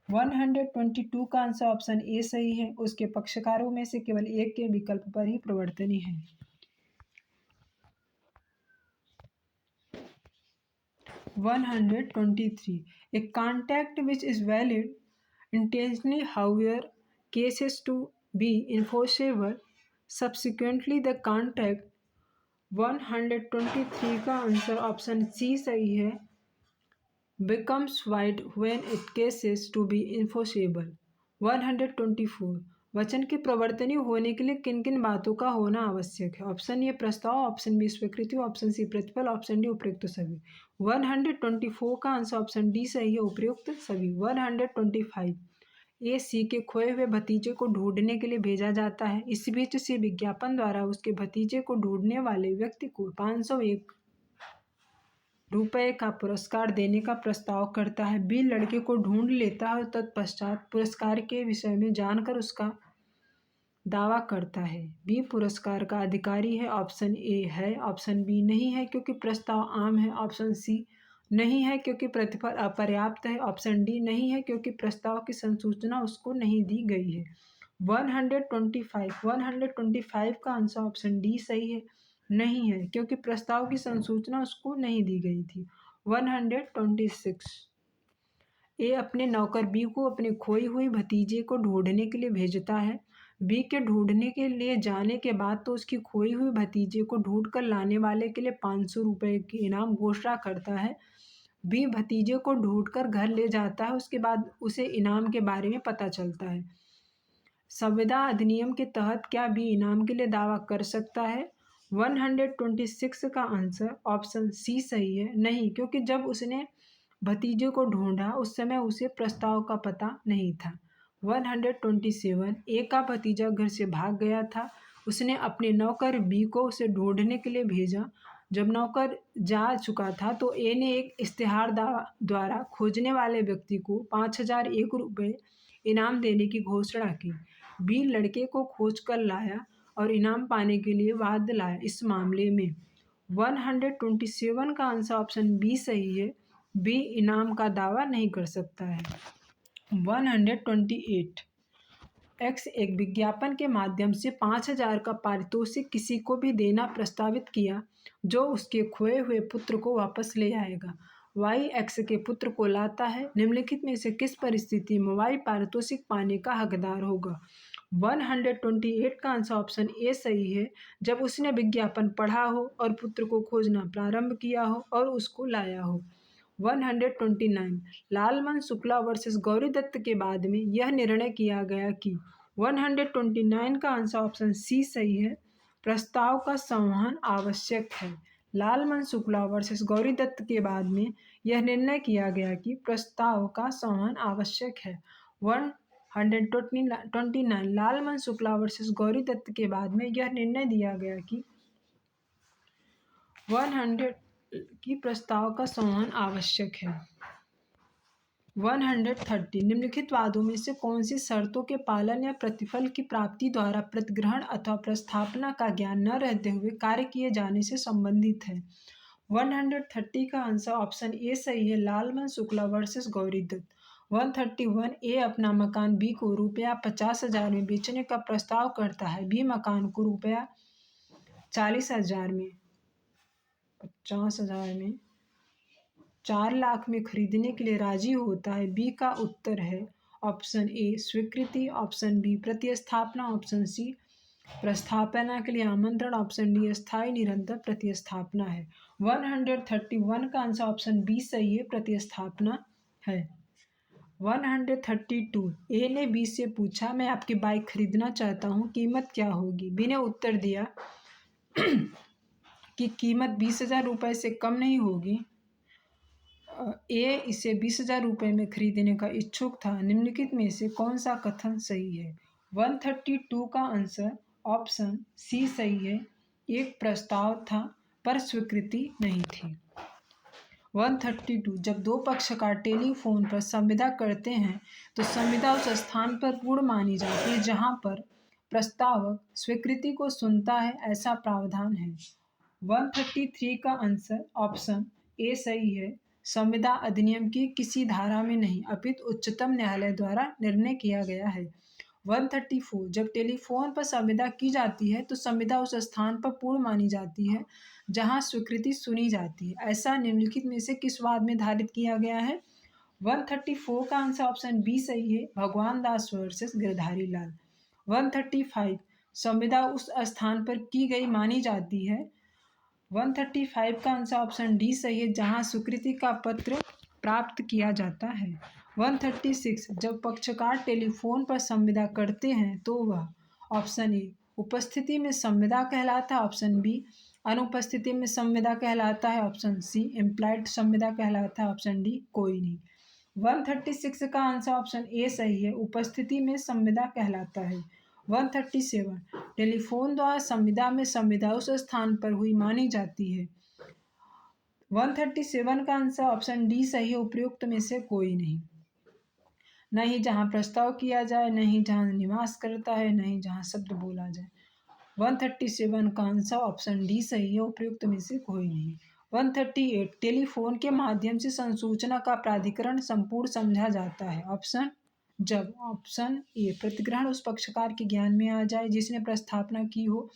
122 का आंसर ऑप्शन ए सही है, उसके पक्षकारों में से केवल एक के विकल्प पर ही प्रवर्तनीय है। 123 a contract which is valid intentionally however cases to be enforceable subsequently the contract 123 का आंसर ऑप्शन सी सही है, becomes void when it cases to be enforceable। 124 वचन के प्रवर्तनीय होने के लिए किन किन बातों का होना आवश्यक है, ऑप्शन ए प्रस्ताव, ऑप्शन बी स्वीकृति, ऑप्शन सी प्रतिफल, ऑप्शन डी उपयुक्त सभी। 124 का आंसर ऑप्शन डी सही है, उपयुक्त सभी। 125 ए सी के खोए हुए भतीजे को ढूंढने के लिए भेजा जाता है, इस बीच सी विज्ञापन द्वारा उसके भतीजे को ढूंढने वाले व्यक्ति को 501 रुपये का पुरस्कार देने का प्रस्ताव करता है। बी लड़के को ढूंढ लेता है, तत्पश्चात पुरस्कार के विषय में जानकर उसका दावा करता है। बी पुरस्कार का अधिकारी है, ऑप्शन ए है, ऑप्शन बी नहीं है क्योंकि प्रस्ताव आम है, ऑप्शन सी नहीं है क्योंकि प्रतिफल अपर्याप्त है, ऑप्शन डी नहीं है क्योंकि प्रस्ताव की संसूचना उसको नहीं दी गई है। 125 का आंसर ऑप्शन डी सही है, नहीं है क्योंकि प्रस्ताव की संसूचना उसको नहीं दी गई थी। 126 ए अपने नौकर बी को अपने खोई हुई भतीजे को ढूंढने के लिए भेजता है। बी के ढूंढने के लिए जाने के बाद तो उसकी खोई हुई भतीजे को ढूंढ कर लाने वाले के लिए 500 रुपये की इनाम घोषणा करता है। बी भतीजे को ढूंढकर घर ले जाता है, उसके बाद उसे इनाम के बारे में पता चलता है। संविदा अधिनियम के तहत क्या बी इनाम के लिए दावा कर सकता है? 126 का आंसर ऑप्शन सी सही है, नहीं क्योंकि जब उसने भतीजे को ढूंढा उस समय उसे प्रस्ताव का पता नहीं था। 127 ए का भतीजा घर से भाग गया था, उसने अपने नौकर बी को उसे ढूंढने के लिए भेजा। जब नौकर जा चुका था तो ए ने एक इश्तेहार द्वारा खोजने वाले व्यक्ति को 5001 रुपये इनाम देने की घोषणा की। बी लड़के को खोज कर लाया और इनाम पाने के लिए वाद लाया। इस मामले में 127 का आंसर ऑप्शन बी सही है, बी इनाम का दावा नहीं कर सकता है। 128 एक्स एक विज्ञापन के माध्यम से 5000 का पारितोषिक किसी को भी देना प्रस्तावित किया जो उसके खोए हुए पुत्र को वापस ले आएगा। वाई एक्स के पुत्र को लाता है, निम्नलिखित में से किस परिस्थिति में वाई पारितोषिक पाने का हकदार होगा? 128 का आंसर ऑप्शन ए सही है, जब उसने विज्ञापन पढ़ा हो और पुत्र को खोजना प्रारंभ किया हो और उसको लाया हो। 129 लालमन शुक्ला वर्सेस गौरी दत्त के बाद में यह निर्णय किया गया कि 129 का आंसर ऑप्शन सी सही है, प्रस्ताव का संवहन आवश्यक है। लालमन शुक्ला वर्सेस गौरी दत्त के बाद में यह निर्णय किया गया कि प्रस्ताव का संवहन आवश्यक है। 129 लालमन शुक्ला वर्सेस गौरी दत्त के बाद में यह निर्णय दिया गया कि 100 की प्रस्ताव का संवहन आवश्यक है। 130 निम्नलिखित वादों में से कौन सी शर्तों के पालन या प्रतिफल की प्राप्ति द्वारा प्रतिग्रहण अथवा प्रस्थापना का ज्ञान न रहते हुए कार्य किए जाने से संबंधित है। 130 का आंसर ऑप्शन ए सही है, लालमन शुक्ला वर्सेस गौरी दत्त। 131 ए अपना मकान बी को रुपया 50,000 में बेचने का प्रस्ताव करता है। बी मकान को रुपया 40,000 में 50,000 में 4 लाख में खरीदने के लिए राजी होता है। बी का उत्तर है ऑप्शन ए स्वीकृति, ऑप्शन बी प्रतिस्थापना, ऑप्शन सी प्रस्थापना के लिए आमंत्रण, ऑप्शन डी स्थायी निरंतर प्रतिस्थापना है। 131 का आंसर ऑप्शन बी सही है, प्रतिस्थापना है। 132 ए ने बी से पूछा, मैं आपकी बाइक खरीदना चाहता हूँ, कीमत क्या होगी? बी ने उत्तर दिया कि कीमत 20,000 रुपये से कम नहीं होगी। ए इसे 20,000 रुपये में खरीदने का इच्छुक था। निम्नलिखित में से कौन सा कथन सही है? 132 का आंसर ऑप्शन सी सही है, एक प्रस्ताव था पर स्वीकृति नहीं थी। 132 जब दो पक्षकार टेलीफोन पर संविदा करते हैं तो संविदा उस स्थान पर पूर्ण मानी जाती है जहां पर प्रस्तावक स्वीकृति को सुनता है, ऐसा प्रावधान है। 133 का आंसर ऑप्शन ए सही है, संविदा अधिनियम की किसी धारा में नहीं अपितु उच्चतम न्यायालय द्वारा निर्णय किया गया है। 134 जब टेलीफोन पर संविदा की जाती है तो संविदा उस स्थान पर पूर्ण मानी जाती है जहां स्वीकृति सुनी जाती है, ऐसा निम्नलिखित में से किस वाद में धारित किया गया है? 134 का आंसर ऑप्शन बी सही है, भगवान दास वर्सेस गिरधारी लाल। 135 संविदा उस स्थान पर की गई मानी जाती है। 135 का आंसर ऑप्शन डी सही है, जहां स्वीकृति का पत्र प्राप्त किया जाता है। 136 जब पक्षकार टेलीफोन पर संविदा करते हैं तो वह ऑप्शन ए उपस्थिति में संविदा कहलाता है, ऑप्शन बी अनुपस्थिति में संविदा कहलाता है, ऑप्शन सी इम्प्लाइड संविदा कहलाता है, ऑप्शन डी कोई नहीं। 136 का आंसर ऑप्शन ए सही है, उपस्थिति में संविदा कहलाता है। 137 टेलीफोन द्वारा संविदा में संविदा उस स्थान पर हुई मानी जाती है। 137 का आंसर ऑप्शन डी सही है, उपयुक्त में से कोई नहीं। नहीं जहां प्रस्ताव किया जाए, नहीं जहां निवास करता है, नहीं जहां शब्द बोला जाए। 137 का आंसर ऑप्शन डी सही है, उपयुक्त में से कोई नहीं। 138 टेलीफोन के माध्यम से संसूचना का प्राधिकरण संपूर्ण समझा जाता है। ऑप्शन जब ऑप्शन ए प्रतिग्रहण उस पक्षकार के ज्ञान में आ जाए जिसने प्रस्थापना की हो,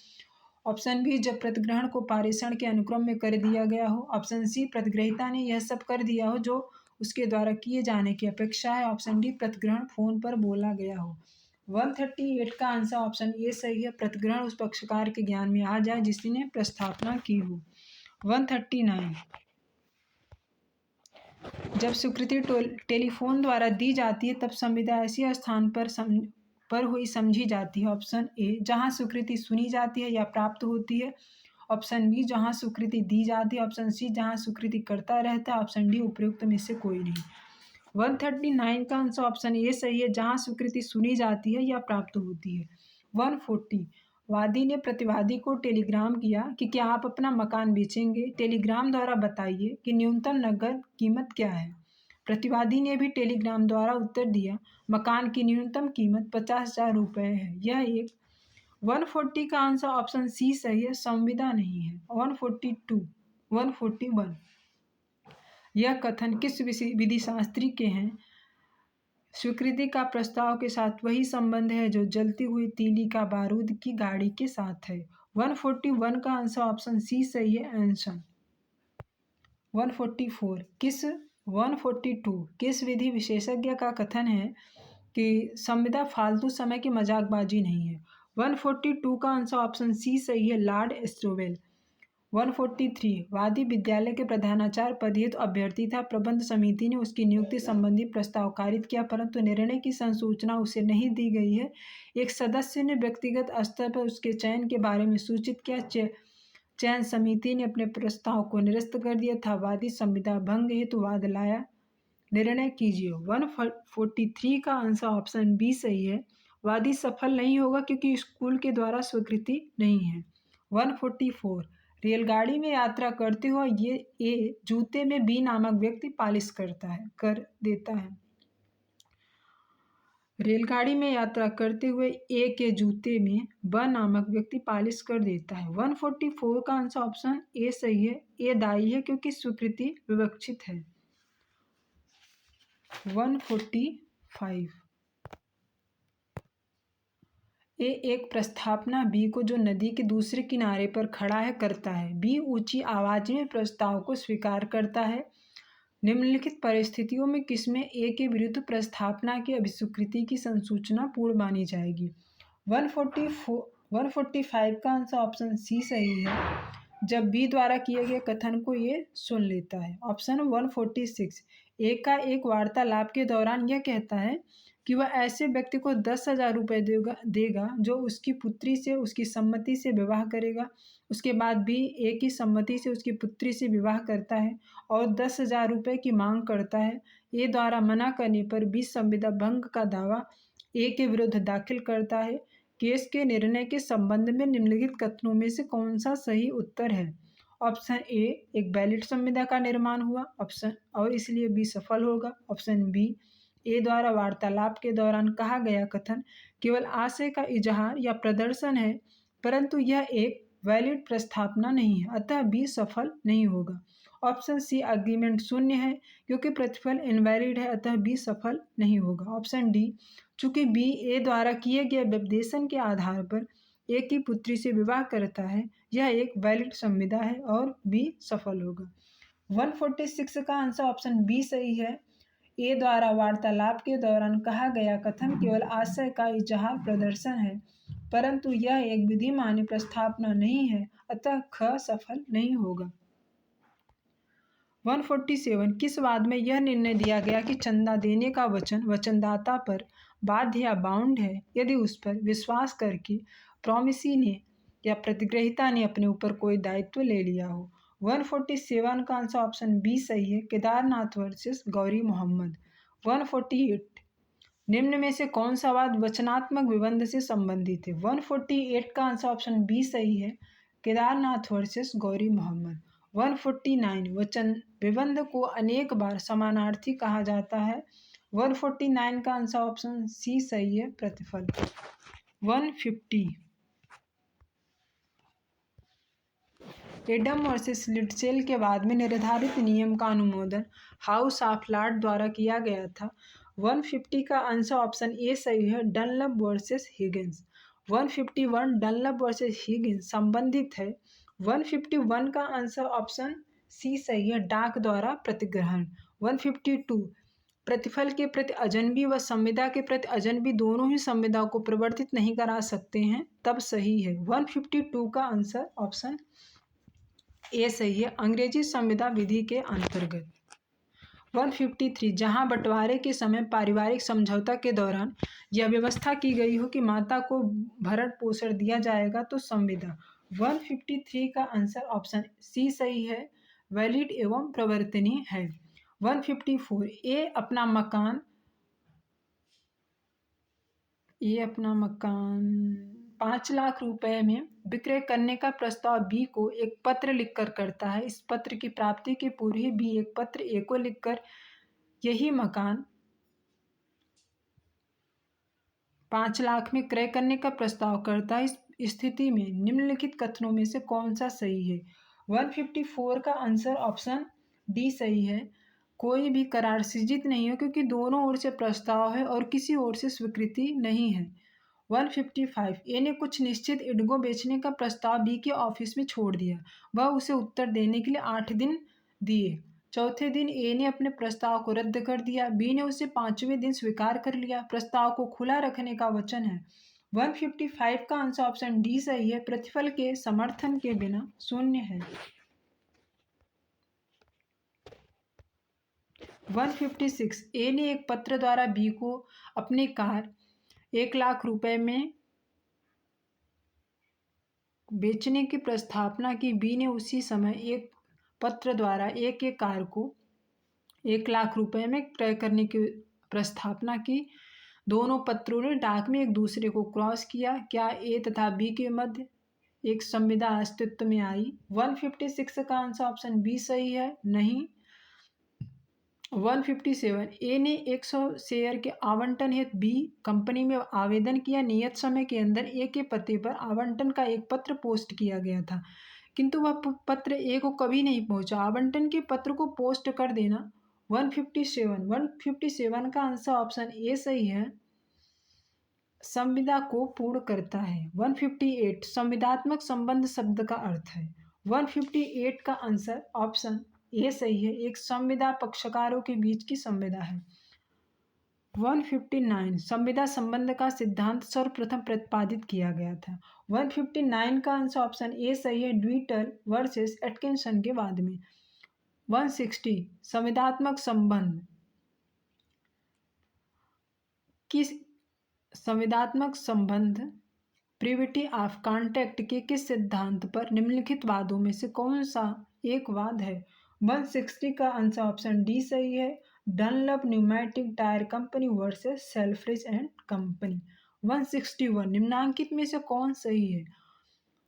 ऑप्शन बी जब प्रतिग्रहण को पारेषण के अनुक्रम में कर दिया गया हो, ऑप्शन सी प्रतिग्रहीता ने यह सब कर दिया हो जो उसके द्वारा किए जाने की अपेक्षा है, ऑप्शन डी प्रतिग्रहण फोन पर बोला गया हो। 138 का आंसर ऑप्शन ए सही है, प्रतिग्रहण उस पक्षकार के ज्ञान में आ जाए जिसने प्रस्थापना की हो। 139 जब स्वीकृति टेलीफोन द्वारा दी जाती है तब संविदा ऐसी स्थान पर हुई समझी जाती है, ऑप्शन ए जहां स्वीकृति सुनी जाती है या प्राप्त होती है, ऑप्शन बी जहां स्वीकृति दी जाती है, ऑप्शन सी जहां स्वीकृति करता रहता है, ऑप्शन डी उपयुक्त में से कोई नहीं। 139 का आंसर ऑप्शन ए सही है, जहां स्वीकृति सुनी जाती है या प्राप्त होती है। 140 वादी ने प्रतिवादी को टेलीग्राम किया कि क्या आप अपना मकान बेचेंगे? टेलीग्राम द्वारा बताइए कि न्यूनतम नकद कीमत क्या है। प्रतिवादी ने भी टेलीग्राम द्वारा उत्तर दिया, मकान की न्यूनतम कीमत 50,000 रुपये है। यह एक 140 का आंसर ऑप्शन सी सही है, संविदा नहीं है। 141 यह कथन किस विधि शास्त्री के हैं? स्वीकृति का प्रस्ताव के साथ वही संबंध है जो जलती हुई तीली का बारूद की गाड़ी के साथ है। 141 का आंसर ऑप्शन सी सही है, आंसर। 142 किस विधि विशेषज्ञ का कथन है कि संविदा फालतू समय की मजाकबाजी नहीं है? 142 का आंसर ऑप्शन सी सही है, लॉर्ड स्टोवेल। 143 वादी विद्यालय के प्रधानाचार्य पद हेतु अभ्यर्थी था। प्रबंध समिति ने उसकी नियुक्ति संबंधी प्रस्ताव कारित किया परंतु निर्णय की संसूचना उसे नहीं दी गई है। एक सदस्य ने व्यक्तिगत स्तर पर उसके चयन के बारे में सूचित किया। चयन समिति ने अपने प्रस्ताव को निरस्त कर दिया था। वादी संविदा भंग हेतु वाद लाया निर्णय कीजिए। 143 का आंसर ऑप्शन बी सही है। वादी सफल नहीं होगा क्योंकि स्कूल के द्वारा स्वीकृति नहीं है। 144 रेलगाड़ी में यात्रा करते हुए ये ए जूते में बी नामक व्यक्ति पालिश कर देता है। रेलगाड़ी में यात्रा करते हुए ए के जूते में ब नामक व्यक्ति पालिश कर देता है। 144 का आंसर ऑप्शन ए सही है। ए दायी है क्योंकि स्वीकृति विवक्षित है। 145 ए एक प्रस्तावना बी को जो नदी के दूसरे किनारे पर खड़ा है करता है। बी ऊंची आवाज में प्रस्ताव को स्वीकार करता है। निम्नलिखित परिस्थितियों में किसमें ए के विरुद्ध प्रस्तावना की अभिस्वीकृति की संसूचना पूर्ण मानी जाएगी। 145 का आंसर ऑप्शन सी सही है। जब बी द्वारा किए गए कथन को ये सुन लेता है। ऑप्शन 146 ए का एक वार्तालाप के दौरान यह कहता है कि वह ऐसे व्यक्ति को 10,000 रुपये देगा जो उसकी पुत्री से उसकी सम्मति से विवाह करेगा। उसके बाद बी ए की सम्मति से उसकी पुत्री से विवाह करता है और 10,000 रुपये की मांग करता है। ए द्वारा मना करने पर बी संविदा भंग का दावा ए के विरुद्ध दाखिल करता है। केस के निर्णय के संबंध में निम्नलिखित कथनों में से कौन सा सही उत्तर है। ऑप्शन ए एक वैलिड संविदा का निर्माण हुआ ऑप्शन और इसलिए बी सफल होगा। ऑप्शन बी ए द्वारा वार्तालाप के दौरान कहा गया कथन केवल आशय का इजहार या प्रदर्शन है परंतु यह एक वैलिड प्रस्तावना नहीं है अतः बी सफल नहीं होगा। ऑप्शन सी एग्रीमेंट शून्य है क्योंकि प्रतिफल इनवैलिड है अतः बी सफल नहीं होगा। ऑप्शन डी चूंकि बी ए द्वारा किए गए व्यपदेशन के आधार पर ए की पुत्री से विवाह करता है यह एक वैलिड संविदा है और बी सफल होगा। 146 का आंसर ऑप्शन बी सही है। ए द्वारा वार्तालाप के दौरान कहा गया कथन केवल आशय का इजहार प्रदर्शन है परंतु यह एक विधिमान्य प्रस्तावना नहीं है अतः ख सफल नहीं होगा। 147 किस वाद में यह निर्णय दिया गया कि चंदा देने का वचन वचनदाता पर बाध्य या बाउंड है यदि उस पर विश्वास करके प्रॉमिसी ने या प्रतिग्रहिता ने अपने ऊपर कोई दायित्व ले लिया हो। 147 का आंसर ऑप्शन बी सही है। केदारनाथ वर्सेस गौरी मोहम्मद। 148 निम्न में से कौन सा वाद वचनात्मक विबंध से संबंधित है। 148 का आंसर ऑप्शन बी सही है। केदारनाथ वर्सेस गौरी मोहम्मद। 149 वचन विबंध को अनेक बार समानार्थी कहा जाता है। 149 का आंसर ऑप्शन सी सही है प्रतिफल। 150 एडम वर्सेस लिटसेल के बाद में निर्धारित नियम का अनुमोदन हाउस ऑफ लॉर्ड द्वारा किया गया था। 150 का आंसर ऑप्शन ए सही है Dunlop versus Higgins. 151 Dunlop versus Higgins संबंधित है। 151 का आंसर ऑप्शन सी सही है डाक द्वारा प्रतिग्रहण। 152 प्रतिफल के प्रति अजनबी व संविदा के प्रति अजनबी दोनों ही संविदा को प्रवर्तित नहीं करा सकते हैं तब सही है। 152 का आंसर ऑप्शन ए सही है अंग्रेजी संविदा विधि के अंतर्गत। 153 जहां बंटवारे के समय पारिवारिक समझौता के दौरान यह व्यवस्था की गई हो कि माता को भरण पोषण दिया जाएगा तो संविदा। 153 का आंसर ऑप्शन सी सही है वैलिड एवं प्रवर्तनीय है। 154 ए अपना मकान 5 लाख रुपए में विक्रय करने का प्रस्ताव बी को एक पत्र लिखकर करता है। इस पत्र की प्राप्ति के पूर्व ही बी एक पत्र ए को लिखकर यही मकान 5 लाख में क्रय करने का प्रस्ताव करता है। इस स्थिति में निम्नलिखित कथनों में से कौन सा सही है। 154 का आंसर ऑप्शन डी सही है कोई भी करार सिजित नहीं है क्योंकि दोनों ओर से प्रस्ताव है और किसी ओर से स्वीकृति नहीं है। 155 ए ने कुछ निश्चित इडगो बेचने का प्रस्ताव बी के ऑफिस में छोड़ दिया। वह उसे उत्तर देने के लिए 8 दिन दिए। चौथे दिन ए ने अपने प्रस्ताव को रद्द कर दिया। बी ने उसे 5वें दिन स्वीकार कर लिया। प्रस्ताव को खुला रखने का वचन है। 155 का आंसर ऑप्शन डी सही है प्रतिफल के समर्थन के बिना शून्य है। 156 ए ने एक पत्र द्वारा बी को अपनी कार 1 लाख रुपए में बेचने की प्रस्तावना की। बी ने उसी समय एक पत्र द्वारा ए के कार को 1,00,000 रुपए में क्रय करने की प्रस्तावना की। दोनों पत्रों ने डाक में एक दूसरे को क्रॉस किया। क्या ए तथा बी के मध्य एक संविदा अस्तित्व में आई? 156 का आंसर ऑप्शन बी सही है। नहीं। 157 ए ने 100 शेयर के आवंटन हेतु बी कंपनी में आवेदन किया। नियत समय के अंदर ए के पते पर आवंटन का एक पत्र पोस्ट किया गया था, किंतु वह पत्र ए को कभी नहीं पहुंचा। आवंटन के पत्र को पोस्ट कर देना। 157 का आंसर ऑप्शन ए सही है, संविदा को पूर्ण करता है। 158 संविदात्मक संबंध शब्द का अर्थ है। 158 का आंसर ऑप्शन ए सही है, एक संविदा पक्षकारों के बीच की संविदा है। 159 संविदा संबंध का सिद्धांत सर्वप्रथम प्रतिपादित किया गया था। 159 का आंसर ऑप्शन ए सही है, ड्यूटल वर्सेस एटकिंसन के बाद में। 160 संविदात्मक संबंध किस संविदात्मक संबंध प्रिविटी ऑफ कॉन्ट्रैक्ट के किस सिद्धांत पर निम्नलिखित वादों में से कौन सा एक वाद है? 160 का आंसर ऑप्शन डी सही है, Dunlop pneumatic tyre company versus Selfridge and company. 161 निम्नांकित में से कौन सही है?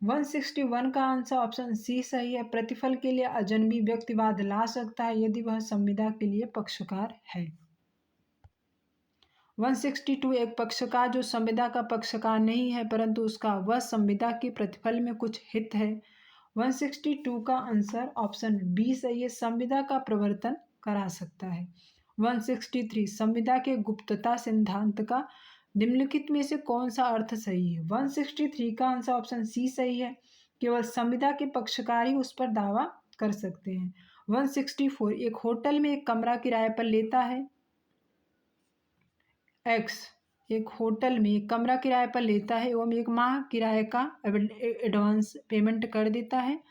161 का आंसर ऑप्शन सी सही है, प्रतिफल के लिए अजनबी व्यक्तिवाद ला सकता है यदि वह संविदा के लिए पक्षकार है। 162 एक पक्षकार जो संविदा का पक्षकार नहीं है परंतु उसका वह संविदा के प्रतिफल में कुछ हित है। 162 का आंसर ऑप्शन बी सही है, संविदा का प्रवर्तन करा सकता है। 163 संविदा के गुप्तता सिद्धांत का निम्नलिखित में से कौन सा अर्थ सही है? 163 का आंसर ऑप्शन सी सही है, केवल संविदा के पक्षकार ही उस पर दावा कर सकते हैं। 164 एक होटल में एक कमरा किराए पर लेता है। एक्स एक होटल में एक कमरा किराए पर लेता है एवं 1 माह किराए का एडवांस पेमेंट कर देता है।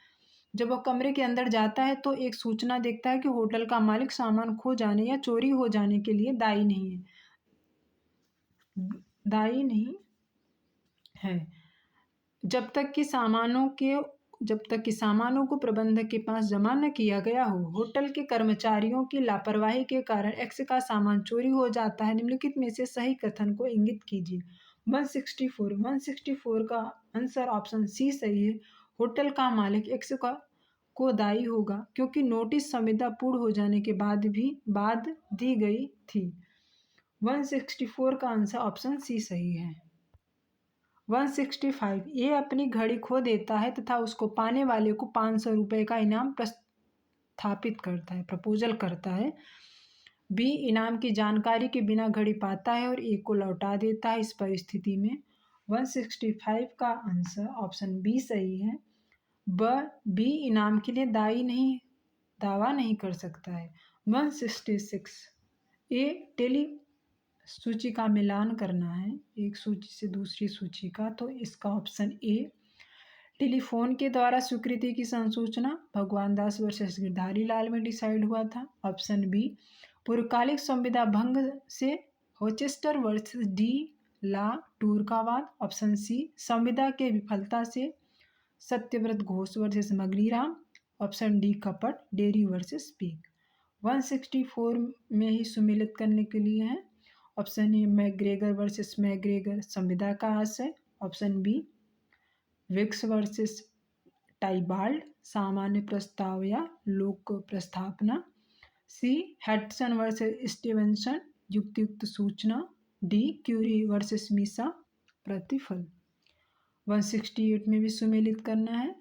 जब वह कमरे के अंदर जाता है तो एक सूचना देखता है कि होटल का मालिक सामान खो जाने या चोरी हो जाने के लिए दायी नहीं है। जब तक कि सामानों को प्रबंधक के पास जमा न किया गया हो। होटल के कर्मचारियों की लापरवाही के कारण एक्स का सामान चोरी हो जाता है। निम्नलिखित में से सही कथन को इंगित कीजिए। 164 का आंसर ऑप्शन सी सही है, होटल का मालिक एक्स को दायी होगा क्योंकि नोटिस संविदा पूर्ण हो जाने के बाद दी गई थी। 164 का आंसर ऑप्शन सी सही है। 165 ये अपनी घड़ी खो देता है तथा उसको पाने वाले को 500 रुपये का इनाम प्रपोजल करता है। बी इनाम की जानकारी के बिना घड़ी पाता है और ए को लौटा देता है। इस परिस्थिति में 165 का आंसर ऑप्शन बी सही है, बी इनाम के लिए दावा नहीं कर सकता है। 166 ए टेली सूची का मिलान करना है एक सूची से दूसरी सूची का, तो इसका ऑप्शन ए टेलीफोन के द्वारा स्वीकृति की संसूचना भगवान दास वर्सेस गिरधारी लाल में डिसाइड हुआ था। ऑप्शन बी पूर्वकालिक संविदा भंग से Hochster versus de la Tour का वाद। ऑप्शन सी संविदा के विफलता से Satyabrata Ghosh versus Mugneeram. Option D कपट डेरी वर्सेस पीक। 164 में ही सुमेलित करने के लिए है। Option A McGregor versus McGregor संविदा का आशय। Option B Weeks versus Tybald सामान्य प्रस्ताव या लोक प्रस्थापना। सी हैडसन वर्सेस स्टीवेंसन युक्तियुक्त सूचना। डी क्यूरी वर्सेस मीसा प्रतिफल। 168 में भी सुमेलित करना है।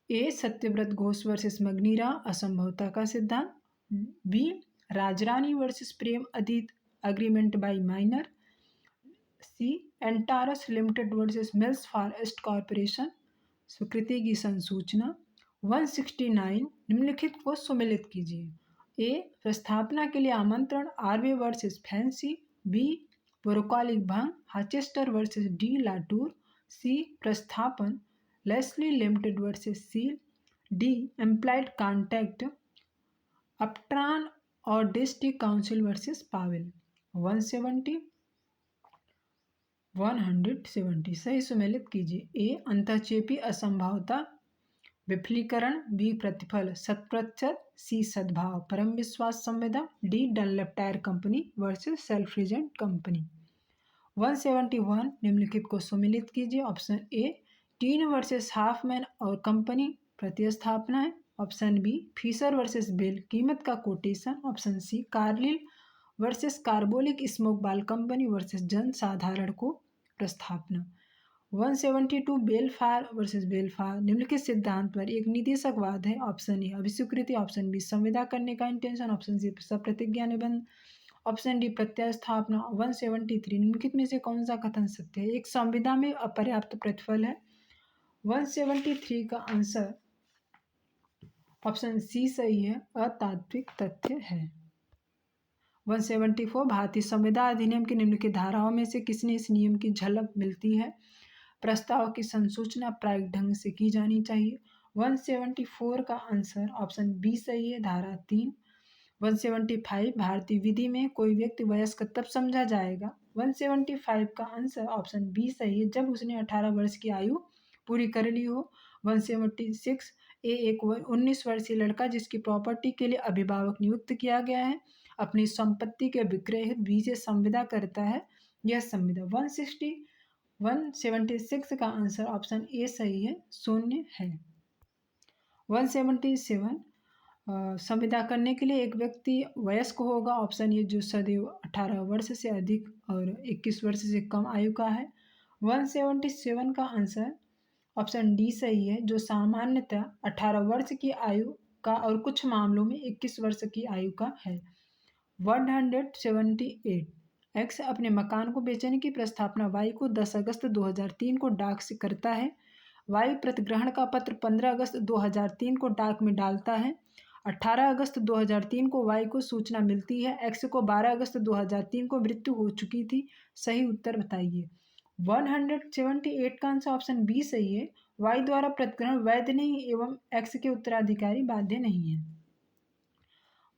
ए सत्यव्रत घोष वर्सेस मगनीरा असंभवता का सिद्धांत। बी राजरानी वर्सेस प्रेम अधीत agreement by minor. C Entores limited versus Miles far east corporation स्वीकृति की संसूचना। 169 निम्नलिखित को सुमेलित कीजिए। ए प्रस्थापना के लिए आमंत्रण आरवे वर्सेस फैंसी। बी पूर्वकालिक भंग Hochster versus De Latour. C प्रस्थापन Leslie limited versus Sheil. D implied contract Upton और डिस्ट्रिक्ट काउंसिल वर्सेस पावेल। 170 सही सुमेलित कीजिए। ए अंतःचेपी असंभावता विफलीकरण, बी प्रतिफल 100%, सी सद्भाव, परम विश्वास संवेदना, D Dunlop tyre company versus Selfridge company. 171 निम्नलिखित को सम्मिलित कीजिए। Option A Tinn versus Hoffman और कंपनी प्रतिस्थापना है। Option B Fisher versus Bell कीमत का quotation. Option C Carlill versus Carbolic smoke बाल कंपनी वर्सेस जनसाधारण को प्रस्थापना। 172 Balfour versus Balfour निम्नलिखित सिद्धांत पर एक निदेशकवाद है। ऑप्शन ए अभिस्वीकृति, ऑप्शन बी संविदा करने का इंटेंशन, ऑप्शन सी सप्रतिज्ञा निबंध, ऑप्शन डी प्रत्यास्थापना। 173 निम्नलिखित में से कौन सा कथन सत्य है? एक संविदा में अपर्याप्त प्रतिफल है। 173 का आंसर ऑप्शन सी सही है, अतात्विक तथ्य है। 174 भारतीय संविदा अधिनियम की निम्नलिखित धाराओं में से किसने इस नियम की झलक मिलती है? प्रस्ताव की संसूचना प्रायिक ढंग से की जानी चाहिए। 174 का आंसर ऑप्शन बी सही है, धारा 3। 175 भारतीय विधि में कोई व्यक्ति वयस्क तब समझा जाएगा। 175 का आंसर ऑप्शन बी सही है, जब उसने 18 वर्ष की आयु पूरी कर ली हो। 176 एक 19 वर्षीय लड़का जिसकी प्रॉपर्टी के लिए अभिभावक नियुक्त किया गया है अपनी संपत्ति के विक्रय हेतु बी से संविदा करता है, यह संविदा। 176 का आंसर ऑप्शन ए सही है, शून्य है। 177 संविदा करने के लिए एक व्यक्ति वयस्क होगा। ऑप्शन ए जो सदैव 18 वर्ष से अधिक और 21 वर्ष से कम आयु का है। 177 का आंसर ऑप्शन डी सही है, जो सामान्यतः 18 वर्ष की आयु का और कुछ मामलों में 21 वर्ष की आयु का है। 178 एक्स अपने मकान को बेचने की प्रस्तावना वाई को 10 अगस्त 2003 को डाक से करता है। वाई प्रतिग्रहण का पत्र 15 अगस्त 2003 को डाक में डालता है। 18 अगस्त 2003 को वाई को सूचना मिलती है एक्स को 12 अगस्त 2003 को मृत्यु हो चुकी थी। सही उत्तर बताइए। 178 का आंसर ऑप्शन बी सही है, वाई द्वारा प्रतिग्रहण वैध नहीं एवं एक्स के उत्तराधिकारी बाध्य नहीं है।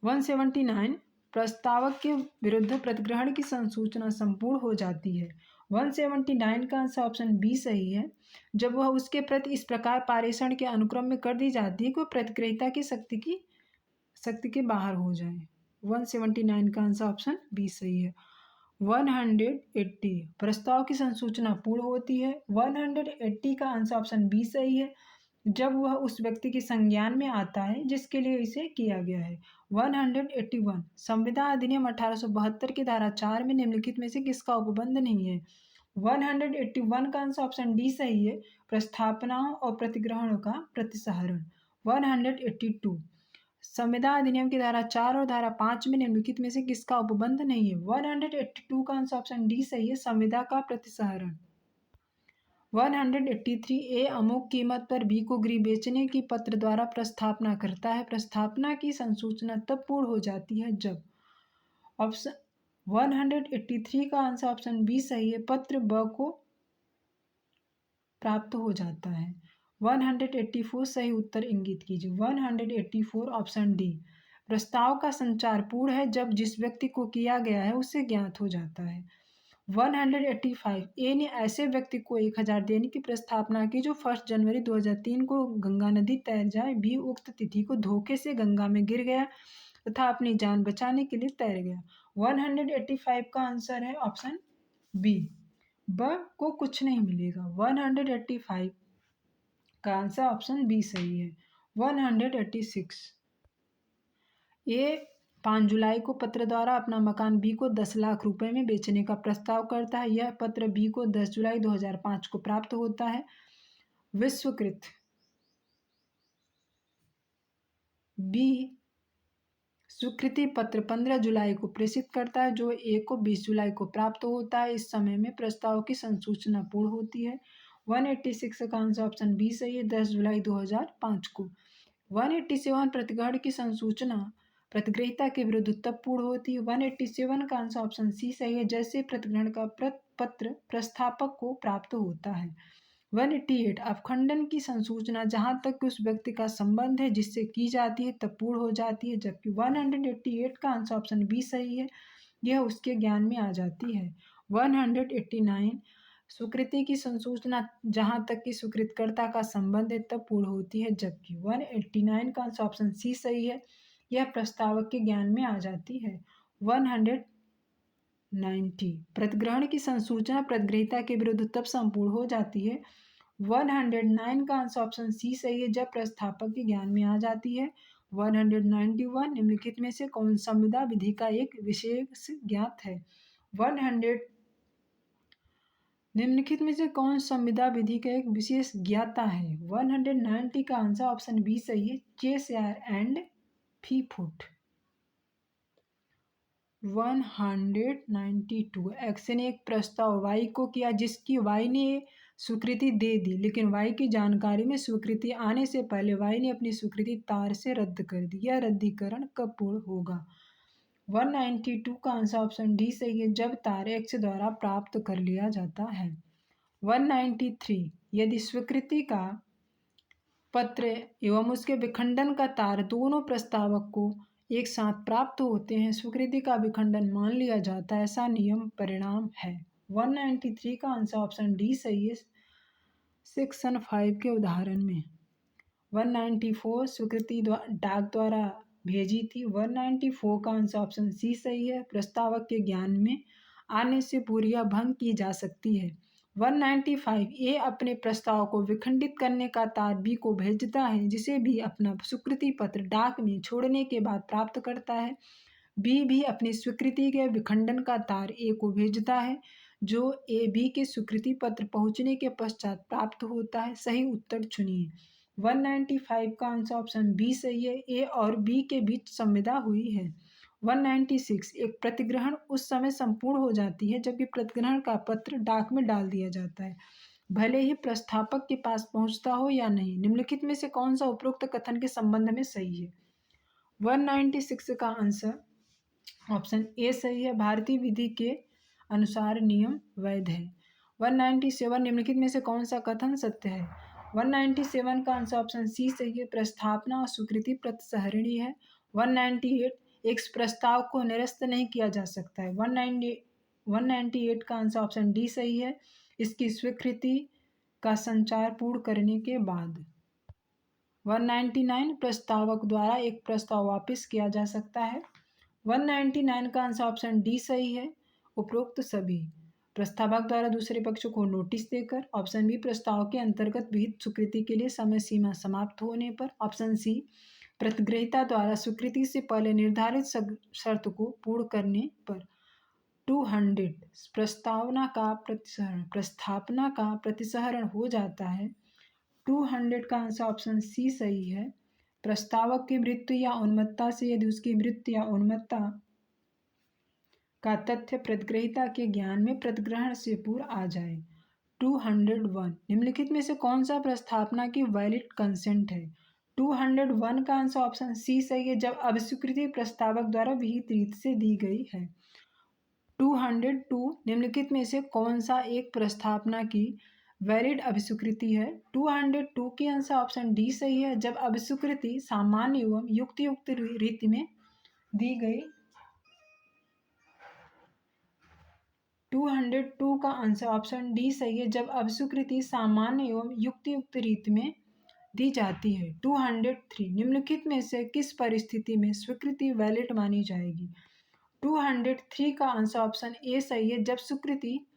179 प्रस्तावक के विरुद्ध प्रतिग्रहण की संसूचना संपूर्ण हो जाती है। 179 का आंसर ऑप्शन बी सही है, जब वह उसके प्रति इस प्रकार पारेषण के अनुक्रम में कर दी जाती है कि वह प्रतिग्रहिता की शक्ति के बाहर हो जाए। 179 का आंसर ऑप्शन बी सही है। 180 प्रस्ताव की संसूचना पूर्ण होती है। 180 का आंसर ऑप्शन बी सही है, जब वह उस व्यक्ति के संज्ञान में आता है जिसके लिए इसे किया गया है। 181 संविदा अधिनियम 1872 की धारा 4 में निम्नलिखित में से किसका उपबंध नहीं है? 181 का आंसर ऑप्शन डी सही है, प्रस्थापनाओं और प्रतिग्रहणों का प्रतिसहरण। 182 संविदा अधिनियम की धारा 4 और धारा 5 में निम्नलिखित में से किसका उपबंध नहीं है? 182 का आंसर ऑप्शन डी सही है, संविदा का प्रतिसहरण। 183 ए अमुक कीमत पर बी को गृह बेचने की पत्र द्वारा प्रस्थापना करता है। प्रस्थापना की संसूचना तब पूर्ण हो जाती है जब ऑप्शन 183 का आंसर ऑप्शन बी सही है, पत्र ब को प्राप्त हो जाता है। 184 सही उत्तर इंगित कीजिए। 184 ऑप्शन डी प्रस्ताव का संचार पूर्ण है जब जिस व्यक्ति को किया गया है उससे ज्ञात हो जाता है। 185 ए ने ऐसे व्यक्ति को 1000 देने की प्रस्तावना की जो 1 जनवरी 2003 को गंगा नदी तैर जाए, भी उक्त तिथि को धोखे से गंगा में गिर गया तथा अपनी जान बचाने के लिए तैर गया। 185 का आंसर है ऑप्शन बी, ब को कुछ नहीं मिलेगा। 185 का आंसर ऑप्शन बी सही है। 186 ए 5 जुलाई को पत्र द्वारा अपना मकान बी को 10 लाख रुपए में बेचने का प्रस्ताव करता है। यह पत्र बी को 10 जुलाई 2005 को प्राप्त होता है। विश्वकृत बी स्वीकृति पत्र 15 जुलाई को प्रेषित करता है, जो ए को 20 जुलाई को प्राप्त होता है। इस समय में प्रस्ताव की संसूचना पूर्ण होती है। 186 का आंसर ऑप्शन बी सही है, 10 जुलाई 2005 को। 187 प्रतिग्रहण की संसूचना प्रतिग्रहिता के विरुद्ध तब पूर्ण होती है। 187 का आंसर ऑप्शन सी सही है, जैसे प्रतिग्रहण का पत्र प्रस्थापक को प्राप्त होता है। 188 अवखंडन की संसूचना जहां तक उस व्यक्ति का संबंध है जिससे की जाती है तब पूर्ण हो जाती है, जबकि 188 का आंसर ऑप्शन बी सही है, यह उसके ज्ञान में आ जाती है। 189 स्वीकृति की संसूचना जहाँ तक कि स्वीकृतकर्ता का संबंध है तब पूर्ण होती है, जबकि 189 का आंसर ऑप्शन सी सही है, यह प्रस्तावक के ज्ञान में आ जाती है। 190 प्रतिग्रहण की संसूचना प्रतिग्रहीता के विरुद्ध तब संपूर्ण हो जाती है। 109 का आंसर ऑप्शन सी सही है, जब प्रस्तावक के ज्ञान में आ जाती है। 191 निम्नलिखित में से कौन संविदा विधि का एक विशेष ज्ञात है। 100 निम्नलिखित में से कौन संविदा विधि का एक विशेष ज्ञाता है। 190 का आंसर ऑप्शन बी सही है, चेशयर एंड फीफूट। 192 एक्स ने एक प्रस्ताव वाई को किया जिसकी वाई ने स्वीकृति दे दी, लेकिन वाई की जानकारी में स्वीकृति आने से पहले वाई ने अपनी स्वीकृति तार से रद्द कर दी। यह रद्दीकरण कब पूर्ण होगा। 192 का आंसर ऑप्शन डी सही है, जब तार एक्स द्वारा प्राप्त कर लिया जाता है। 193 यदि स्वीकृति का पत्र एवं उसके विखंडन का तार दोनों प्रस्तावक को एक साथ प्राप्त होते हैं, स्वीकृति का विखंडन मान लिया जाता है, ऐसा नियम परिणाम है। 193 का आंसर ऑप्शन डी सही है, सेक्शन 5 के उदाहरण में। 194 स्वीकृति डाक द्वारा भेजी थी। 194 का आंसर ऑप्शन सी सही है, प्रस्तावक के ज्ञान में आने से पूरी या भंग की जा सकती है। 195 ए अपने प्रस्ताव को विखंडित करने का तार बी को भेजता है, जिसे बी अपना स्वीकृति पत्र डाक में छोड़ने के बाद प्राप्त करता है। बी भी अपनी स्वीकृति के विखंडन का तार ए को भेजता है, जो ए बी के स्वीकृति पत्र पहुंचने के पश्चात प्राप्त होता है। सही उत्तर चुनिए। 195 का आंसर ऑप्शन बी सही है, ए और बी के बीच संविदा हुई है। 196 एक प्रतिग्रहण उस समय संपूर्ण हो जाती है जबकि प्रतिग्रहण का पत्र डाक में डाल दिया जाता है, भले ही प्रस्थापक के पास पहुंचता हो या नहीं। निम्नलिखित में से कौन सा उपरोक्त कथन के संबंध में सही है। 196 का आंसर ऑप्शन ए सही है, भारतीय विधि के अनुसार नियम वैध है। 197 निम्नलिखित में से कौन सा कथन सत्य है। 197 का आंसर ऑप्शन सी सही है, प्रस्थापना और स्वीकृति प्रतिसहरणीय है। 198 एक प्रस्ताव को निरस्त नहीं किया जा सकता है। 198 का आंसर ऑप्शन डी सही है, इसकी स्वीकृति का संचार पूर्ण करने के बाद। 199 प्रस्तावक द्वारा एक प्रस्ताव वापस किया जा सकता है। 199 का आंसर ऑप्शन डी सही है, उपरोक्त सभी प्रस्तावक द्वारा दूसरे पक्ष को नोटिस देकर। ऑप्शन बी प्रस्ताव के अंतर्गत विहित स्वीकृति के लिए समय सीमा समाप्त होने पर। ऑप्शन सी प्रतिग्रहीता द्वारा स्वीकृति से पहले निर्धारित शर्त को पूर्ण करने पर। 200 प्रस्तावना का प्रस्थापना का प्रतिसहरण हो जाता है। 200 का आंसर ऑप्शन सी सही है, प्रस्तावक की मृत्यु या उन्मत्तता से यदि उसकी मृत्यु या उन्मत्तता का तथ्य प्रतिग्रहीता के ज्ञान में प्रतिग्रहण से पूर्व आ जाए। 201 निम्नलिखित में से कौन सा प्रस्थापना की वैलिड कंसेंट है। 201 का आंसर ऑप्शन सी सही है, जब अभिस्वीकृति प्रस्तावक द्वारा विहित रीत से दी गई है। 202 निम्नलिखित में से कौन सा एक प्रस्थापना की वैलिड अभिस्वीकृति है। 202 की आंसर ऑप्शन डी सही है, जब अभिस्वीकृति सामान्य एवं युक्त रीति में दी गई। 202 का आंसर ऑप्शन डी सही है, जब अभिस्वीकृति सामान्य एवं युक्त रीति में दी जाती है। 203 निम्नलिखित में से किस परिस्थिति में स्वीकृति वैलिड मानी जाएगी। 203 का आंसर ऑप्शन ए सही है, जब स्वीकृति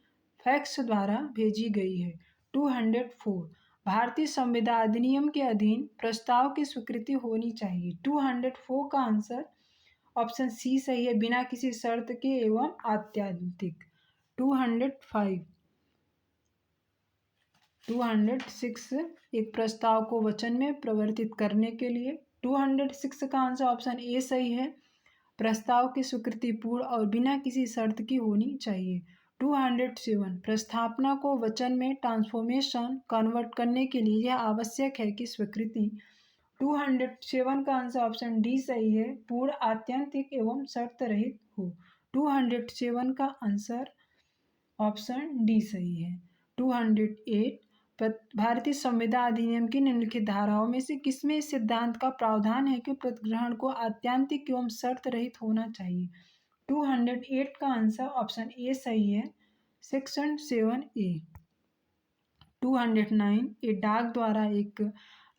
फैक्स द्वारा भेजी गई है। 204 भारतीय संविदा अधिनियम के अधीन प्रस्ताव की स्वीकृति होनी चाहिए। 204 का आंसर ऑप्शन सी सही है, बिना किसी शर्त के एवं आत्यांतिक। 206 एक प्रस्ताव को वचन में परिवर्तित करने के लिए। 206 का आंसर ऑप्शन ए सही है, प्रस्ताव की स्वीकृति पूर्ण और बिना किसी शर्त की होनी चाहिए। 207 प्रस्थापना को वचन में ट्रांसफॉर्मेशन कन्वर्ट करने के लिए यह आवश्यक है कि स्वीकृति। 207 का आंसर ऑप्शन डी सही है, पूर्ण आत्यंतिक एवं शर्त रहित हो। 207 का आंसर ऑप्शन डी सही है। 208 भारतीय संविदा अधिनियम की निम्नलिखित धाराओं में से किसमें इस सिद्धांत का प्रावधान है कि प्रतिग्रहण को आत्यांतिक एवं शर्त रहित होना चाहिए। 208 का आंसर ऑप्शन ए सही है, सेक्शन 7A। 209 ए डाक द्वारा एक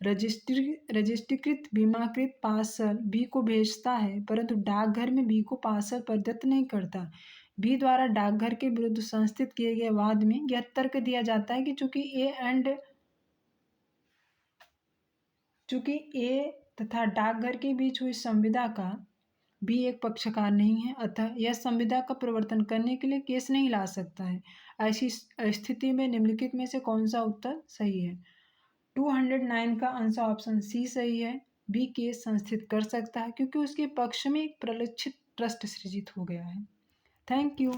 रजिस्ट्रीकृत बीमाकृत पार्सल बी को भेजता है, परंतु डाकघर में बी को पार्सल प्रदत्त नहीं करता। बी द्वारा डाकघर के विरुद्ध संस्थित किए गए वाद में यह तर्क दिया जाता है कि चूंकि ए तथा डाकघर के बीच हुई संविदा का बी एक पक्षकार नहीं है, अतः यह संविदा का प्रवर्तन करने के लिए केस नहीं ला सकता है। ऐसी स्थिति में निम्नलिखित में से कौन सा उत्तर सही है? 209 का आंसर ऑप्शन सी सही है। बी केस संस्थित कर सकता है क्योंकि उसके पक्ष में एक प्रलक्षित ट्रस्ट सृजित हो गया है। Thank you.